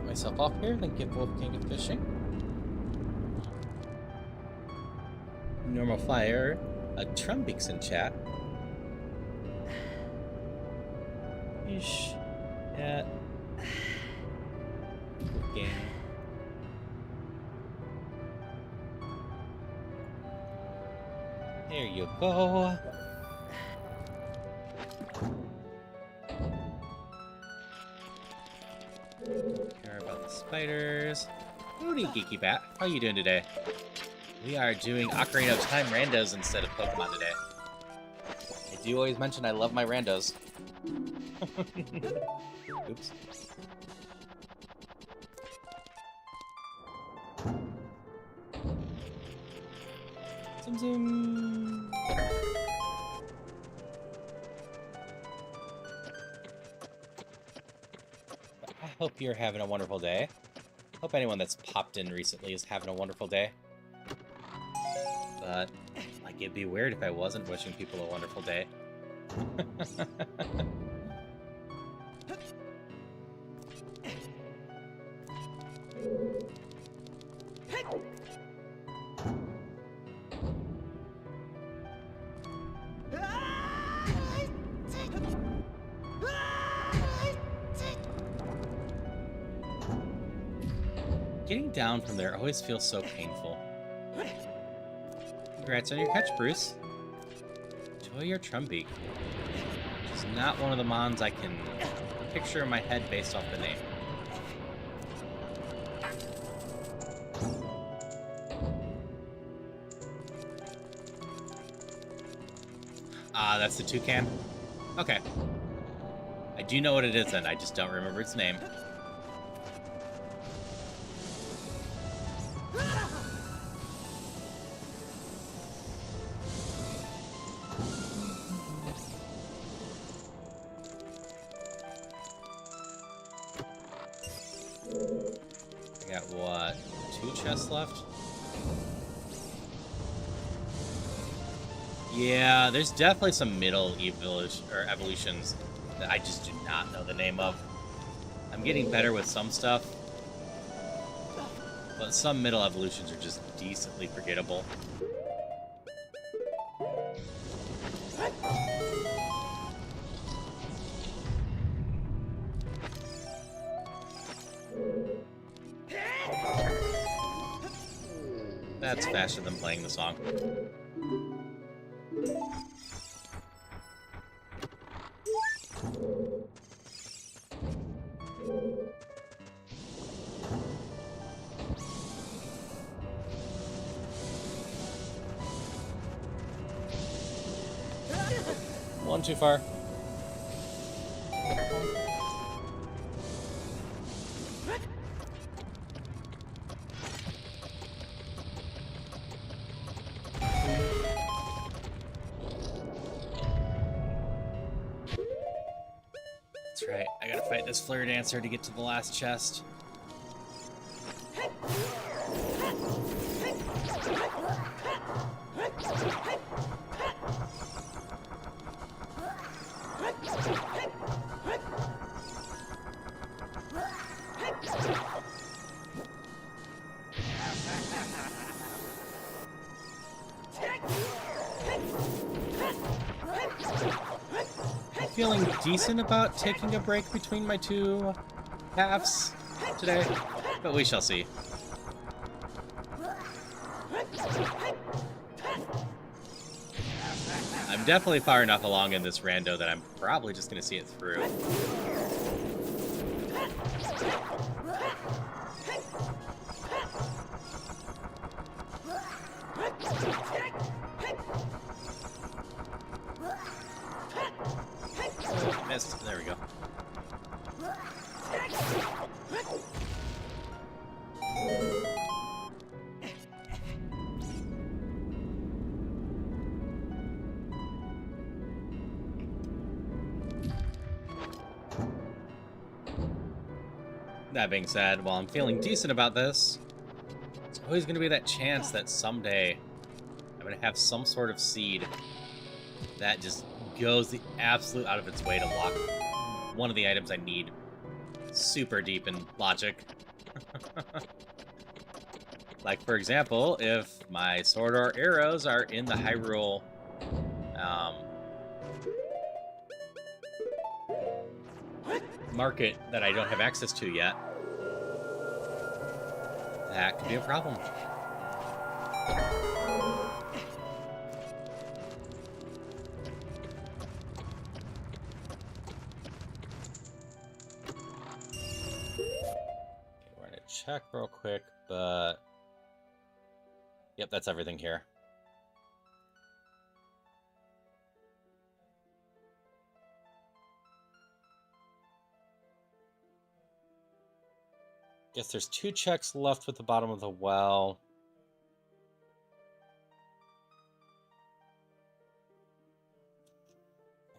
Myself off here, then give Wolfgang a fishing. Normal fire, a Trumbix in chat. Ish. Yeah. Wolfgang. There you go. Care about the spiders. Howdy, Geeky Bat. How are you doing today? We are doing Ocarina of Time randos instead of Pokemon today. I do always mention I love my randos. Oops. Zoom zoom. I hope you're having a wonderful day. Hope anyone that's popped in recently is having a wonderful day. But, like, it'd be weird if I wasn't wishing people a wonderful day. Getting down from there always feels so painful. Congrats on your catch, Bruce. Enjoy your Trumbeak. It's not one of the mons I can picture in my head based off the name. Ah, that's the toucan? Okay. I do know what it is then, I just don't remember its name. I got, what, 2 chests left? Yeah, there's definitely some middle evolutions that I just do not know the name of. I'm getting better with some stuff, but some middle evolutions are just decently forgettable. That's faster than playing the song. One too far. That's right, I gotta fight this flare dancer to get to the last chest. Feeling decent about taking a break between my two halves today, but we shall see. I'm definitely far enough along in this rando that I'm probably just going to see it through. Missed. There we go. That being said, while I'm feeling decent about this, there's always going to be that chance that someday I'm going to have some sort of seed that just goes the absolute out of its way to lock one of the items I need super deep in logic. Like, for example, if my sword or arrows are in the Hyrule market that I don't have access to yet, that could be a problem. We're gonna check real quick, but yep, that's everything here. Guess there's 2 checks left with the bottom of the well.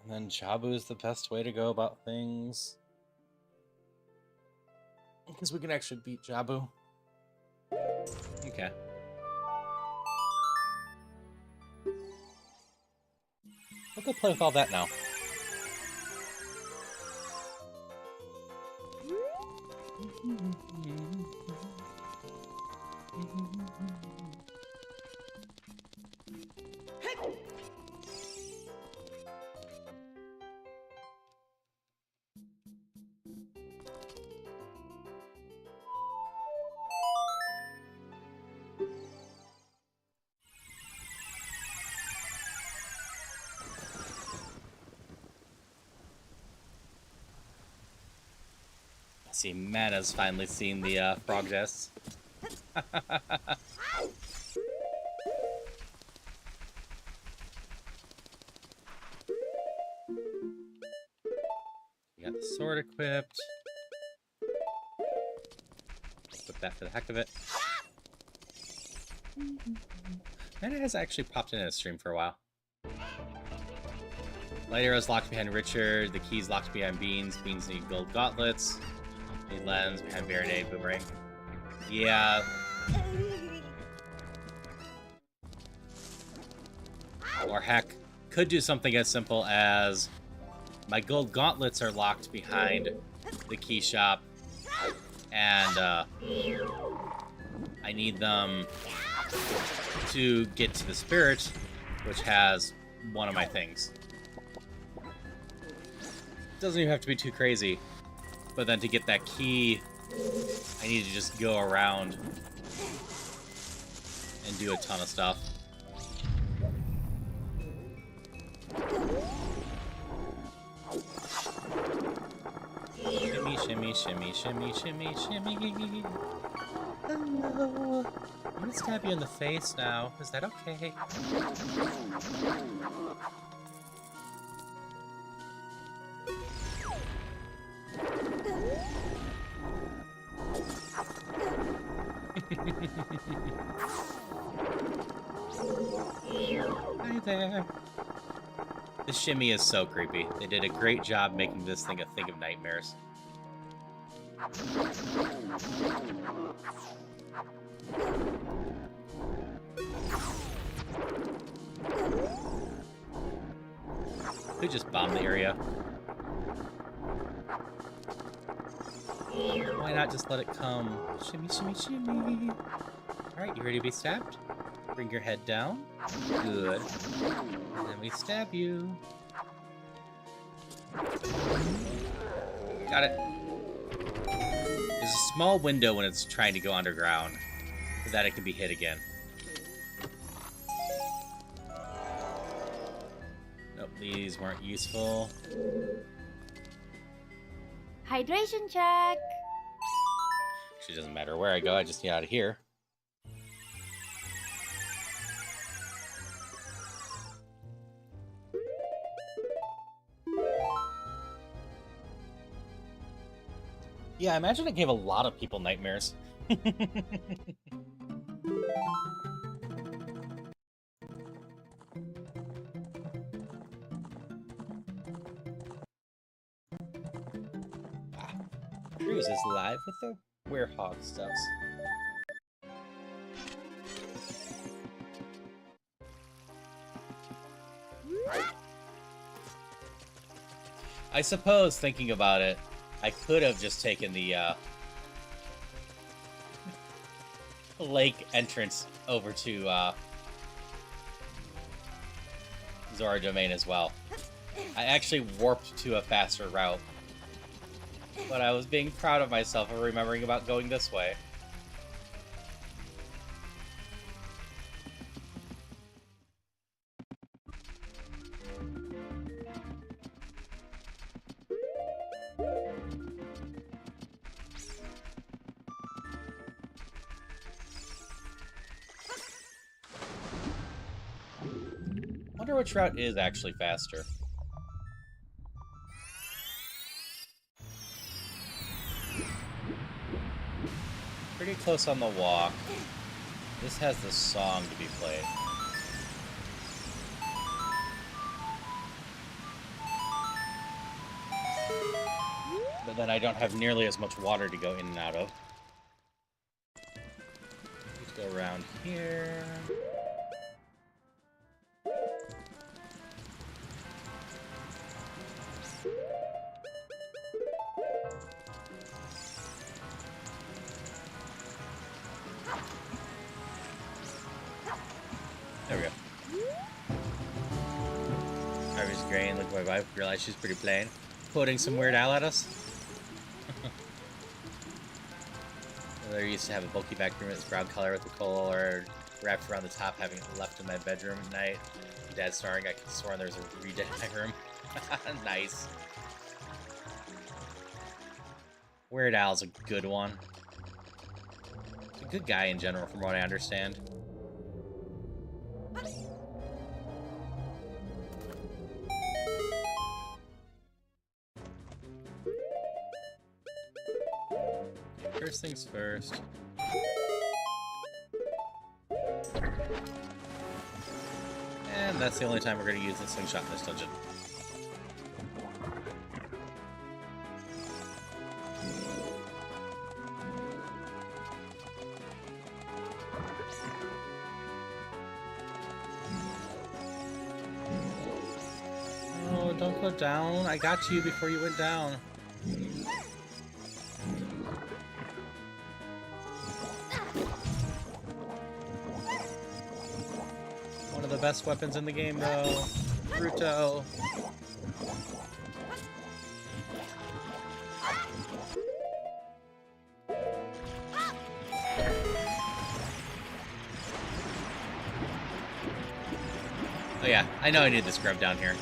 And then Jabu is the best way to go about things. Because we can actually beat Jabu. Okay. We'll go play with all that now. See, Mana's finally seen the frog discs. We got the sword equipped. Equip that for the heck of it. Mana has actually popped in a stream for a while. Light arrows locked behind Richard. The keys locked behind Beans. Beans need gold gauntlets. Need lens behind Baronade Boomerang. Yeah. Or heck, could do something as simple as my gold gauntlets are locked behind the key shop, and I need them to get to the spirit, which has one of my things. Doesn't even have to be too crazy, but then to get that key, I need to just go around and do a ton of stuff. Shimmy, shimmy, shimmy, shimmy, shimmy, shimmy. Hello. I'm gonna stab you in the face now. Is that okay? Hi there. The shimmy is so creepy. They did a great job making this thing a thing of nightmares. Could just bomb the area. Why not just let it come? Shimmy, shimmy, shimmy. Alright, you ready to be stabbed? Bring your head down. Good. And then we stab you. Got it. There's a small window when it's trying to go underground, so that it can be hit again. Nope, these weren't useful. Hydration check. Actually, doesn't matter where I go, I just get out of here. Yeah, I imagine it gave a lot of people nightmares. Cruz is live with the werehog stuffs. I suppose, thinking about it, I could have just taken the lake entrance over to Zora Domain as well. I actually warped to a faster route, but I was being proud of myself for remembering about going this way. Wonder which route is actually faster. Pretty close on the walk. This has the song to be played. But then I don't have nearly as much water to go in and out of. Let's go around here. There we go. Harvey's grain, look at my wife, realize she's pretty plain. Quoting some Weird Al at us. I used to have a bulky back room that's brown color with a coal or wrapped around the top, having it left in my bedroom at night. Dad snoring, I could have sworn there was a reded in my room. Nice. Weird Al's a good one. He's a good guy in general, from what I understand. First things first. And that's the only time we're going to use the slingshot in this dungeon. go down. I got you before you went down. One of the best weapons in the game, though. Ruto. Oh yeah, I know I need this grub down here.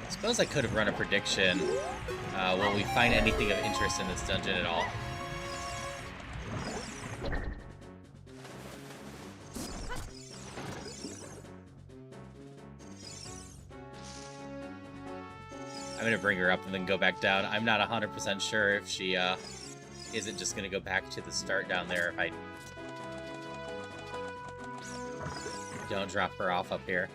I suppose I could have run a prediction. Will we find anything of interest in this dungeon at all? I'm gonna bring her up and then go back down. I'm not 100% sure if she, isn't just gonna go back to the start down there if I don't drop her off up here.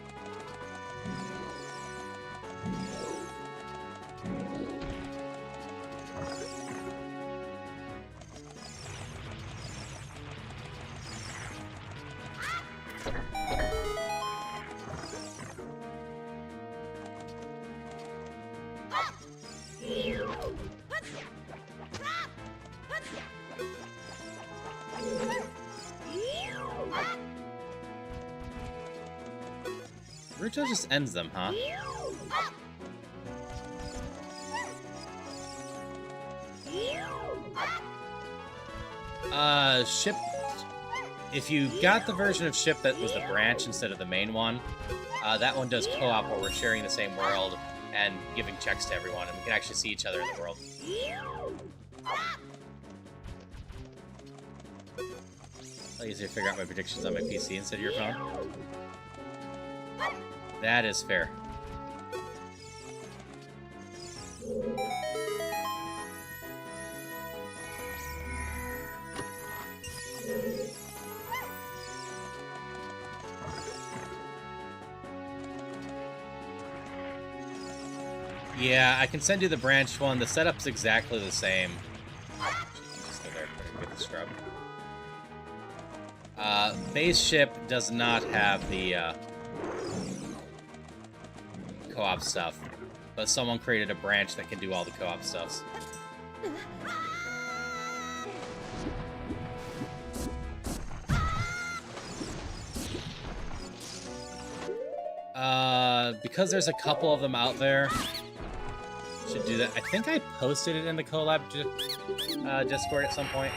Ruto just ends them, huh? Ship... If you got the version of Ship that was the branch instead of the main one, that one does co-op where we're sharing the same world and giving checks to everyone, and we can actually see each other in the world. It's easier to figure out my predictions on my PC instead of your phone. That is fair. Yeah, I can send you the branch one. The setup's exactly the same. Just go there and get the scrub. Base ship does not have the co-op stuff, but someone created a branch that can do all the co-op stuffs. Because there's a couple of them out there, should do that. I think I posted it in the collab Discord at some point.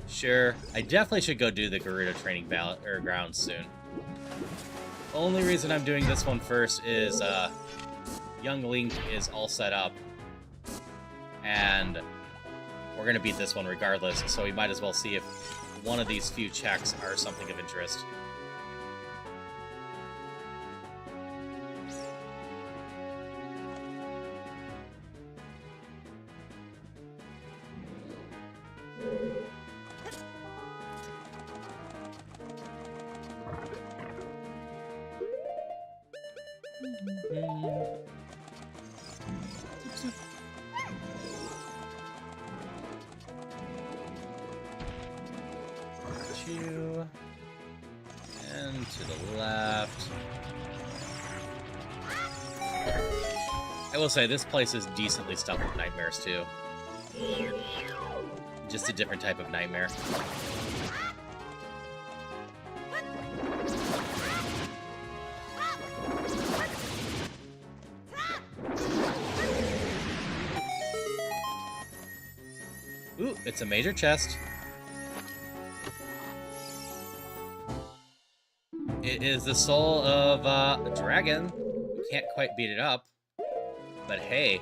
Sure, I definitely should go do the Gerudo training grounds soon. Only reason I'm doing this one first is young Link is all set up, and we're gonna beat this one regardless, so we might as well see if one of these few checks are something of interest. You and to the left. I will say this place is decently stuffed with nightmares too. Just a different type of nightmare. Ooh, it's a major chest. It is the soul of a dragon. We can't quite beat it up. But hey,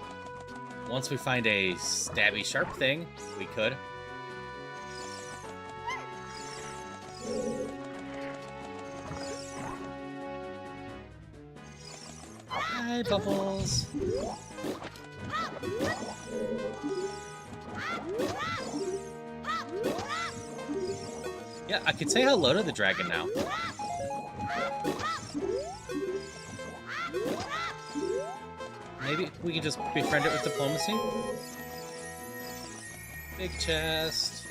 once we find a stabby sharp thing, we could. Hi, Bubbles. Yeah, I could say hello to the dragon now. Maybe we can just befriend it with diplomacy? Big chest.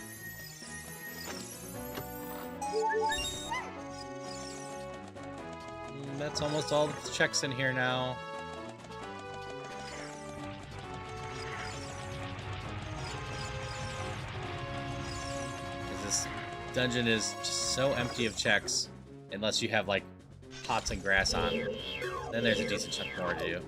That's almost all the checks in here now. This dungeon is just so empty of checks, unless you have like pots and grass on. Then there's a decent chunk more to do.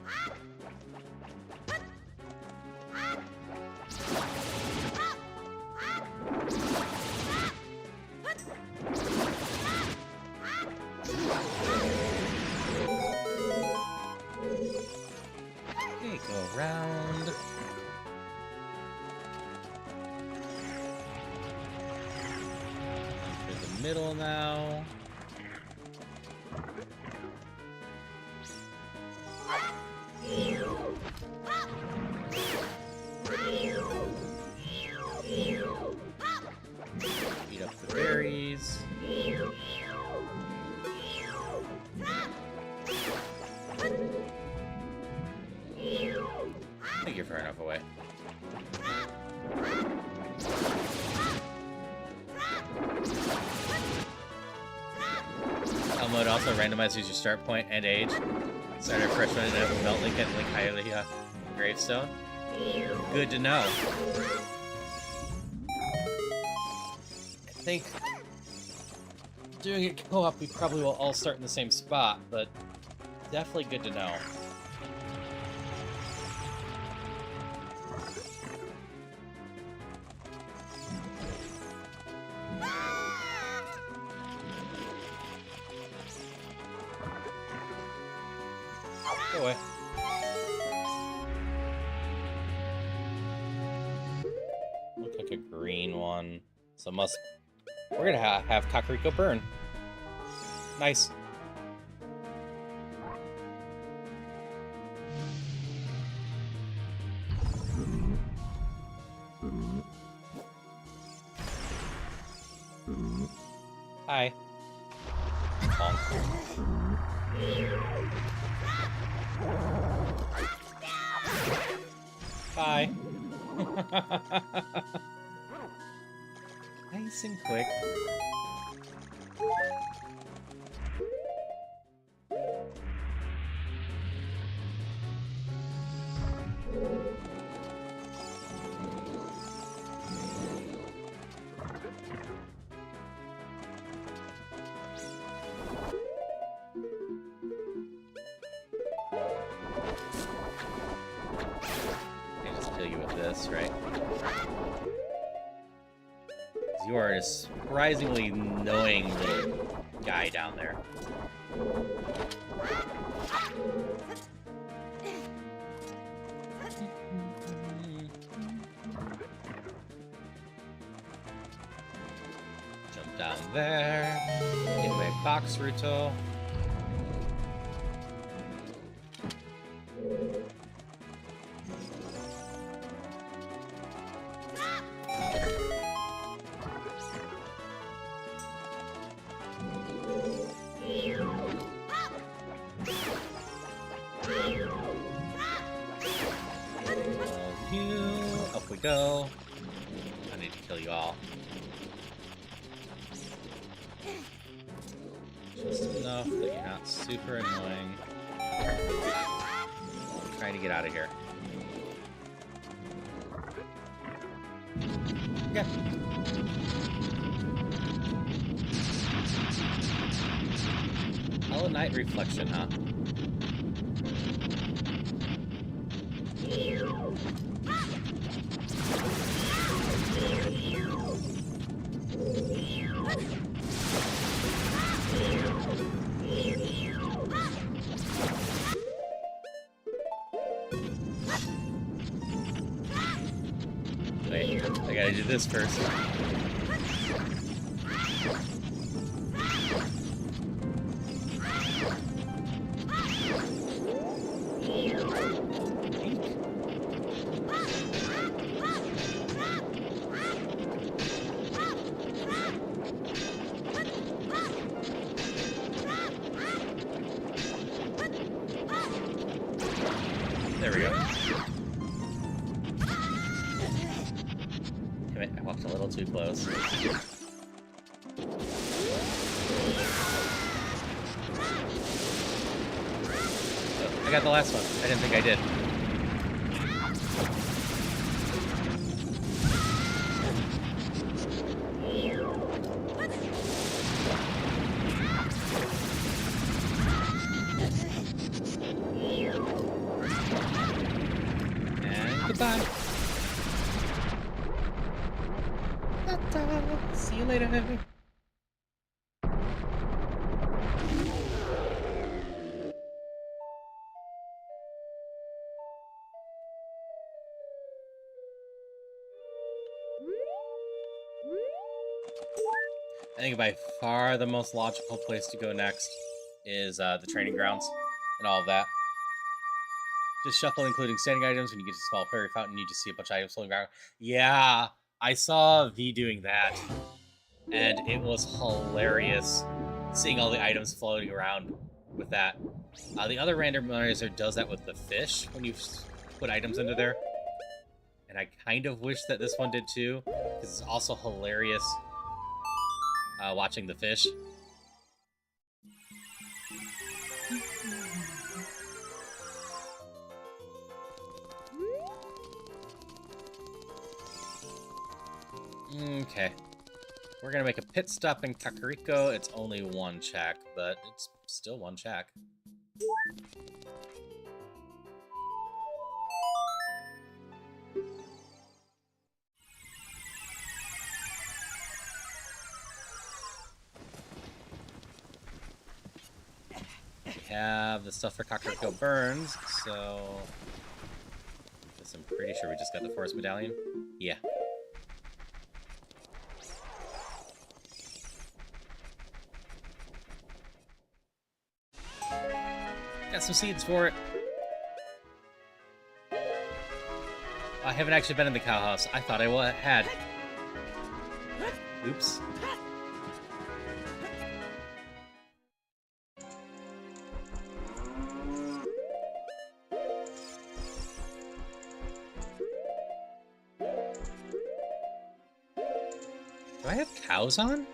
Okay, go around. Through the middle now. Eat up the berries. I think you're far enough away. Mode also randomizes your start point and age. Start a freshman and it will melt Link at Link Hylia gravestone. Good to know. I think doing it co-op, we probably will all start in the same spot, but definitely good to know. Go away. Look like a green one. So we're gonna have Kakariko burn. Nice. Hi. Bonk. Bye. Nice and quick. Right? You are a surprisingly annoying little guy down there. Jump down there. Get away box Ruto. Up we go. I need to kill you all. Just enough that you're not super annoying. I'm trying to get out of here. Yeah. Hollow Knight reflection, huh? Wait, I gotta do this first. There we go. Damn it, I walked a little too close. Oh, I got the last one. I didn't think I did. Goodbye. See you later. I think by far the most logical place to go next is the training grounds and all of that. Just shuffle, including standing items. When you get to a small fairy fountain, you just see a bunch of items floating around. Yeah, I saw V doing that, and it was hilarious seeing all the items floating around with that. The other randomizer does that with the fish when you put items into there, and I kind of wish that this one did too, because it's also hilarious watching the fish. Okay. We're gonna make a pit stop in Kakariko. It's only one check, but it's still one check. We have the stuff for Kakariko Burns, so... I'm pretty sure we just got the Forest Medallion. Yeah. Got some seeds for it. I haven't actually been in the cow house. I thought I had. Oops. Do I have cows on?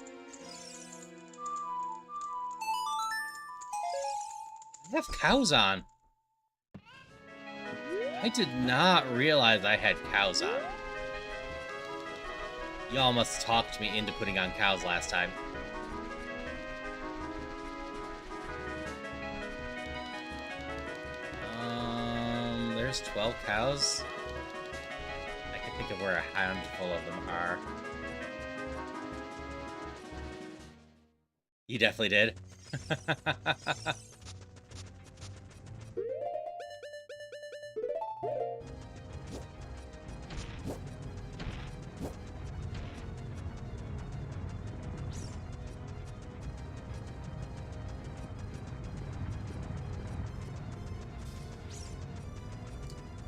I have cows on. I did not realize I had cows on. Y'all must have talked me into putting on cows last time. There's 12 cows. I can think of where a handful of them are. You definitely did.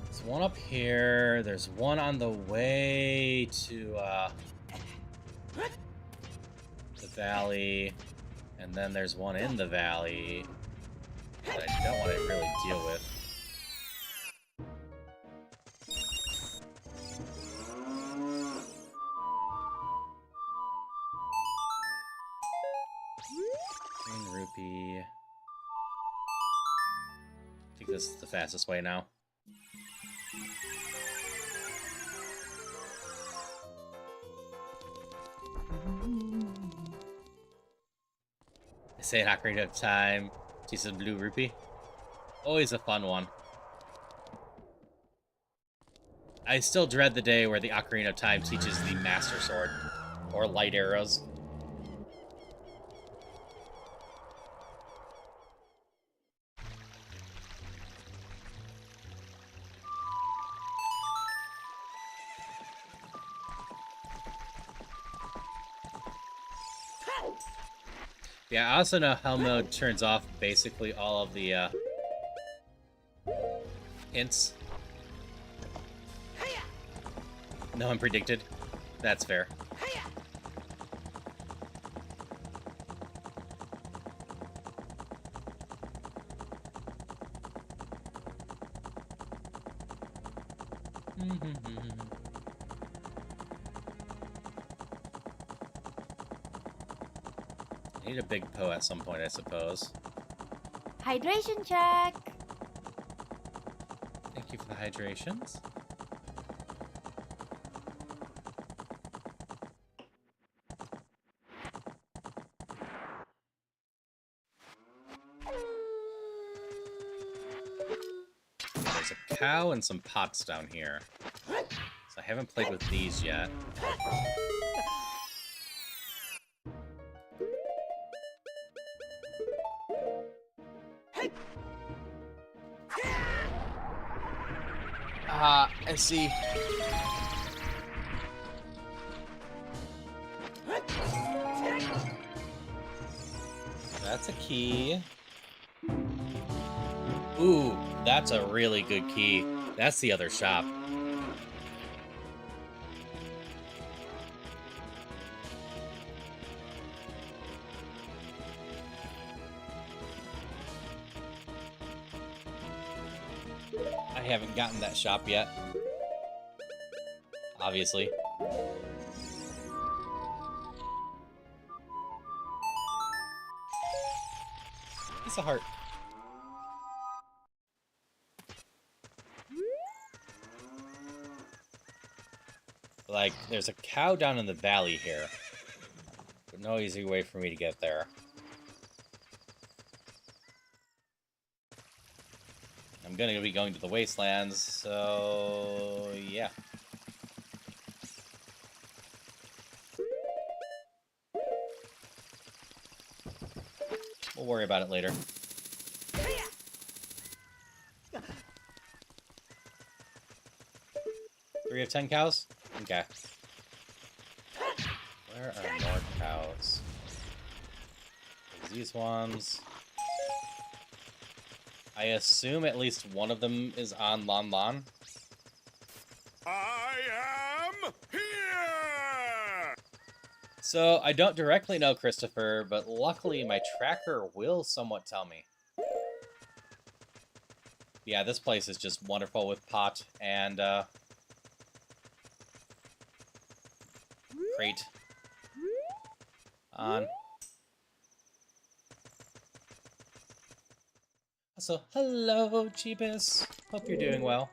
There's one up here. There's one on the way to the valley. And then there's one in the valley that I don't want to really deal with. Green rupee. I think this is the fastest way now. Say an Ocarina of Time, see some blue rupee. Always a fun one. I still dread the day where the Ocarina of Time teaches the Master Sword, or light arrows. Yeah, I also know Hell Mode turns off basically all of the hints. No one predicted. That's fair. I need a big Poe at some point, I suppose. Hydration check. Thank you for the hydrations. There's a cow and some pots down here. So I haven't played with these yet. I see. That's a key. Ooh, that's a really good key. That's the other shop. I haven't gotten that shop yet. Obviously. It's a heart. Like, there's a cow down in the valley here. But no easy way for me to get there. I'm gonna be going to the wastelands, so yeah. We'll worry about it later. 3 of 10 cows? Okay. Where are more cows? These ones. I assume at least one of them is on Lon Lon. I am here! So, I don't directly know Christopher, but luckily my tracker will somewhat tell me. Yeah, this place is just wonderful with pot and, crate. On. Also, hello, Cheapest. Hope you're doing well.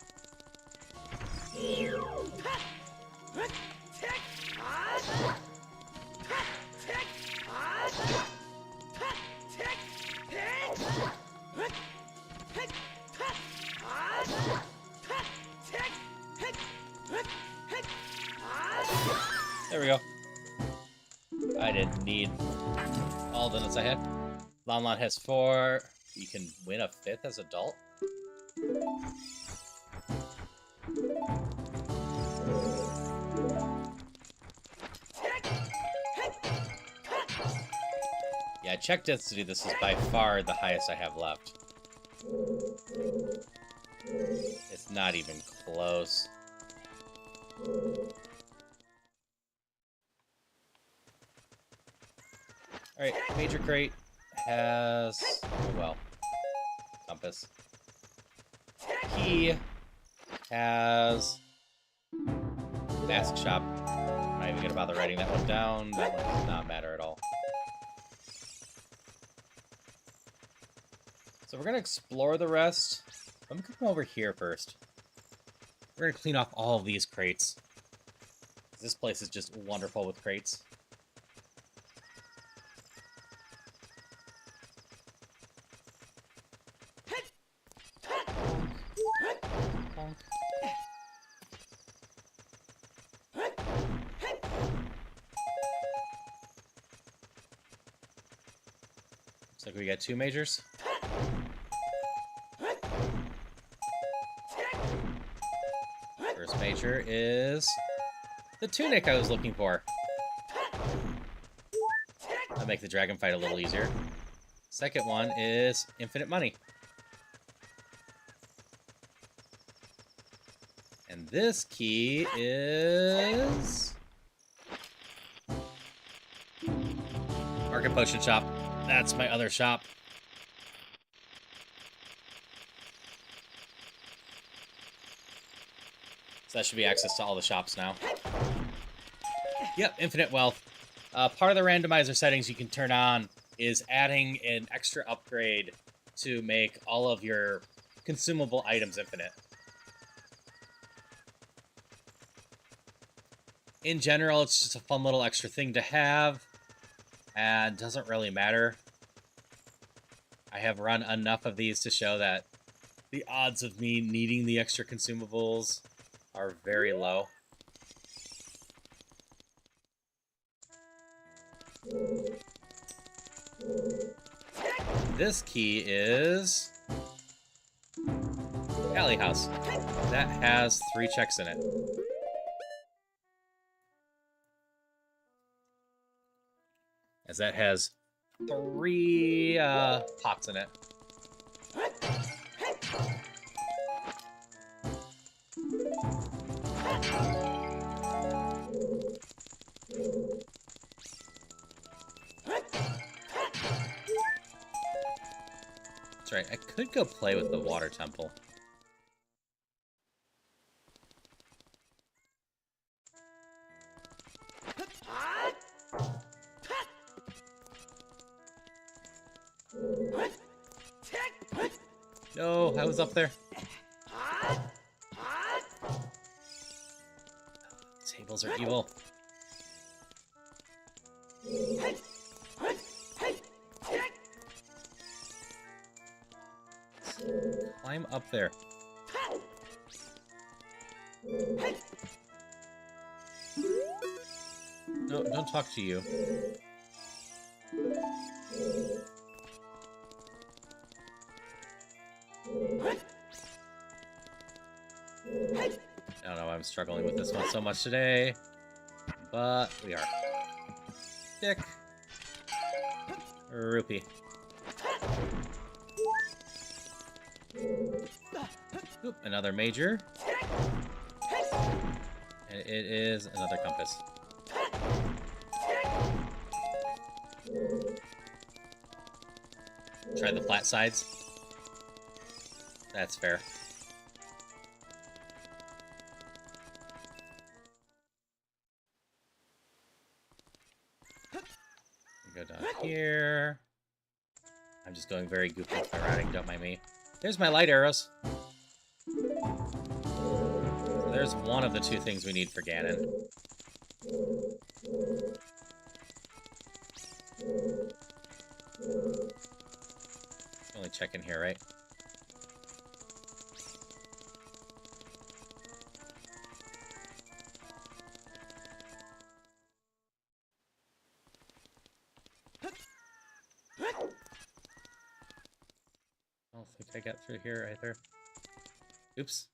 There we go. I didn't need all the nuts I had. Lon Lon has 4. You can win a 5th as adult. Yeah, check density. This is by far the highest I have left. It's not even close. Alright, major crate has... oh well. Compass. Key has... mask shop. I'm not even gonna bother writing that one down. That one does not matter at all. So we're gonna explore the rest. I'm gonna come over here first. We're gonna clean off all of these crates. This place is just wonderful with crates. Looks like we got 2 majors. First major is the tunic I was looking for. That'll make the dragon fight a little easier. Second one is infinite money. And this key is... Market Potion Shop. That's my other shop. So that should be access to all the shops now. Yep, infinite wealth. Part of the randomizer settings you can turn on is adding an extra upgrade to make all of your consumable items infinite. In general, it's just a fun little extra thing to have, and doesn't really matter. I have run enough of these to show that the odds of me needing the extra consumables are very low. This key is Alley House. That has 3 checks in it. As that has 3 pots in it. That's right, I could go play with the water temple. No, I was up there. Tables are evil. Climb up there. No, don't talk to you. I don't know why I'm struggling with this one so much today, but we are. Dick. Rupee. Oop, another major. And it is another compass. Try the flat sides. That's fair. Go down here. I'm just going very goofy with my routing, don't mind me. There's my light arrows. So there's one of the 2 things we need for Ganon. Only check in here, right? I don't think I got through here either. Oops.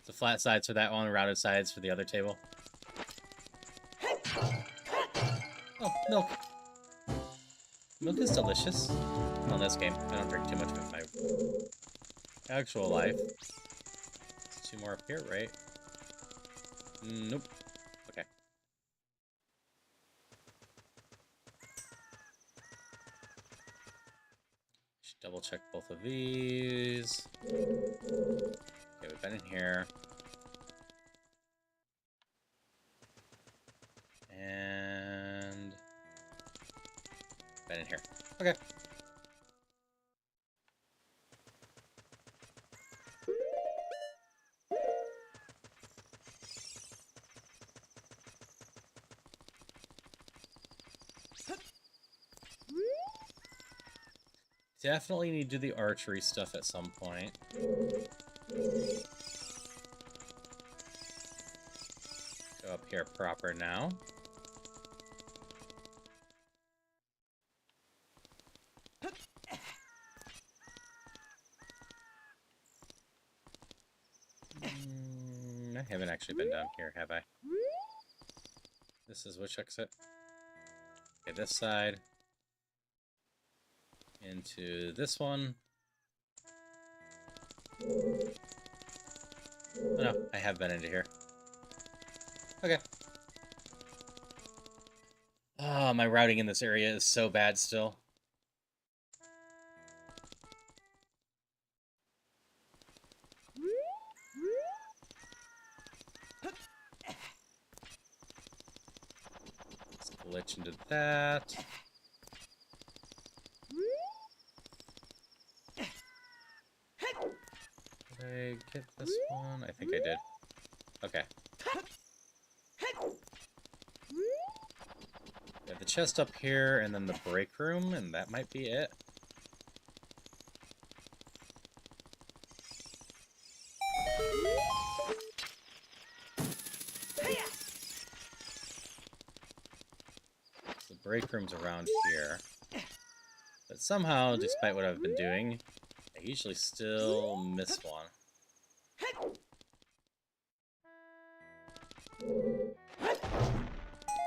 The flat sides for that one, rounded sides for the other table. Oh, milk. Milk is delicious. Well, in this game, I don't drink too much of it in my actual life. There's 2 more up here, right? Nope. Okay. Should double check both of these. Okay, we've been in here. And been in here. Okay. Definitely need to do the archery stuff at some point. Go up here proper now. I haven't actually been down here, have I? This is which exit? Okay, this side. Into this one. Oh no, I have been into here. Okay. Oh, my routing in this area is so bad still. much into that. Did I get this one? I think I did. Okay. We have the chest up here, and then the break room, and that might be it. The break room's around here. But somehow, despite what I've been doing, I usually still miss one.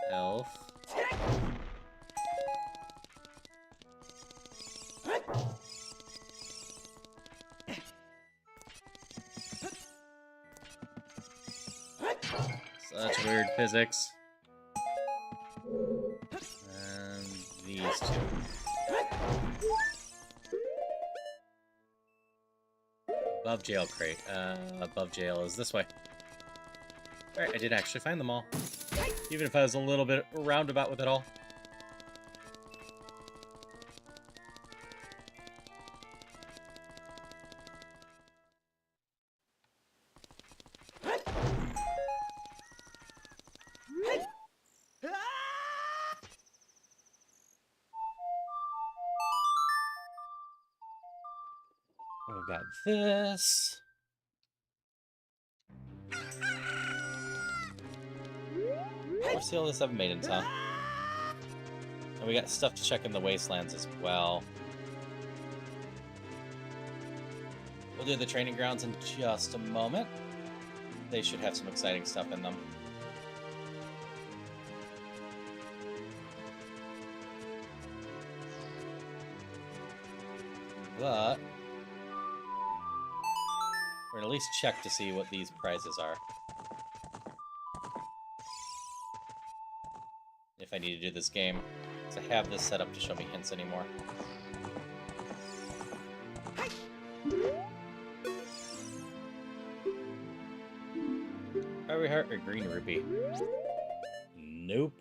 Health. Such weird physics. And these two. Above jail crate. Above jail is this way. Alright, I did actually find them all. Even if I was a little bit roundabout with it all. We've got this. More seal this haven't made in town. And we got stuff to check in the wastelands as well. We'll do the training grounds in just a moment. They should have some exciting stuff in them. But we're gonna at least check to see what these prizes are. If I need to do this game, because I have this set up to show me hints anymore. Fiery Heart or Green Ruby? Nope.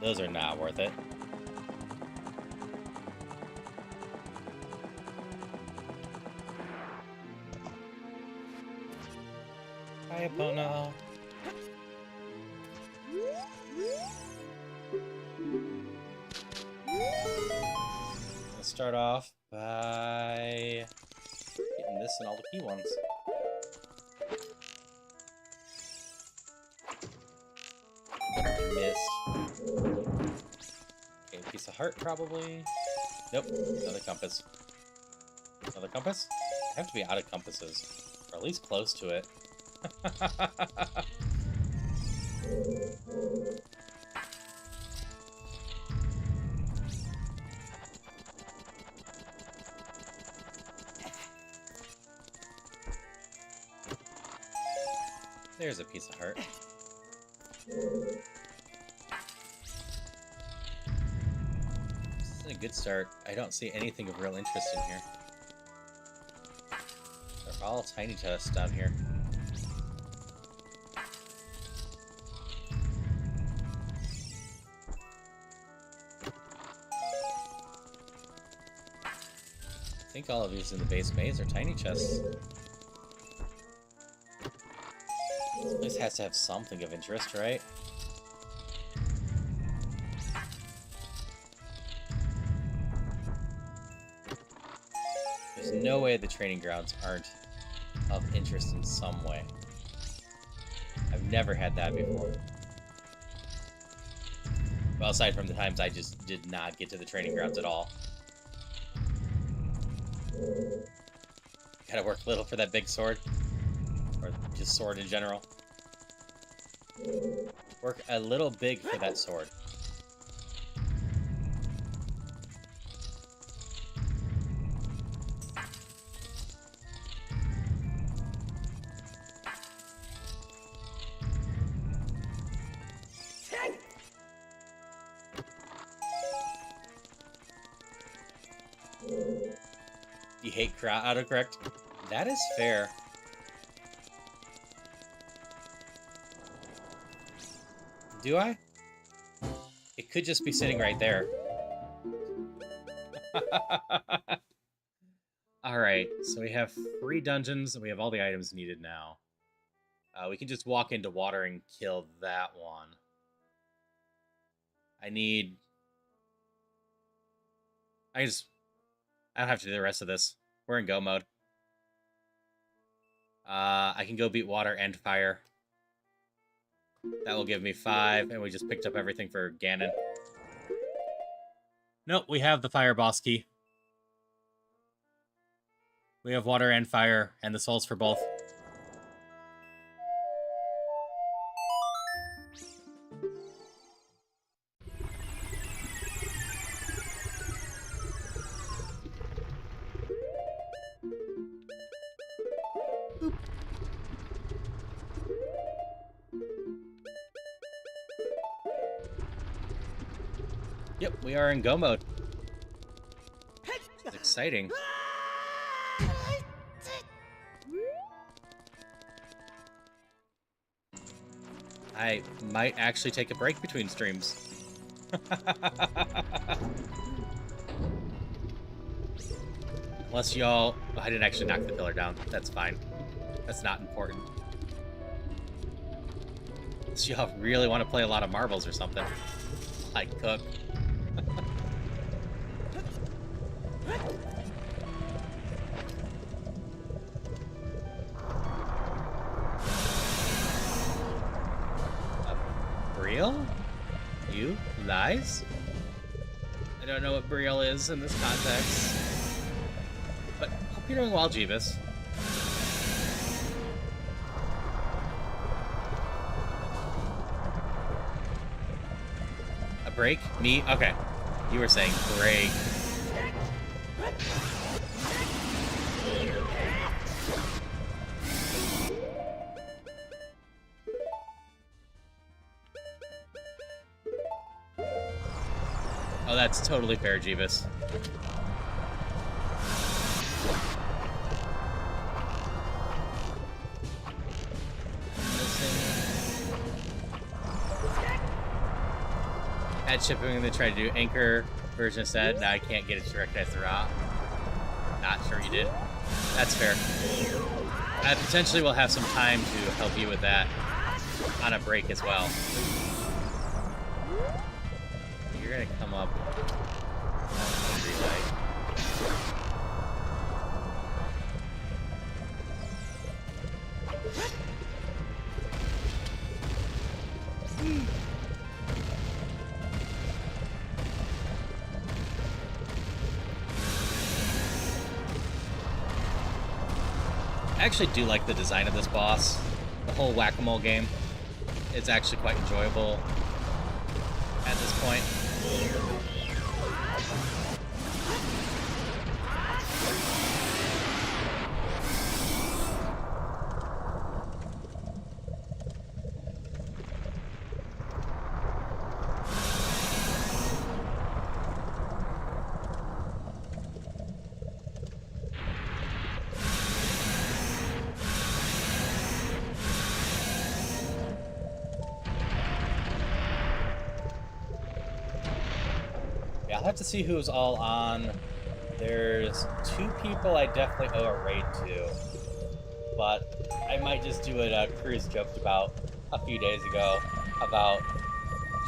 Those are not worth it. Hi, Epona. Let's start off by getting this and all the key ones. Missed. Okay, piece of heart probably. Nope, another compass. Another compass? I have to be out of compasses, or at least close to it. There's a piece of heart. This isn't a good start. I don't see anything of real interest in here. They're all tiny chests down here. I think all of these in the base maze are tiny chests. This place has to have something of interest, right? There's no way the training grounds aren't of interest in some way. I've never had that before. Well, aside from the times I just did not get to the training grounds at all. Gotta work a little for that big sword. Or just sword in general. Work a little big for that sword. You hate autocorrect? That is fair. Do I? It could just be sitting right there. Alright, so we have 3 dungeons, and we have all the items needed now. We can just walk into water and kill that one. I don't have to do the rest of this. We're in go mode. I can go beat water and fire. That will give me 5, and we just picked up everything for Ganon. Nope, we have the fire boss key. We have water and fire, and the souls for both. Yep, we are in go mode. It's exciting. I might actually take a break between streams. Unless y'all... Oh, I didn't actually knock the pillar down. That's fine. That's not important. Unless y'all really want to play a lot of marbles or something. I cook. Brielle? You? Lies? I don't know what Brielle is in this context. But hope you're doing well, Jeebus. A break? Me? Okay. You were saying break. Oh, that's totally fair, Jeebus. Had shipping and they tried to do anchor version instead. Now I can't get it to recognize the route. Not sure you did. That's fair. I potentially will have some time to help you with that on a break as well. You're gonna come up. I actually do like the design of this boss. The whole whack-a-mole game is actually quite enjoyable at this point. I'll have to see who's all on. There's 2 people I definitely owe a raid to, but I might just do what Cruz joked about a few days ago about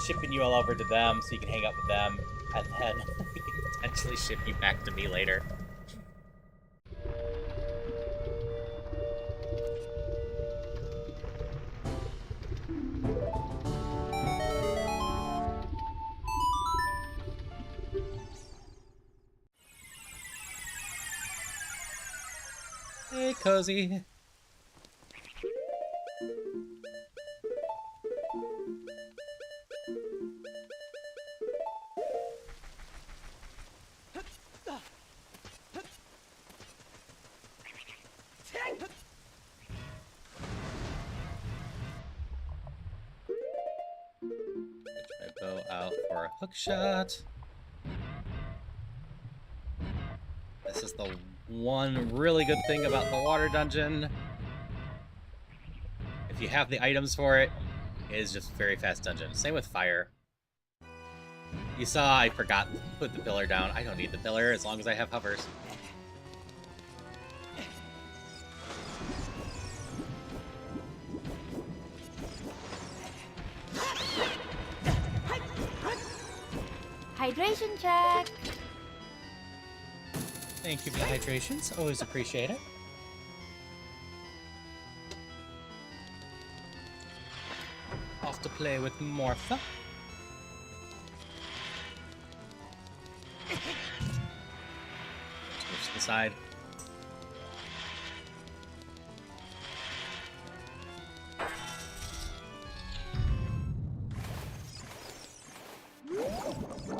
shipping you all over to them so you can hang out with them, and then we can potentially ship you back to me later. Hey, Cozy. Get my bow out for a hook shot. This is the one really good thing about the water dungeon. If you have the items for it, It is just very fast dungeon. Same with fire. You saw I forgot to put the pillar down. I don't need the pillar as long as I have hovers. Hydration check. Thank you for the hydrations. Always appreciate it. Off to play with Martha. Switch to the side.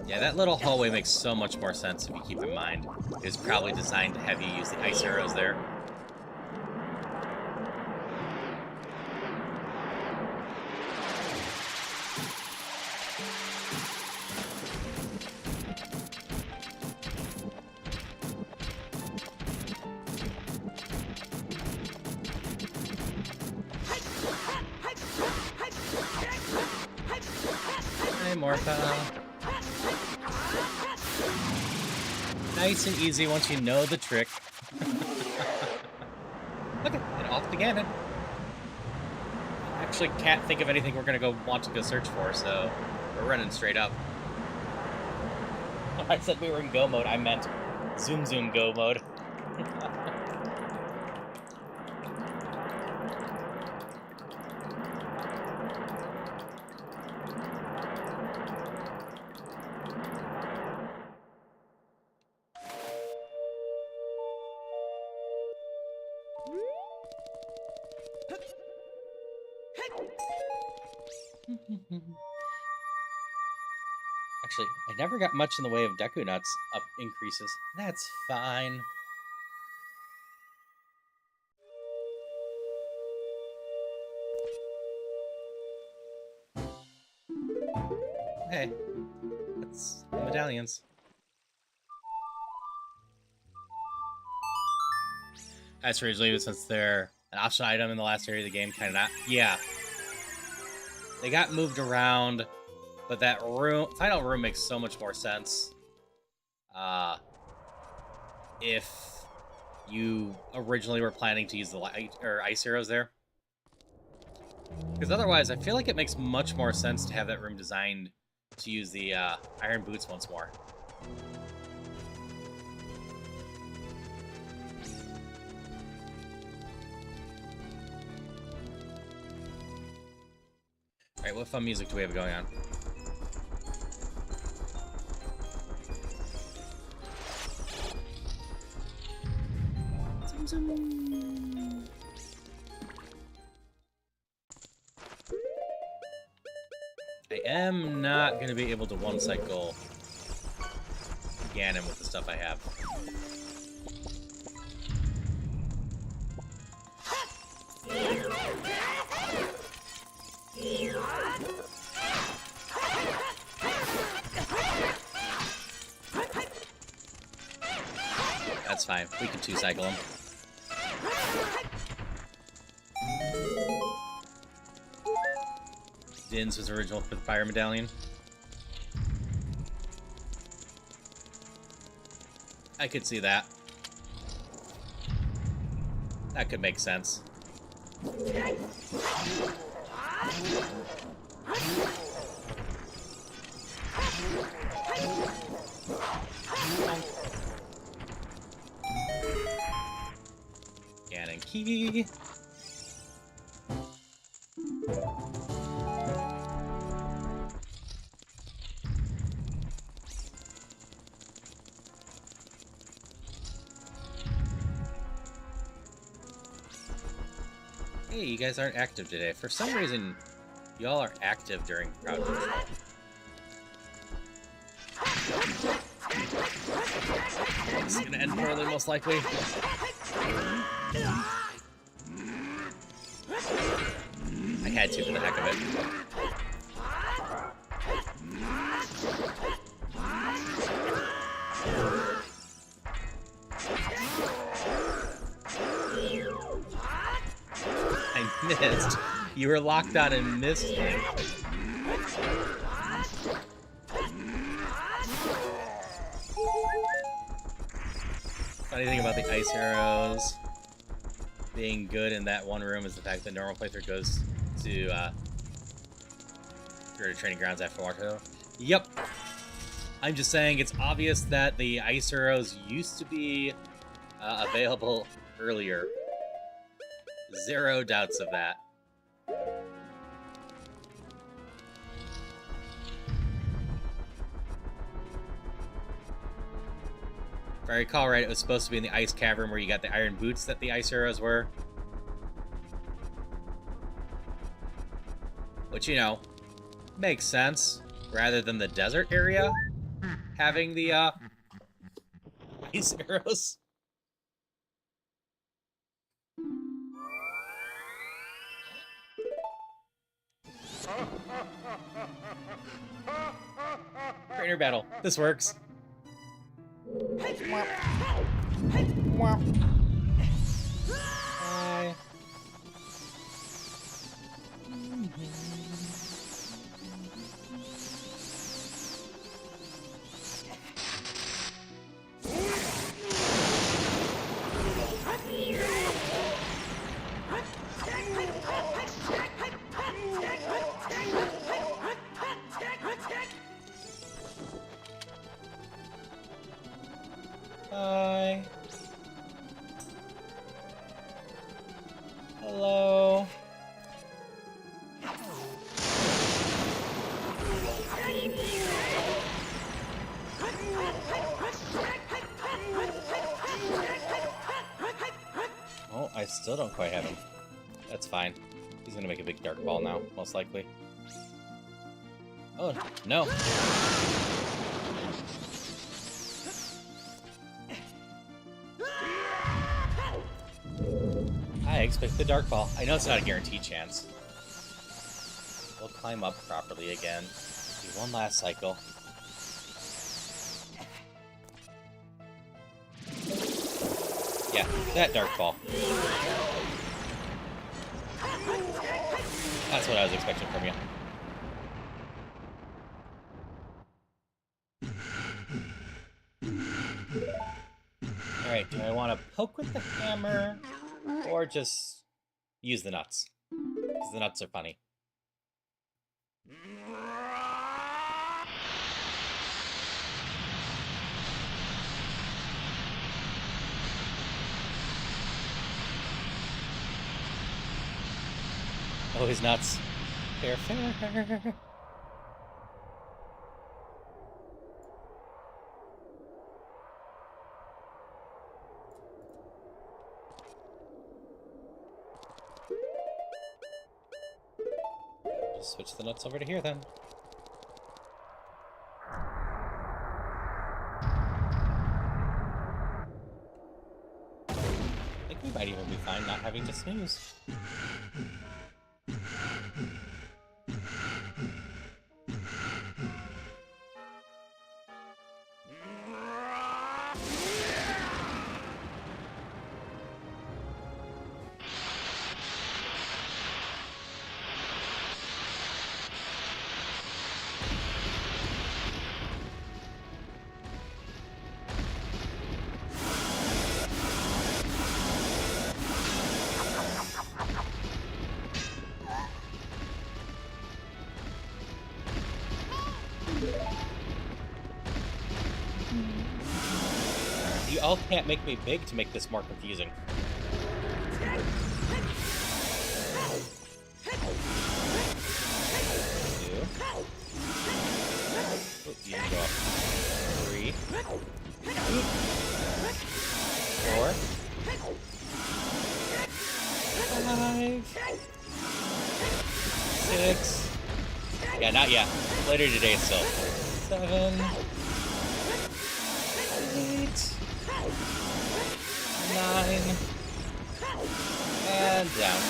Yeah, that little hallway makes so much more sense if you keep in mind. It was probably designed to have you use the ice arrows there. Hey, Morpha. Nice and easy once you know the trick. Okay, and off the cannon. Actually can't think of anything we're gonna want to go search for, so we're running straight up. When I said we were in go mode, I meant zoom go mode. Actually, I never got much in the way of Deku Nuts up increases. That's fine. Hey, that's the medallions. That's originally, but since they're an optional item in the last area of the game, kind of not. Yeah. They got moved around, but that final room makes so much more sense. If you originally were planning to use the light or ice arrows there. Because otherwise, I feel like it makes much more sense to have that room designed to use the iron boots once more. Alright, what fun music do we have going on? Zoom, zoom. I am not going to be able to one-cycle Ganon with the stuff I have. That's fine. We can two-cycle him. Din's was original for the Fire Medallion. I could see that. That could make sense. Ganon key. Hey, you guys aren't active today. For some reason, y'all are active during crowd control. It's gonna end poorly, most likely. I had to for the heck of it. I missed. You were locked on and missed him. Funny thing about the ice arrows being good in that one room is the fact that normal playthrough goes to training grounds after Waterloo. Yep. I'm just saying it's obvious that the ice arrows used to be available earlier. Zero doubts of that. If I recall right, it was supposed to be in the ice cavern where you got the iron boots that the ice arrows were. Which, you know, makes sense. Rather than the desert area having the ice arrows. Trainer battle. This works. Hi. Hi. Hello. Oh, I still don't quite have him. That's fine. He's gonna make a big dark ball now, most likely. Oh, no. I expect the dark ball. I know it's not a guaranteed chance. We'll climb up properly again. Do one last cycle. Yeah, that dark ball. That's what I was expecting from you. Alright, do I want to poke with the hammer or just use the nuts? Because the nuts are funny. Oh, his nuts. Fair, fair. Just switch the nuts over to here then. I think we might even be fine not having to snooze. You all can't make me big to make this more confusing. Two. Oh, you didn't go up. 3. 4. 5. 6. Yeah, not yet. Later today still. 7. 8. 9. And down.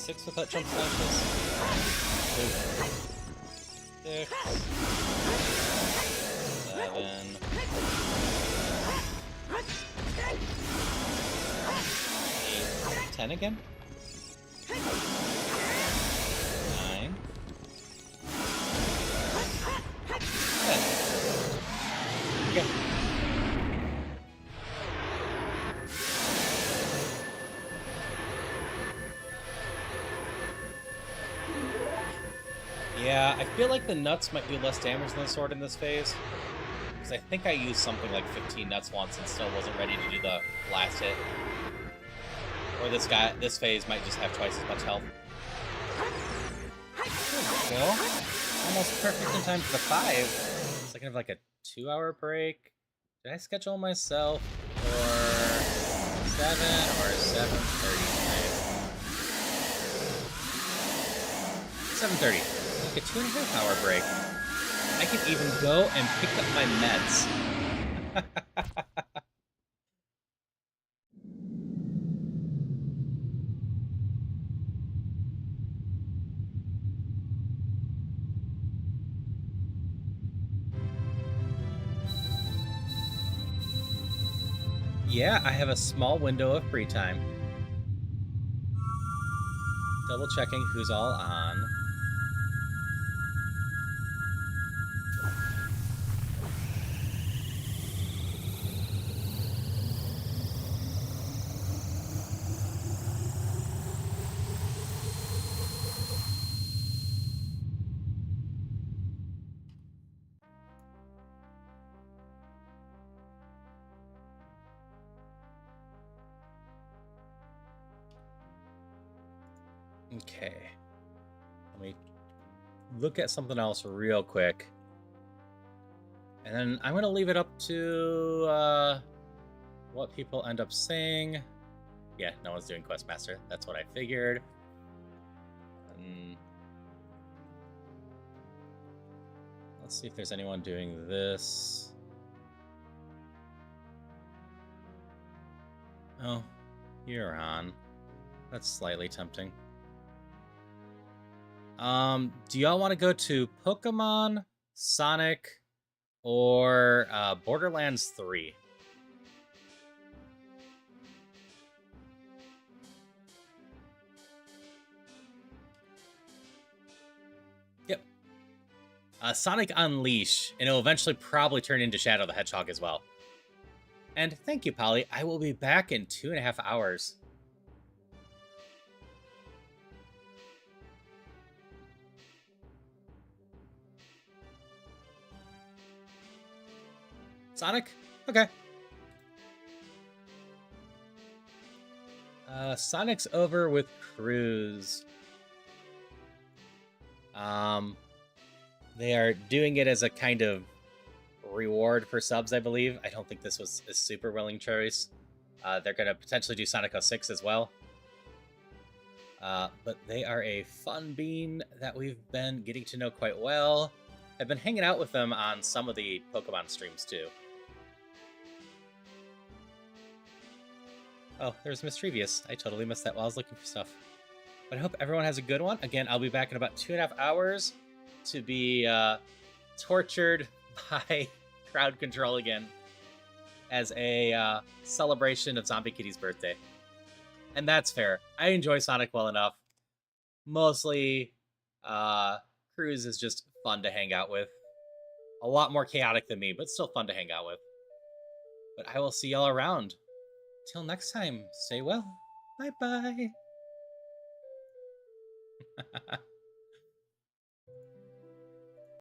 6 without jumps like this. 6, 7, 8, 10 again. 9. Okay. Yeah, I feel like the nuts might do less damage than the sword in this phase. Because I think I used something like 15 nuts once and still wasn't ready to do the last hit. Or this phase might just have twice as much health. There we go. Almost perfect in time for the 5. It's like I have like a 2-hour break. Did I schedule myself for 7 or 7:30? 7:30. Like a 2.5-hour break. I can even go and pick up my meds. Yeah, I have a small window of free time. Double checking who's all on. Okay. Let me look at something else real quick. And then I'm going to leave it up to what people end up saying. Yeah, no one's doing Questmaster. That's what I figured. Let's see if there's anyone doing this. Oh, you're on. That's slightly tempting. Do y'all want to go to Pokemon, Sonic, or Borderlands 3? Yep. Sonic Unleash, and it'll eventually probably turn into Shadow the Hedgehog as well. And thank you, Polly. I will be back in 2.5 hours. Sonic? Okay. Sonic's over with Cruz. They are doing it as a kind of reward for subs, I believe. I don't think this was a super willing choice. They're going to potentially do Sonic 06 as well. But they are a fun bean that we've been getting to know quite well. I've been hanging out with them on some of the Pokemon streams, too. Oh, there's Mischievous. I totally missed that while I was looking for stuff. But I hope everyone has a good one. Again, I'll be back in about 2.5 hours to be tortured by crowd control again as a celebration of Zombie Kitty's birthday. And that's fair. I enjoy Sonic well enough. Mostly, Cruz is just fun to hang out with. A lot more chaotic than me, but still fun to hang out with. But I will see y'all around. Till next time, stay well. Bye-bye.